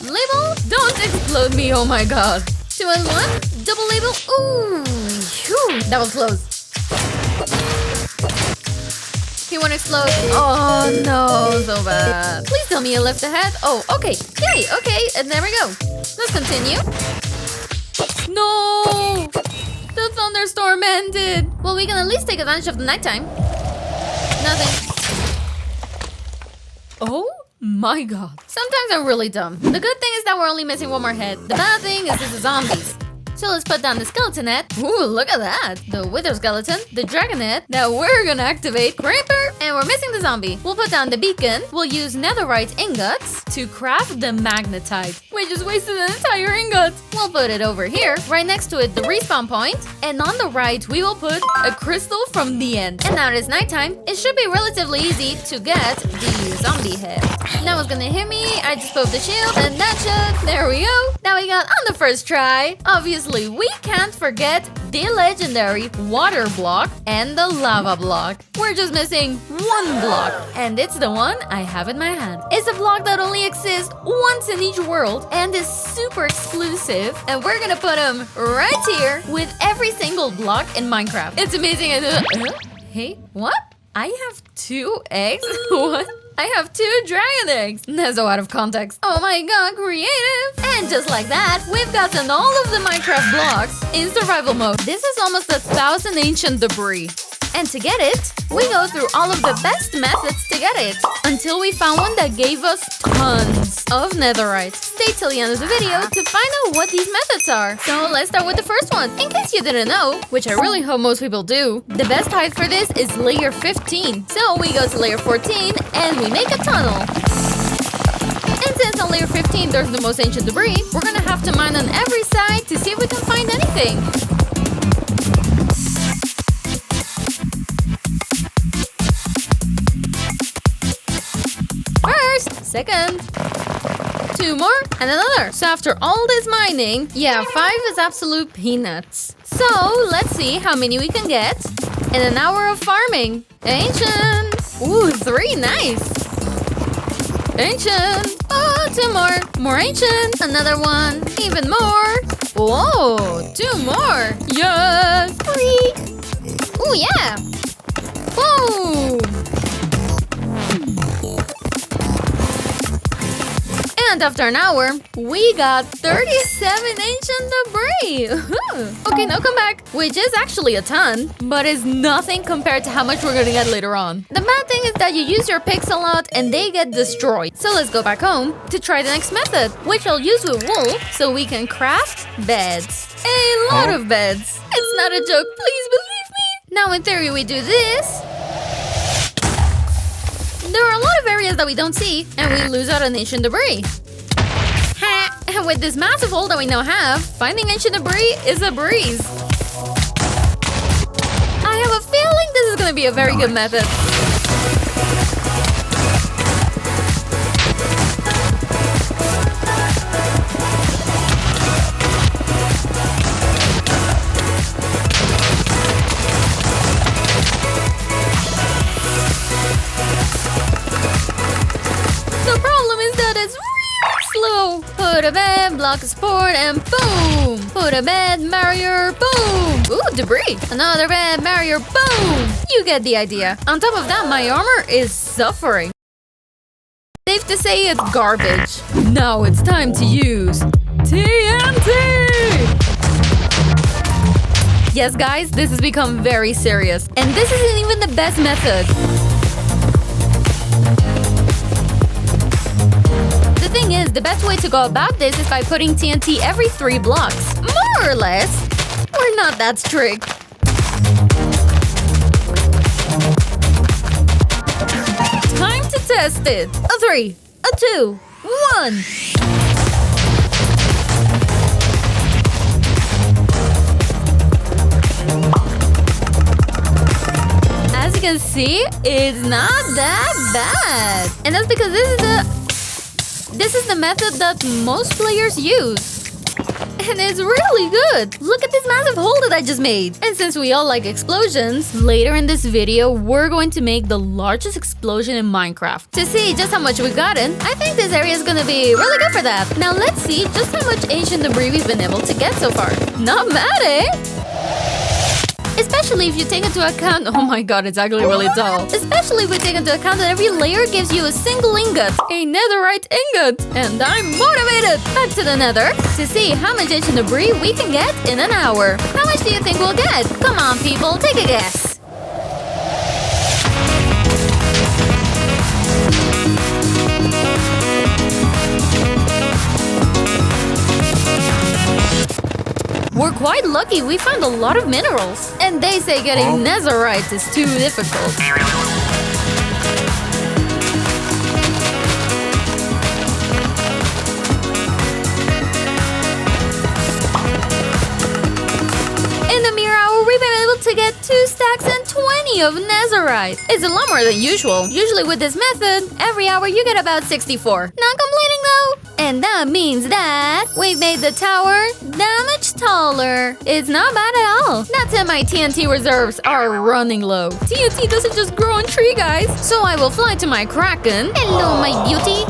Label. Don't explode me. Oh my god. 2 and 1. Double label. Ooh. Phew. That was close. He won't explode. Oh no, so bad. Please tell me you left the head. Oh, okay. Yay, okay. And there we go. Let's continue. No! The thunderstorm ended! Well, we can at least take advantage of the nighttime. Nothing. Oh my god. Sometimes I'm really dumb. The good thing is that we're only missing 1 more head. The bad thing is this is zombies. So let's put down the skeleton head. Ooh, look at that. The wither skeleton, the dragon head. Now we're gonna activate Creeper. And we're missing the zombie. We'll put down the beacon. We'll use netherite ingots to craft the magnetite. We just wasted an entire ingot. We'll put it over here. Right next to it, the respawn point. And on the right, we will put a crystal from the end. And now it is nighttime. It should be relatively easy to get the zombie head. Now it's gonna hit me. I just poked the shield and that should. There we go. Now we got on the first try. Obviously, we can't forget the legendary water block and the lava block. We're just missing 1 block, and it's the one I have in my hand. It's a block that only exists once in each world and is super exclusive, and we're gonna put him right here with every single block in Minecraft. It's amazing. Hey, what? I have 2 eggs? What? I have 2 dragon eggs. Nezo out of context. Oh my god, creative. And just like that, we've gotten all of the Minecraft blocks in survival mode. This is almost 1,000 ancient debris. And to get it, we go through all of the best methods to get it, until we found one that gave us tons of netherite. Stay till the end of the video to find out what these methods are. So let's start with the first one. In case you didn't know, which I really hope most people do, the best height for this is layer 15. So we go to layer 14 and we make a tunnel. And since on layer 15 there's the most ancient debris, we're gonna have to mine on every side to see if we can find anything. First, second, 2 more, and another. So after all this mining, yeah, 5 is absolute peanuts. So let's see how many we can get in an hour of farming. Ancient. Ooh, 3, nice. Ancient. Oh, 2 more. More ancient. Another one. Even more. Whoa, 2 more. Yes. 3. Ooh, yeah. Whoa. And after an hour, we got 37 ancient debris. Okay, now come back. Which is actually a ton, but is nothing compared to how much we're gonna get later on. The bad thing is that you use your picks a lot and they get destroyed. So let's go back home to try the next method, which I'll use with wool so we can craft beds. A lot of beds. It's not a joke, please believe me. Now in theory we do this. There are a lot of areas that we don't see, and we lose out on ancient debris. And with this massive hole that we now have, finding ancient debris is a breeze. I have a feeling this is gonna be a very good method. The problem is that it's really slow. Put a bed, block a support, and boom! Put a bed, barrier, boom! Ooh, debris! Another bed, barrier, boom! You get the idea. On top of that, my armor is suffering. Safe to say it's garbage. Now it's time to use TNT! Yes, guys, this has become very serious. And this isn't even the best method. The thing is, the best way to go about this is by putting TNT every 3 blocks. More or less. We're not that strict. Time to test it. A 3, a 2, 1. As you can see, it's not that bad. And that's because this is the method that most players use. And it's really good! Look at this massive hole that I just made! And since we all like explosions, later in this video, we're going to make the largest explosion in Minecraft. To see just how much we've gotten, I think this area is gonna be really good for that. Now let's see just how much ancient debris we've been able to get so far. Not bad, eh? Especially if you take into account— oh my god, it's actually really tall. Especially if we take into account that every layer gives you a single ingot. A netherite ingot. And I'm motivated! Back to the nether to see how much ancient debris we can get in an hour. How much do you think we'll get? Come on, people, take a guess. We're quite lucky, we found a lot of minerals. And they say getting netherite is too difficult. In the mere hour, we've been able to get 2 stacks and 20 of netherite. It's a lot more than usual. Usually with this method, every hour you get about 64. Not complaining though. And that means that we've made the tower that much taller. It's not bad at all. That's it, my TNT reserves are running low. TNT doesn't just grow on tree, guys. So I will fly to my Kraken. Hello, my beauty.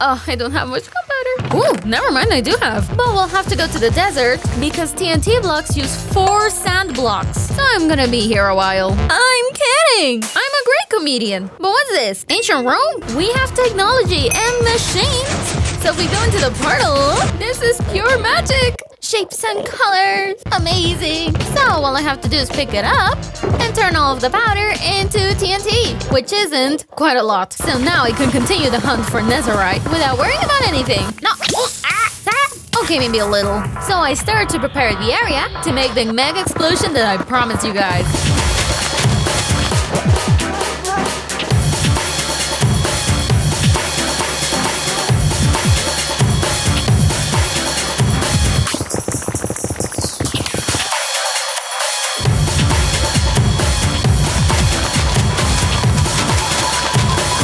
I don't have much gunpowder. Ooh, never mind, I do have. But we'll have to go to the desert because TNT blocks use 4 sand blocks. So I'm gonna be here a while. I'm kidding. I'm a great comedian. But what's this? Ancient Rome? We have technology and machines. So if we go into the portal, this is pure magic! Shapes and colors! Amazing! So all I have to do is pick it up and turn all of the powder into TNT, which isn't quite a lot. So now I can continue the hunt for netherite without worrying about anything. No! Okay, maybe a little. So I started to prepare the area to make the mega explosion that I promised you guys.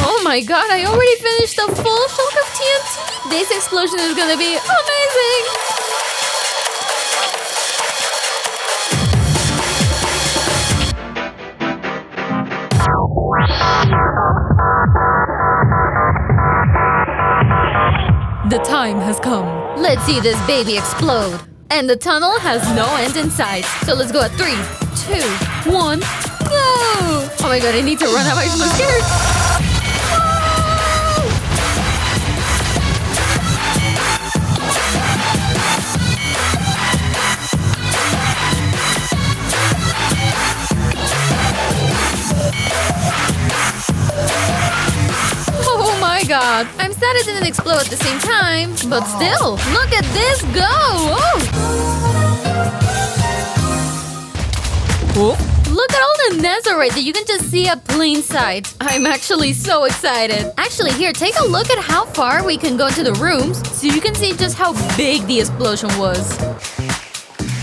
Oh my god, I already finished a full chunk of TNT! This explosion is gonna be amazing! The time has come. Let's see this baby explode. And the tunnel has no end in sight. So let's go at 3, 2, 1, go! Oh my god, I need to run. I'm actually scared. Oh my god. I'm sad it didn't explode at the same time, but still, look at this go! Oh, Look at all the Nezorite that you can just see at plain sight. I'm actually so excited. Actually, here, take a look at how far we can go to the rooms so you can see just how big the explosion was.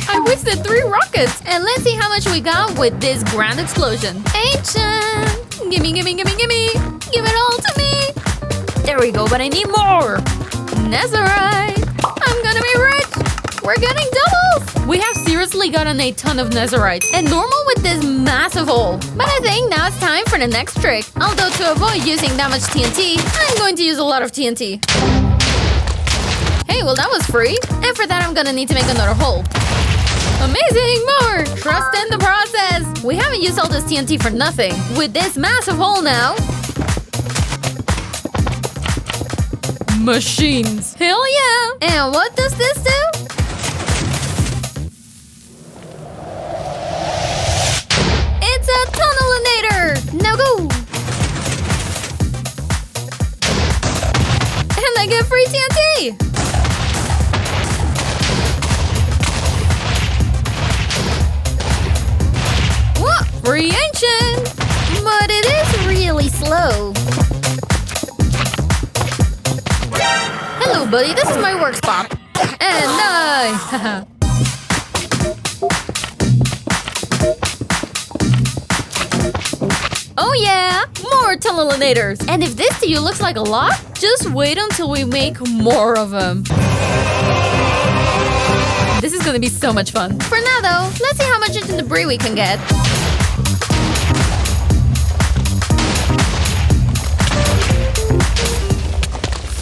I wasted 3 rockets. And let's see how much we got with this grand explosion. Ancient! Gimme, gimme, gimme, gimme! Give it all to me! There we go, but I need more! Nezorite! I'm gonna be rich! We're getting doubles! We have seriously gotten a ton of Nezorite, and normal with this massive hole. But I think now it's time for the next trick. Although to avoid using that much TNT, I'm going to use a lot of TNT. Hey, well that was free. And for that I'm gonna need to make another hole. Amazing! More! Trust in the process! We haven't used all this TNT for nothing. With this massive hole now... Machines! Hell yeah! And what does this do? It's a tunnelinator! Now go! And I get free TNT! What? Free ancient! But it is really slow. Hello, buddy. This is my work spot. And I... Oh yeah! More tunnelinators! And if this to you looks like a lot, just wait until we make more of them. This is gonna be so much fun. For now though, let's see how much ancient debris we can get.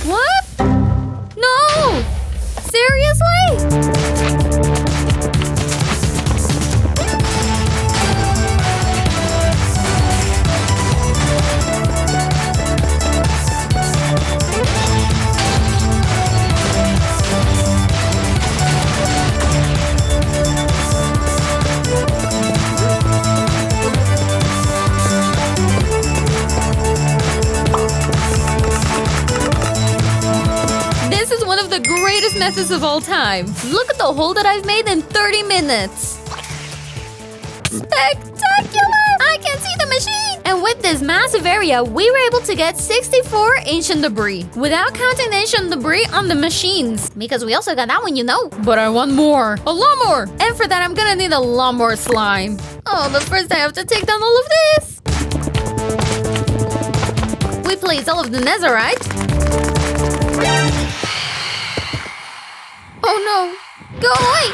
What? No! Seriously? The greatest messes of all time. Look at the hole that I've made in 30 minutes. Spectacular! I can see the machine! And with this massive area, we were able to get 64 ancient debris. Without counting the ancient debris on the machines. Because we also got that one, you know. But I want more. A lot more! And for that, I'm gonna need a lot more slime. Oh, but first I have to take down all of this. We placed all of the Nezorite. Oh no! Go away!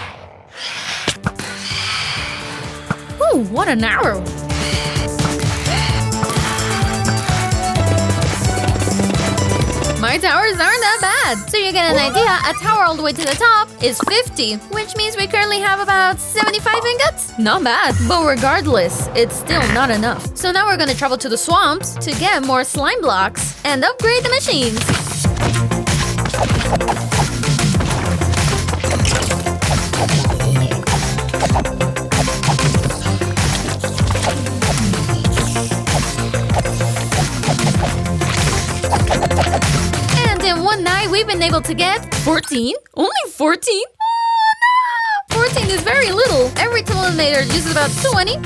Ooh, what an arrow! My towers aren't that bad! So you get an idea, a tower all the way to the top is 50, which means we currently have about 75 ingots? Not bad, but regardless, it's still not enough. So now we're gonna travel to the swamps to get more slime blocks and upgrade the machines. And in one night, we've been able to get 14? Only 14? Oh no! 14 is very little. Every tunnelinator uses about 20.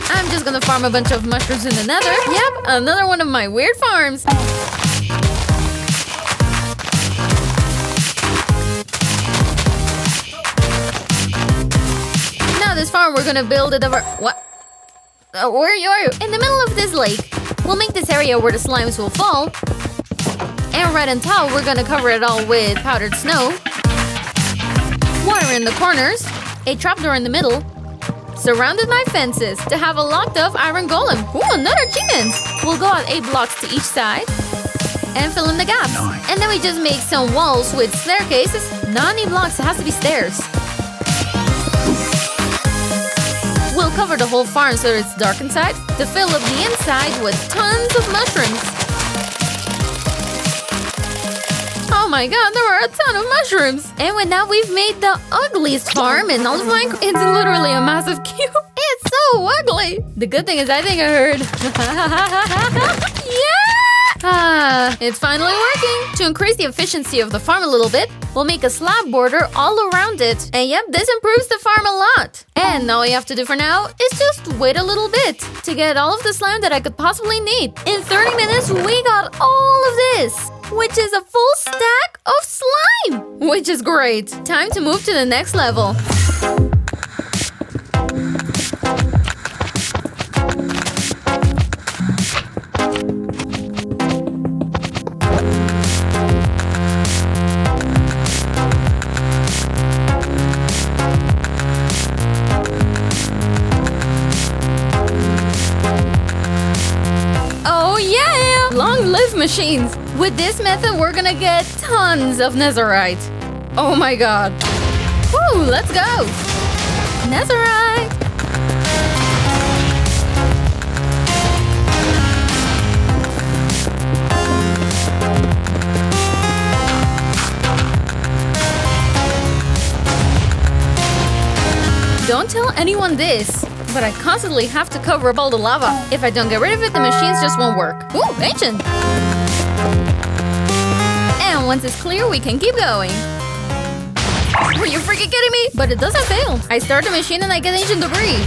I'm just gonna farm a bunch of mushrooms in the nether. Yep, another one of my weird farms. Now this farm, we're gonna build it over... What? Where are you? In the middle of this lake. We'll make this area where the slimes will fall. And right on top, we're gonna cover it all with powdered snow. Water in the corners. A trapdoor in the middle. Surrounded by fences to have a locked-off iron golem. Ooh, another achievement! We'll go out 8 blocks to each side. And fill in the gaps. Nice. And then we just make some walls with staircases. Not any blocks, it has to be stairs. We'll cover the whole farm so it's dark inside to fill up the inside with tons of mushrooms. Oh my god, there are a ton of mushrooms! And with that, we've made the ugliest farm in all of Minecraft. It's literally a massive cube. It's so ugly! The good thing is I think I heard... Yeah! It's finally working! To increase the efficiency of the farm a little bit, we'll make a slab border all around it. And yep, this improves the farm a lot. And all we have to do for now is just wait a little bit to get all of the slime that I could possibly need. In 30 minutes, we got all of this, which is a full stack of slime! Which is great. Time to move to the next level. Live machines. With this method, we're gonna get tons of netherite. Oh my god. Woo, let's go. Netherite. Don't tell anyone this, but I constantly have to cover up all the lava. If I don't get rid of it, the machines just won't work. Ooh, ancient! And once it's clear, we can keep going. Are you freaking kidding me? But it doesn't fail. I start the machine and I get ancient debris.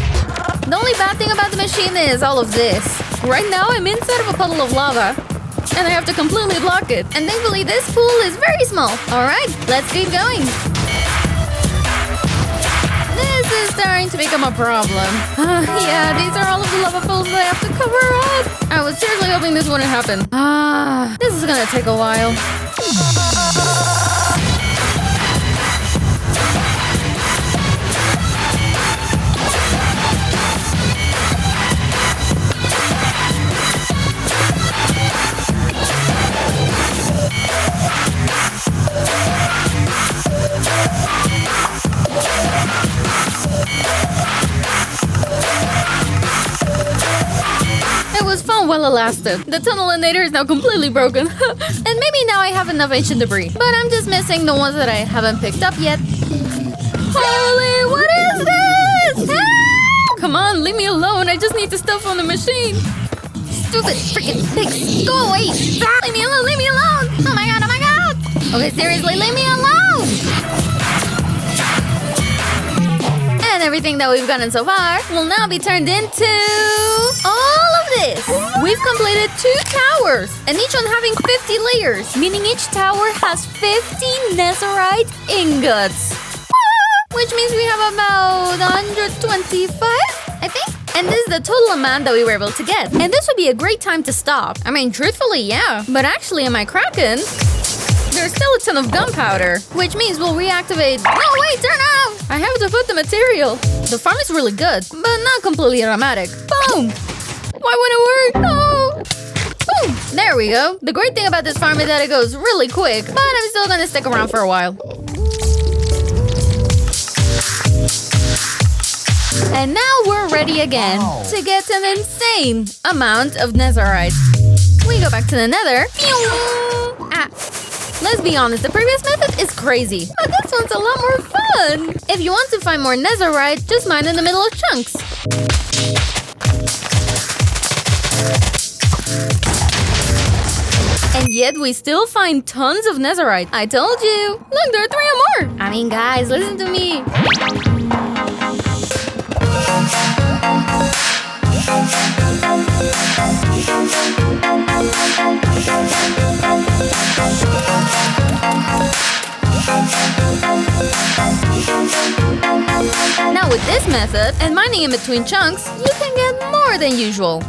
The only bad thing about the machine is all of this. Right now, I'm inside of a puddle of lava, and I have to completely block it. And thankfully, this pool is very small. All right, let's keep going. This is starting to become a problem. Yeah, these are all of the lava pools that I have to cover up. I was seriously hoping this wouldn't happen. This is gonna take a while. While it lasted. The tunnelinator is now completely broken. And maybe now I have enough ancient debris. But I'm just missing the ones that I haven't picked up yet. Holy, what is this? Ah! Come on, leave me alone. I just need the stuff on the machine. Stupid freaking pigs. Go away. Ah, leave me alone, leave me alone. Oh my god, oh my god. Okay, seriously, leave me alone. And everything that we've gotten so far will now be turned into all of this. We've completed 2 towers, and each one having 50 layers, meaning each tower has 50 netherite ingots. Which means we have about 125, I think. And this is the total amount that we were able to get. And this would be a great time to stop. I mean, truthfully, yeah. But actually, in my Kraken, there's still a ton of gunpowder, which means we'll reactivate. No, wait, turn out! I have to put the material. The farm is really good, but not completely automatic. Boom! Why wouldn't it work? No! Boom! There we go. The great thing about this farm is that it goes really quick, but I'm still gonna stick around for a while. And now we're ready again to get an insane amount of netherite. We go back to the nether. Let's be honest, the previous method is crazy, but this one's a lot more fun. If you want to find more netherite, just mine in the middle of chunks. And yet we still find tons of netherite. I told you. Look, there are 3 or more. I mean, guys, listen to me. Now with this method, and mining in between chunks, you can get more than usual.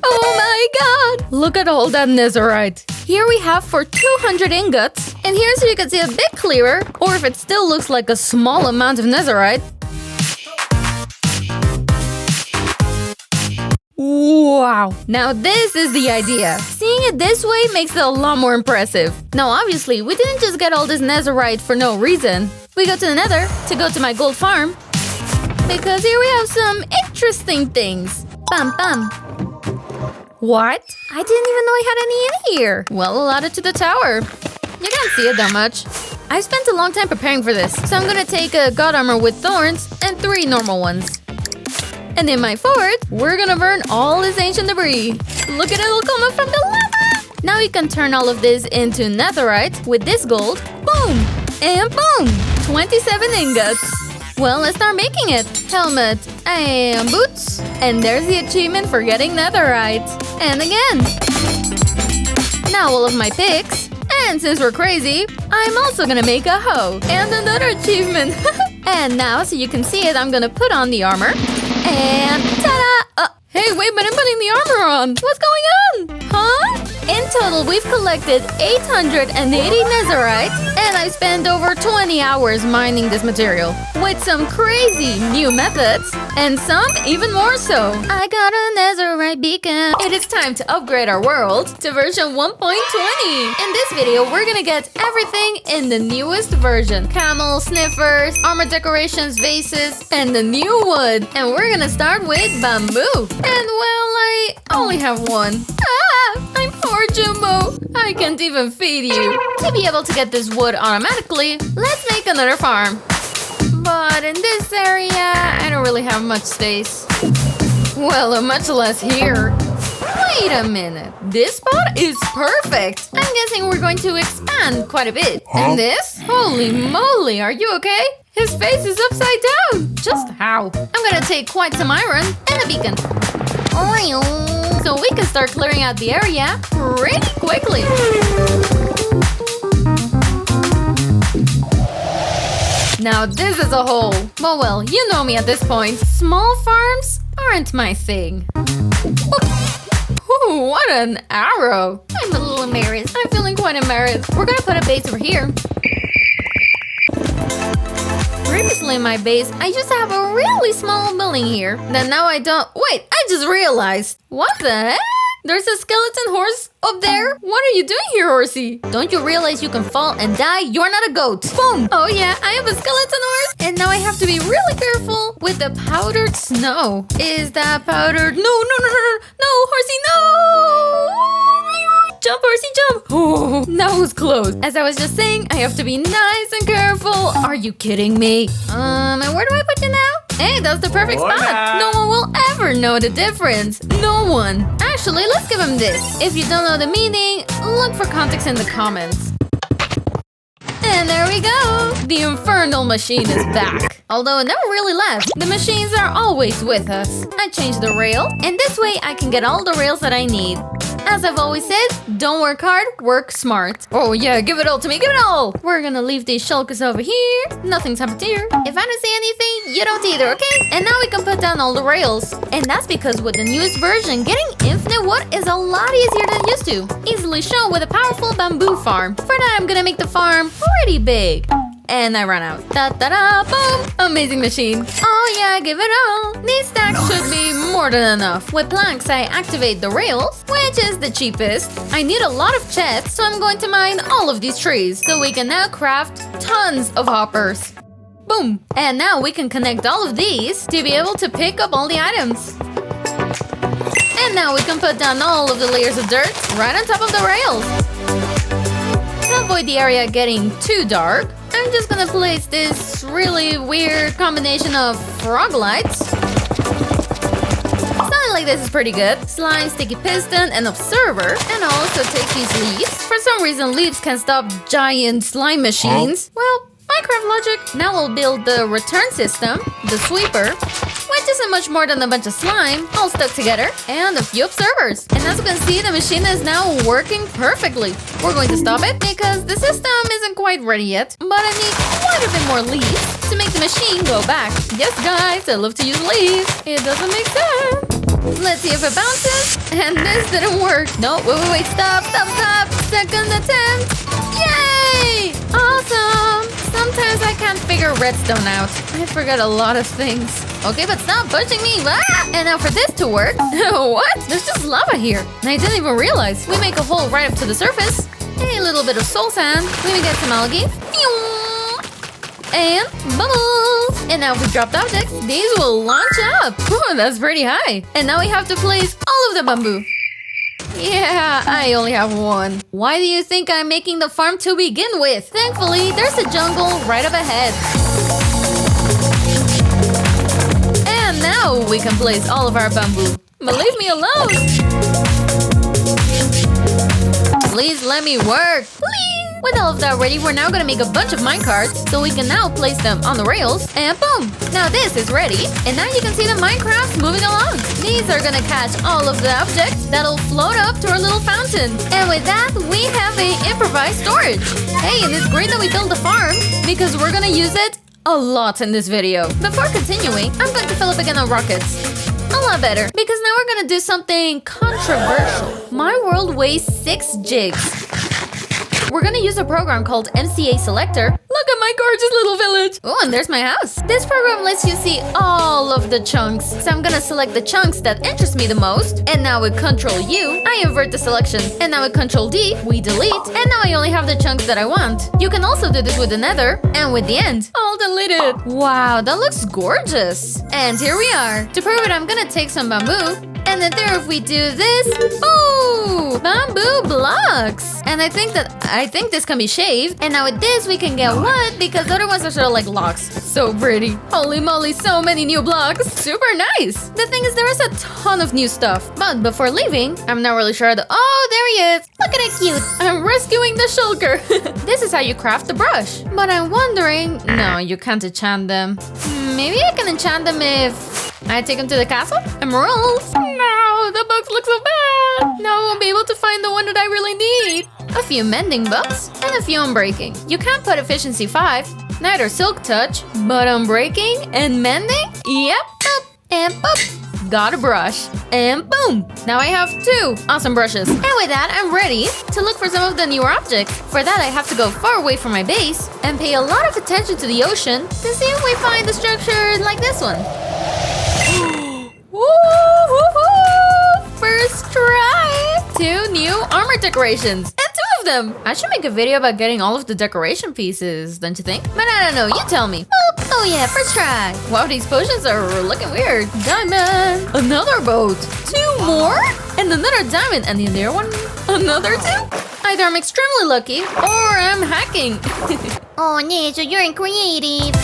Oh my god! Look at all that netherite. Here we have for 200 ingots. And here so you can see a bit clearer, or if it still looks like a small amount of netherite. Wow! Now this is the idea. Seeing it this way makes it a lot more impressive. Now obviously, we didn't just get all this netherite for no reason. We go to the nether to go to my gold farm. Because here we have some interesting things. Bam bam. What? I didn't even know I had any in here. Well, I'll add it to the tower. You can't see it that much. I spent a long time preparing for this, so I'm gonna take a god armor with thorns and 3 normal ones. And in my fort, we're gonna burn all this ancient debris. Look at it all coming from the lava! Now you can turn all of this into netherite with this gold. Boom! And boom! 27 ingots. Well, let's start making it. Helmet and boots. And there's the achievement for getting netherite. And again. Now all of my picks. And since we're crazy, I'm also gonna make a hoe. And another achievement. And now, so you can see it, I'm gonna put on the armor. And ta-da! Hey, wait, but I'm putting the armor on. What's going on? Huh? In total, we've collected 880 netherite, and I've spent over 20 hours mining this material. With some crazy new methods, and some even more so. I got a netherite beacon. It is time to upgrade our world to version 1.20. In this video, we're gonna get everything in the newest version. Camels, sniffers, armor decorations, vases, and the new wood. And we're gonna start with bamboo. And well, I only have one. I'm poor Jumbo. I can't even feed you. To be able to get this wood automatically, let's make another farm. But in this area, I don't really have much space. Well, much less here. Wait a minute. This spot is perfect. I'm guessing we're going to expand quite a bit. And this? Holy moly, are you okay? His face is upside down. Just how? I'm gonna take quite some iron and a beacon. So we can start clearing out the area pretty quickly. Now this is a hole. Well, you know me at this point. Small farms aren't my thing. Ooh, what an arrow. I'm a little embarrassed. I'm feeling quite embarrassed. We're gonna put a base over here. Previously in my base, I used to have a really small building here. Then now I don't. Wait, I just realized. What the heck? There's a skeleton horse up there? What are you doing here, horsey? Don't you realize you can fall and die? You're not a goat. Boom! Oh yeah, I have a skeleton horse. And now I have to be really careful with the powdered snow. Is that powdered? No, horsey, no! Jump, horsey, jump! Oh, that was close. As I was just saying, I have to be nice and careful. Are you kidding me? And where do I put you now? Hey, that's the perfect spot. No one will ever know the difference. No one. Actually, let's give him this. If you don't know the meaning, look for context in the comments. And there we go! The infernal machine is back. Although it never really left. The machines are always with us. I changed the rail, and this way I can get all the rails that I need. As I've always said, don't work hard, work smart. Oh yeah, give it all to me, give it all! We're gonna leave these shulkers over here. Nothing's happened here. If I don't see anything, you don't either, okay? And now we can put down all the rails. And that's because with the newest version, getting infinite wood is a lot easier than it used to. Easily shown with a powerful bamboo farm. For that, I'm gonna make the farm pretty big. And I ran out. Da-da-da, boom! Amazing machine. Oh yeah, give it all. These stacks should be more than enough. With planks, I activate the rails, which is the cheapest. I need a lot of chests, so I'm going to mine all of these trees. So we can now craft tons of hoppers. Boom! And now we can connect all of these to be able to pick up all the items. And now we can put down all of the layers of dirt right on top of the rails. To avoid the area getting too dark, I'm just gonna place this really weird combination of frog lights. Something like this is pretty good. Slime, sticky piston, and observer. And I'll also take these leaves. For some reason, leaves can stop giant slime machines. Well, Minecraft logic. Now we'll build the return system, the sweeper, which isn't much more than a bunch of slime all stuck together, and a few observers. And as you can see, the machine is now working perfectly. We're going to stop it because the system isn't quite ready yet, but I need quite a bit more leaves to make the machine go back. Yes, guys, I love to use leaves. It doesn't make sense. Let's see if it bounces. And this didn't work. No, wait, stop. Second attempt. Yay! Awesome! Sometimes I can't figure redstone out. I forgot a lot of things. Okay, but stop pushing me. Ah! And now for this to work. What? There's just lava here. And I didn't even realize. We make a hole right up to the surface. A little bit of soul sand. Let me get some algae. And bubbles. And now if we dropped objects, these will launch up. Oh, that's pretty high. And now we have to place all of the bamboo. Yeah, I only have one. Why do you think I'm making the farm to begin with? Thankfully, there's a jungle right up ahead. And now we can place all of our bamboo. But leave me alone. Please let me work. Please. With all of that ready, we're now gonna make a bunch of minecarts so we can now place them on the rails, and boom! Now this is ready, and now you can see the minecrafts moving along. These are gonna catch all of the objects that'll float up to our little fountain. And with that, we have a improvised storage. Hey, and it's great that we built the farm because we're gonna use it a lot in this video. Before continuing, I'm going to fill up again on rockets. A lot better, because now we're gonna do something controversial. My world weighs 6 jigs. We're gonna use a program called MCA Selector. Look at my gorgeous little village. Oh, and there's my house. This program lets you see all of the chunks. So I'm gonna select the chunks that interest me the most. And now with Control U, I invert the selection. And now with Control D, we delete. And now I only have the chunks that I want. You can also do this with the Nether. And with the end, I'll delete it. Wow, that looks gorgeous. And here we are. To prove it, I'm gonna take some bamboo. And then there, if we do this, ooh, bamboo blocks. And I think this can be shaved. And now with this, we can get wood because the other ones are sort of like logs. So pretty. Holy moly, so many new blocks. Super nice. The thing is, there is a ton of new stuff. But before leaving, I'm not really sure oh, there he is. Look at it cute. I'm rescuing the shulker. This is how you craft the brush. But I'm wondering, no, you can't enchant them. Maybe I can enchant them if I take them to the castle? Emeralds? No, the books look so bad. Now I won't be able to find the one that I really need. A few mending books and a few unbreaking. You can't put efficiency 5, neither silk touch, but unbreaking and mending? Yep, boop, and boop. Got a brush, and boom. Now I have 2 awesome brushes. And with that, I'm ready to look for some of the newer objects. For that, I have to go far away from my base and pay a lot of attention to the ocean to see if we find a structure like this one. Woo-hoo-hoo! First try! 2 new armor decorations. And 2 of them! I should make a video about getting all of the decoration pieces, don't you think? But I don't know, you tell me. Oh yeah, first try! Wow, these potions are looking weird. Diamond! Another boat! 2 more? And another diamond! And the other one? Another 2? Either I'm extremely lucky, or I'm hacking. Oh, Nezo, you're creative.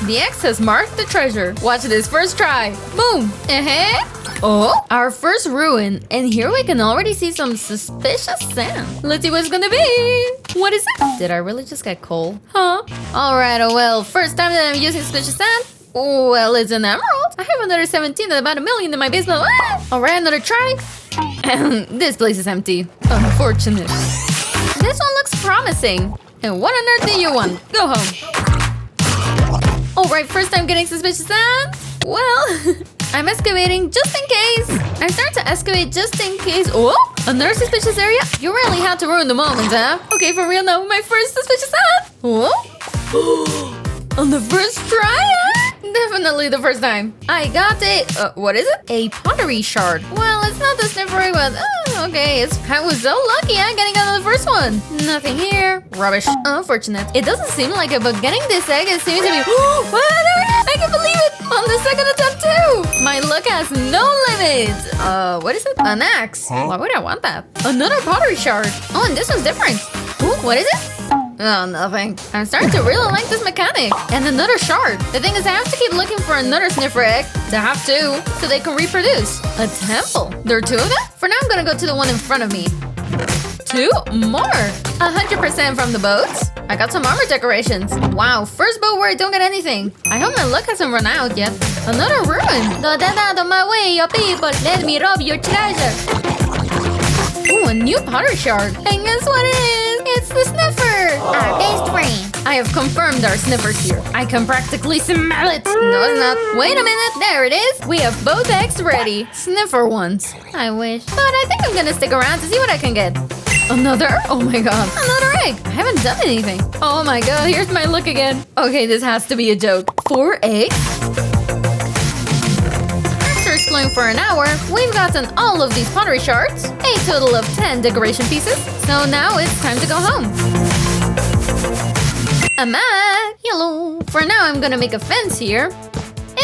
The X has marked the treasure. Watch this first try. Boom! Oh, our first ruin. And here we can already see some suspicious sand. Let's see what it's gonna be. What is it? Did I really just get coal? Huh? Alright, oh well. First time that I'm using suspicious sand. Well, it's an emerald. I have another 17 and about 1 million in my basement. Alright, another try. This place is empty. Unfortunate. This one looks promising. And what on earth do you want? Go home. Alright, first time getting suspicious sand. Well, I'm excavating just in case. I'm starting to excavate just in case. Oh, another suspicious area? You really had to ruin the moment, huh? Okay, for real now, my first suspicious sand. Oh, on the first try, huh? Definitely the first time. I got a, what is it? A pottery shard. Well, it's not the sniffer egg, but okay. I was so lucky, getting out of the first one. Nothing here. Rubbish. Unfortunate. It doesn't seem like it, but getting this egg is seeming to be. What? I can believe it! On the second attempt too! My luck has no limit! What is it? An axe. Huh? Why would I want that? Another pottery shard. Oh, and this one's different. Ooh, what is it? Oh, nothing. I'm starting to really like this mechanic. And another shard. The thing is, I have to keep looking for another sniffer egg. They have 2, so they can reproduce. A temple. There are 2 of them? For now, I'm gonna go to the one in front of me. 2 more. 100% from the boats. I got some armor decorations. Wow, first boat where I don't get anything. I hope my luck hasn't run out yet. Another ruin. Don't get out of my way, your people. Let me rob your treasure. Ooh, a new pottery shard. And guess what it is? It's the sniffer. Our best friend. I have confirmed our sniffer's here. I can practically smell it. No, it's not. Wait a minute. There it is. We have both eggs ready. Sniffer ones. I wish. But I think I'm gonna stick around to see what I can get. Another? Oh my god. Another egg. I haven't done anything. Oh my god, here's my luck again. Okay, this has to be a joke. 4 eggs? After exploring for an hour, we've gotten all of these pottery shards, a total of 10 decoration pieces. So now it's time to go home. I'm back. Hello. For now, I'm gonna make a fence here.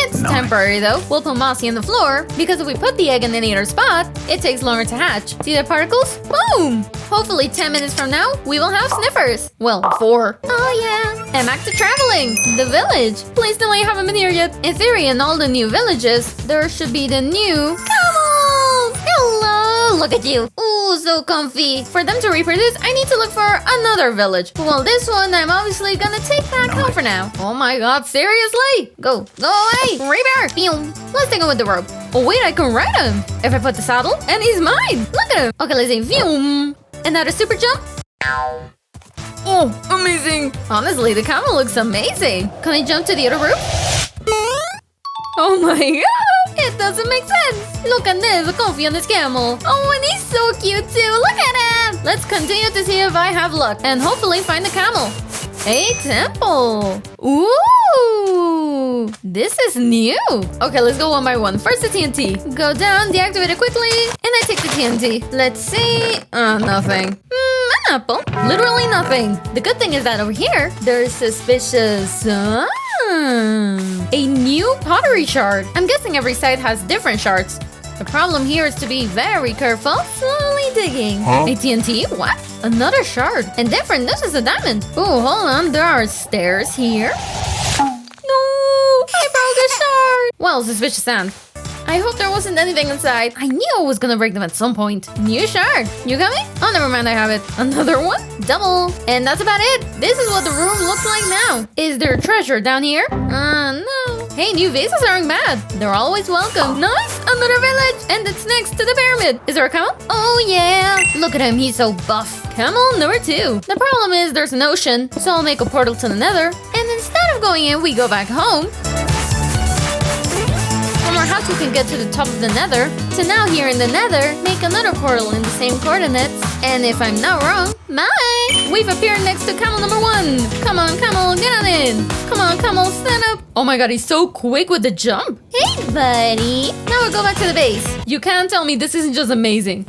It's temporary though. We'll put mossy on the floor because if we put the egg in any other spot, it takes longer to hatch. See the particles? Boom! Hopefully 10 minutes from now, we will have sniffers. Well, 4. Oh yeah. And back to traveling. The village. Please tell me you haven't been here yet. In theory, in all the new villages, there should be the new camels. Hello. Look at you. Ooh, so comfy. For them to reproduce, I need to look for another village. Well, this one I'm obviously gonna take back home for now. Oh my god, seriously? Go away. Reaper. Let's take him with the rope. Oh wait, I can ride him. If I put the saddle, and he's mine. Look at him. Okay, let's see. Another super jump. Oh, amazing. Honestly, the camel looks amazing. Can I jump to the other roof? Oh my god! It doesn't make sense! Look at this, comfy on this camel. Oh, and he's so cute too! Look at him! Let's continue to see if I have luck and hopefully find the camel. A temple! Ooh! This is new! Okay, let's go one by one. First the TNT. Go down, deactivate it quickly, and I take the TNT. Let's see... nothing. An apple. Literally nothing. The good thing is that over here, there's suspicious... a new pottery shard. I'm guessing every site has different shards. The problem here is to be very careful. Slowly digging. A TNT? What? Another shard. And different. This is a diamond. Oh, hold on. There are stairs here. No! I broke a shard. Well, suspicious sand. I hope there wasn't anything inside. I knew I was gonna break them at some point. New shard. You got me? Oh, never mind. I have it. Another one? Double. And that's about it. This is what the room looks like now. Is there treasure down here? No. Hey, new vases aren't bad. They're always welcome. Nice. Another village. And it's next to the pyramid. Is there a camel? Oh, yeah. Look at him. He's so buff. Camel number 2. The problem is there's an ocean. So I'll make a portal to the nether. And instead of going in, we go back home. How we can get to the top of the nether. So now here in the nether, make another portal in the same coordinates. And if I'm not wrong, we've appeared next to camel number 1. Come on, camel, get on in. Come on, camel, stand up. Oh my god, he's so quick with the jump. Hey, buddy. Now we'll go back to the base. You can't tell me this isn't just amazing.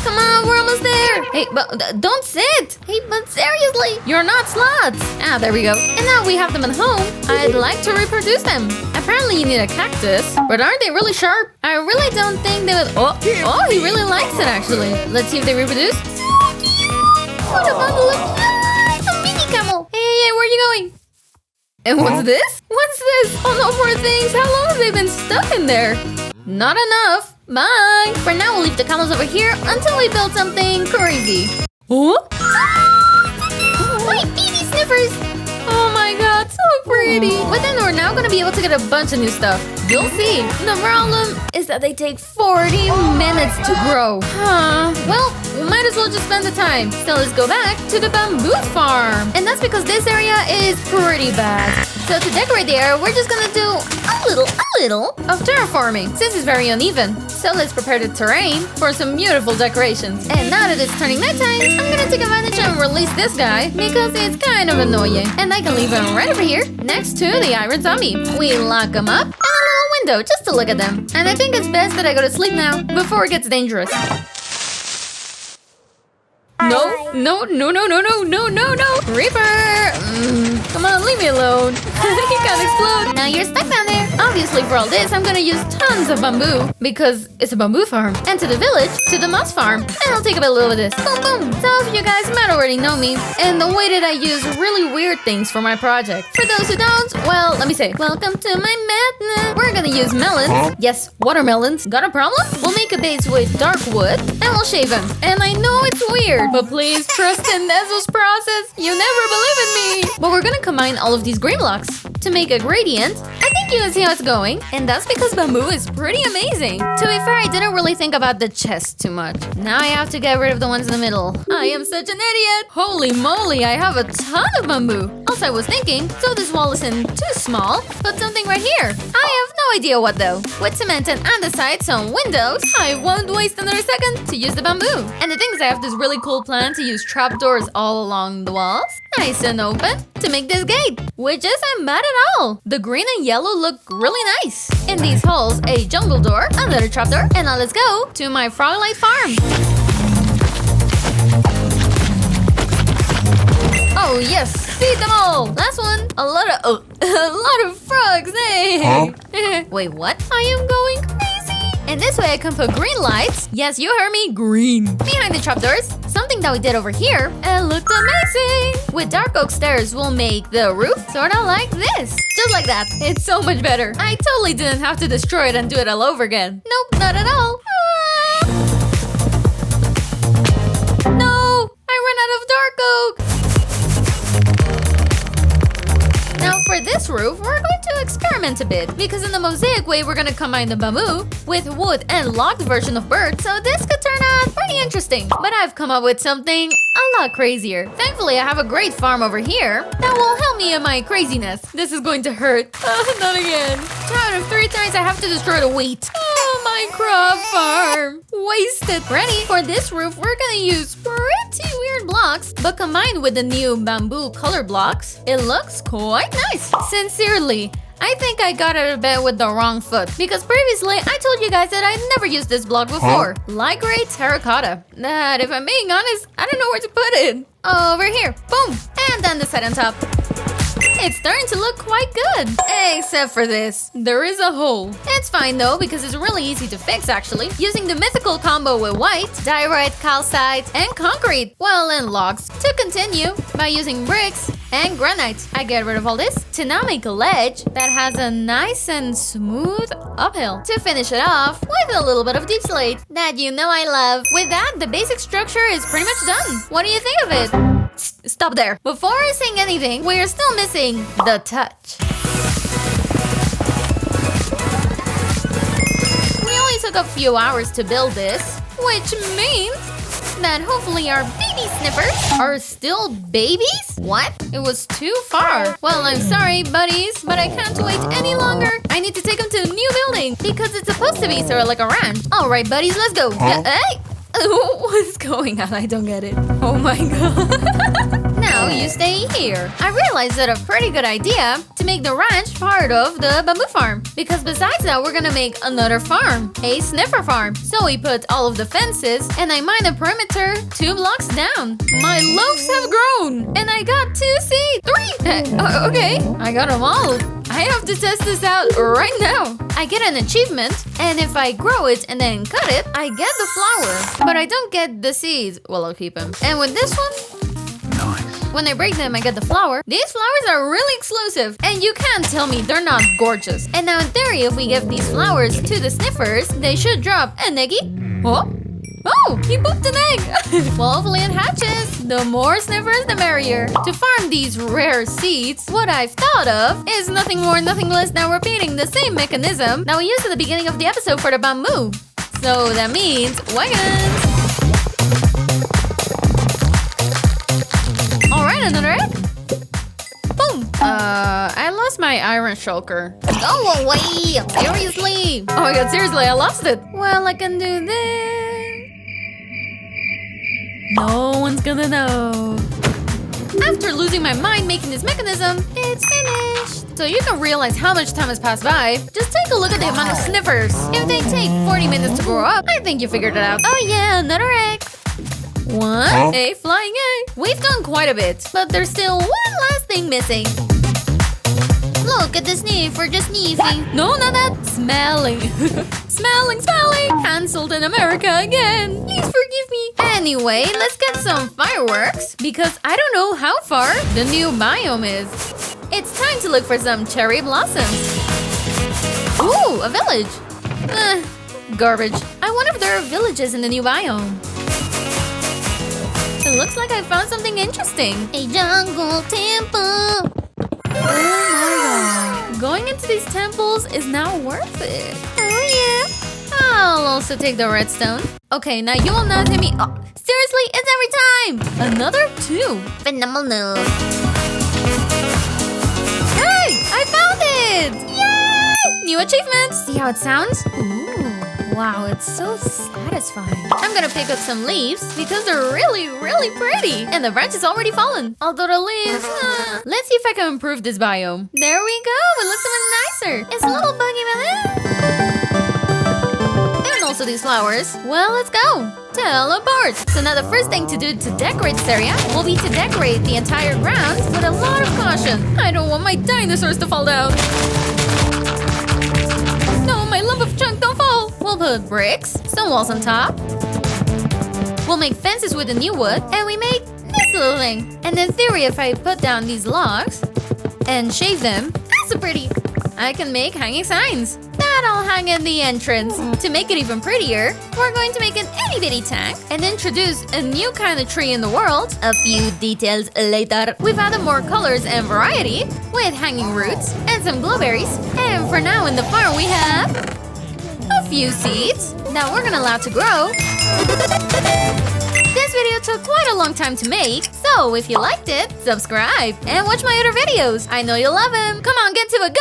Come on, we're almost there. Hey, but don't sit. Hey, but seriously. You're not slots. There we go. And now we have them at home. I'd like to reproduce them. Apparently you need a cactus, but aren't they really sharp? I really don't think they would... Oh, he really likes it actually. Let's see if they reproduce. What a bundle of... a mini camel. Hey, where are you going? And what's this? What's this? Oh no, poor things. How long have they been stuck in there? Not enough. Bye. For now, we'll leave the camels over here until we build something crazy. What? Wait, baby sniffers. Oh my god, so pretty. But then we're now gonna be able to get a bunch of new stuff. You'll see. The problem is that they take 40 minutes to grow. Well, we might as well just spend the time. So let's go back to the bamboo farm. And that's because this area is pretty bad. So to decorate the area, we're just gonna do a little of terraforming since it's very uneven. So let's prepare the terrain for some beautiful decorations. And now that it's turning nighttime, I'm gonna take advantage and release this guy because it's kind of annoying. And I can leave him right over here next to the iron zombie. We lock him up and a little window just to look at them. And I think it's best that I go to sleep now before it gets dangerous. No. Reaper! Come on, leave me alone. He can't explode. Now you're stuck down there. Obviously, for all this, I'm gonna use tons of bamboo because it's a bamboo farm. And to the village, to the moss farm. And I'll take a little of this. Boom, boom. Some of you guys might already know me and the way that I use really weird things for my project. For those who don't, well, let me say, welcome to my madness. We're gonna use melons. Yes, watermelons. Got a problem? We'll make a base with dark wood and we'll shave them. And I know it's weird, but please trust in Nezo's process. You never believe in me. But we're gonna combine all of these green blocks to make a gradient. I think you can see how it's going. And that's because bamboo is pretty amazing. To be fair, I didn't really think about the chest too much. Now I have to get rid of the ones in the middle. I am such an idiot. Holy moly, I have a ton of bamboo. Also, I was thinking, so this wall isn't too small, but something right here. I have no idea what though. With cement and on the sides some windows, I won't waste another second to use the bamboo. And the thing is, I have this really cool plan to use trapdoors all along the walls. Nice and open to make this gate, which isn't bad at all. The green and yellow look really nice. In these holes, a jungle door, another trapdoor, and now let's go to my frog-like farm. Oh yes, Yes, feed them all. Last one. A lot of frogs. Hey. Wait, what? I am going crazy. And this way I can put green lights. Yes, you heard me. Green. Behind the trapdoors. Something that we did over here. It looked amazing. With dark oak stairs, we'll make the roof sort of like this. Just like that. It's so much better. I totally didn't have to destroy it and do it all over again. Nope, not at all. No! I ran out of dark oak! Now for this roof, we're going to experiment a bit. Because in the mosaic way, we're going to combine the bamboo with wood and logged version of bird. So this could turn out pretty interesting. But I've come up with something a lot crazier. Thankfully, I have a great farm over here that will help me in my craziness. This is going to hurt. Not again. 2 out of 3 times I have to destroy the wheat. Oh, my crop farm. Wasted. Ready? For this roof, we're gonna use pretty weird blocks, but combined with the new bamboo color blocks, it looks quite nice. Sincerely, I think I got out of bed with the wrong foot, because previously I told you guys that I'd never used this block before. Light gray terracotta. That, if I'm being honest, I don't know where to put it. Over here. Boom. And then the side on top. It's starting to look quite good. Except for this. There is a hole. It's fine though, because it's really easy to fix actually. Using the mythical combo with white, diorite, calcite, and concrete. Well, and logs. To continue, by using bricks and granite. I get rid of all this to now make a ledge that has a nice and smooth uphill. To finish it off with a little bit of deep slate that you know I love. With that, the basic structure is pretty much done. What do you think of it? Stop there. Before I sing anything, we're still missing the touch. We only took a few hours to build this, which means that hopefully our baby sniffers are still babies? What? It was too far. Well, I'm sorry, buddies, but I can't wait any longer. I need to take them to a new building because it's supposed to be sort of like a ranch. All right, buddies, let's go. Hey! What's going on? I don't get it. Oh my god. Now you stay here. I realized that a pretty good idea to make the ranch part of the bamboo farm. Because besides that, we're gonna make another farm. A sniffer farm. So we put all of the fences and I mine a perimeter 2 blocks down. My loaves have grown. And I got 2 seeds. 3! Okay, I got them all. I have to test this out right now. I get an achievement, and if I grow it and then cut it, I get the flower. But I don't get the seeds. Well, I'll keep them. And with this one, nice. When I break them, I get the flower. These flowers are really exclusive, and you can't tell me they're not gorgeous. And now in theory, if we give these flowers to the sniffers, they should drop an eggy. Oh! Oh, he pooped an egg! Well, hopefully it hatches. The more sniffers, the merrier. To farm these rare seeds, what I've thought of is nothing more, nothing less than repeating the same mechanism that we used at the beginning of the episode for the bamboo. So that means wagons. Alright, another egg. Boom. I lost my iron shulker. Go away! Seriously! Oh my god, seriously, I lost it. Well, I can do this. No one's gonna know. After losing my mind making this mechanism, it's finished. So you can realize how much time has passed by. Just take a look at the amount of sniffers. If they take 40 minutes to grow up, I think you figured it out. Oh yeah, another egg. One, a flying egg. We've done quite a bit, but there's still one last thing missing. Look at the sniffer just sniffing. No, not that. Smelling. Smelling. Cancelled in America again. Please forgive me. Anyway, let's get some fireworks because I don't know how far the new biome is. It's time to look for some cherry blossoms. Ooh, a village. Garbage. I wonder if there are villages in the new biome. It looks like I found something interesting. A jungle temple. Oh my god. Going into these temples is now worth it. Oh yeah. I'll also take the redstone. Okay, now you will not hit me. Oh, seriously, it's every time. Another 2. Phenomenal. Hey, I found it. Yay! New achievement. See how it sounds? Ooh. Wow, it's so satisfying. I'm gonna pick up some leaves because they're really, really pretty. And the branch is already fallen. Although the leaves, let's see if I can improve this biome. There we go. It looks even nicer. It's a little buggy, but also these flowers. Well, let's go. Teleport! So now the first thing to do to decorate this area will be to decorate the entire ground with a lot of caution. I don't want my dinosaurs to fall down. No, my lump of junk, don't fall. We'll put bricks, some walls on top. We'll make fences with the new wood, and we make this little thing. And in theory, if I put down these logs and shave them, that's so pretty. I can make hanging signs that I'll hang in the entrance. To make it even prettier, we're going to make an itty-bitty tank and introduce a new kind of tree in the world. A few details later, we've added more colors and variety with hanging roots and some glowberries. And for now in the farm we have a few seeds that we're gonna allow to grow. This video took quite a long time to make, so if you liked it, subscribe and watch my other videos. I know you'll love them. Come on, get to it, go!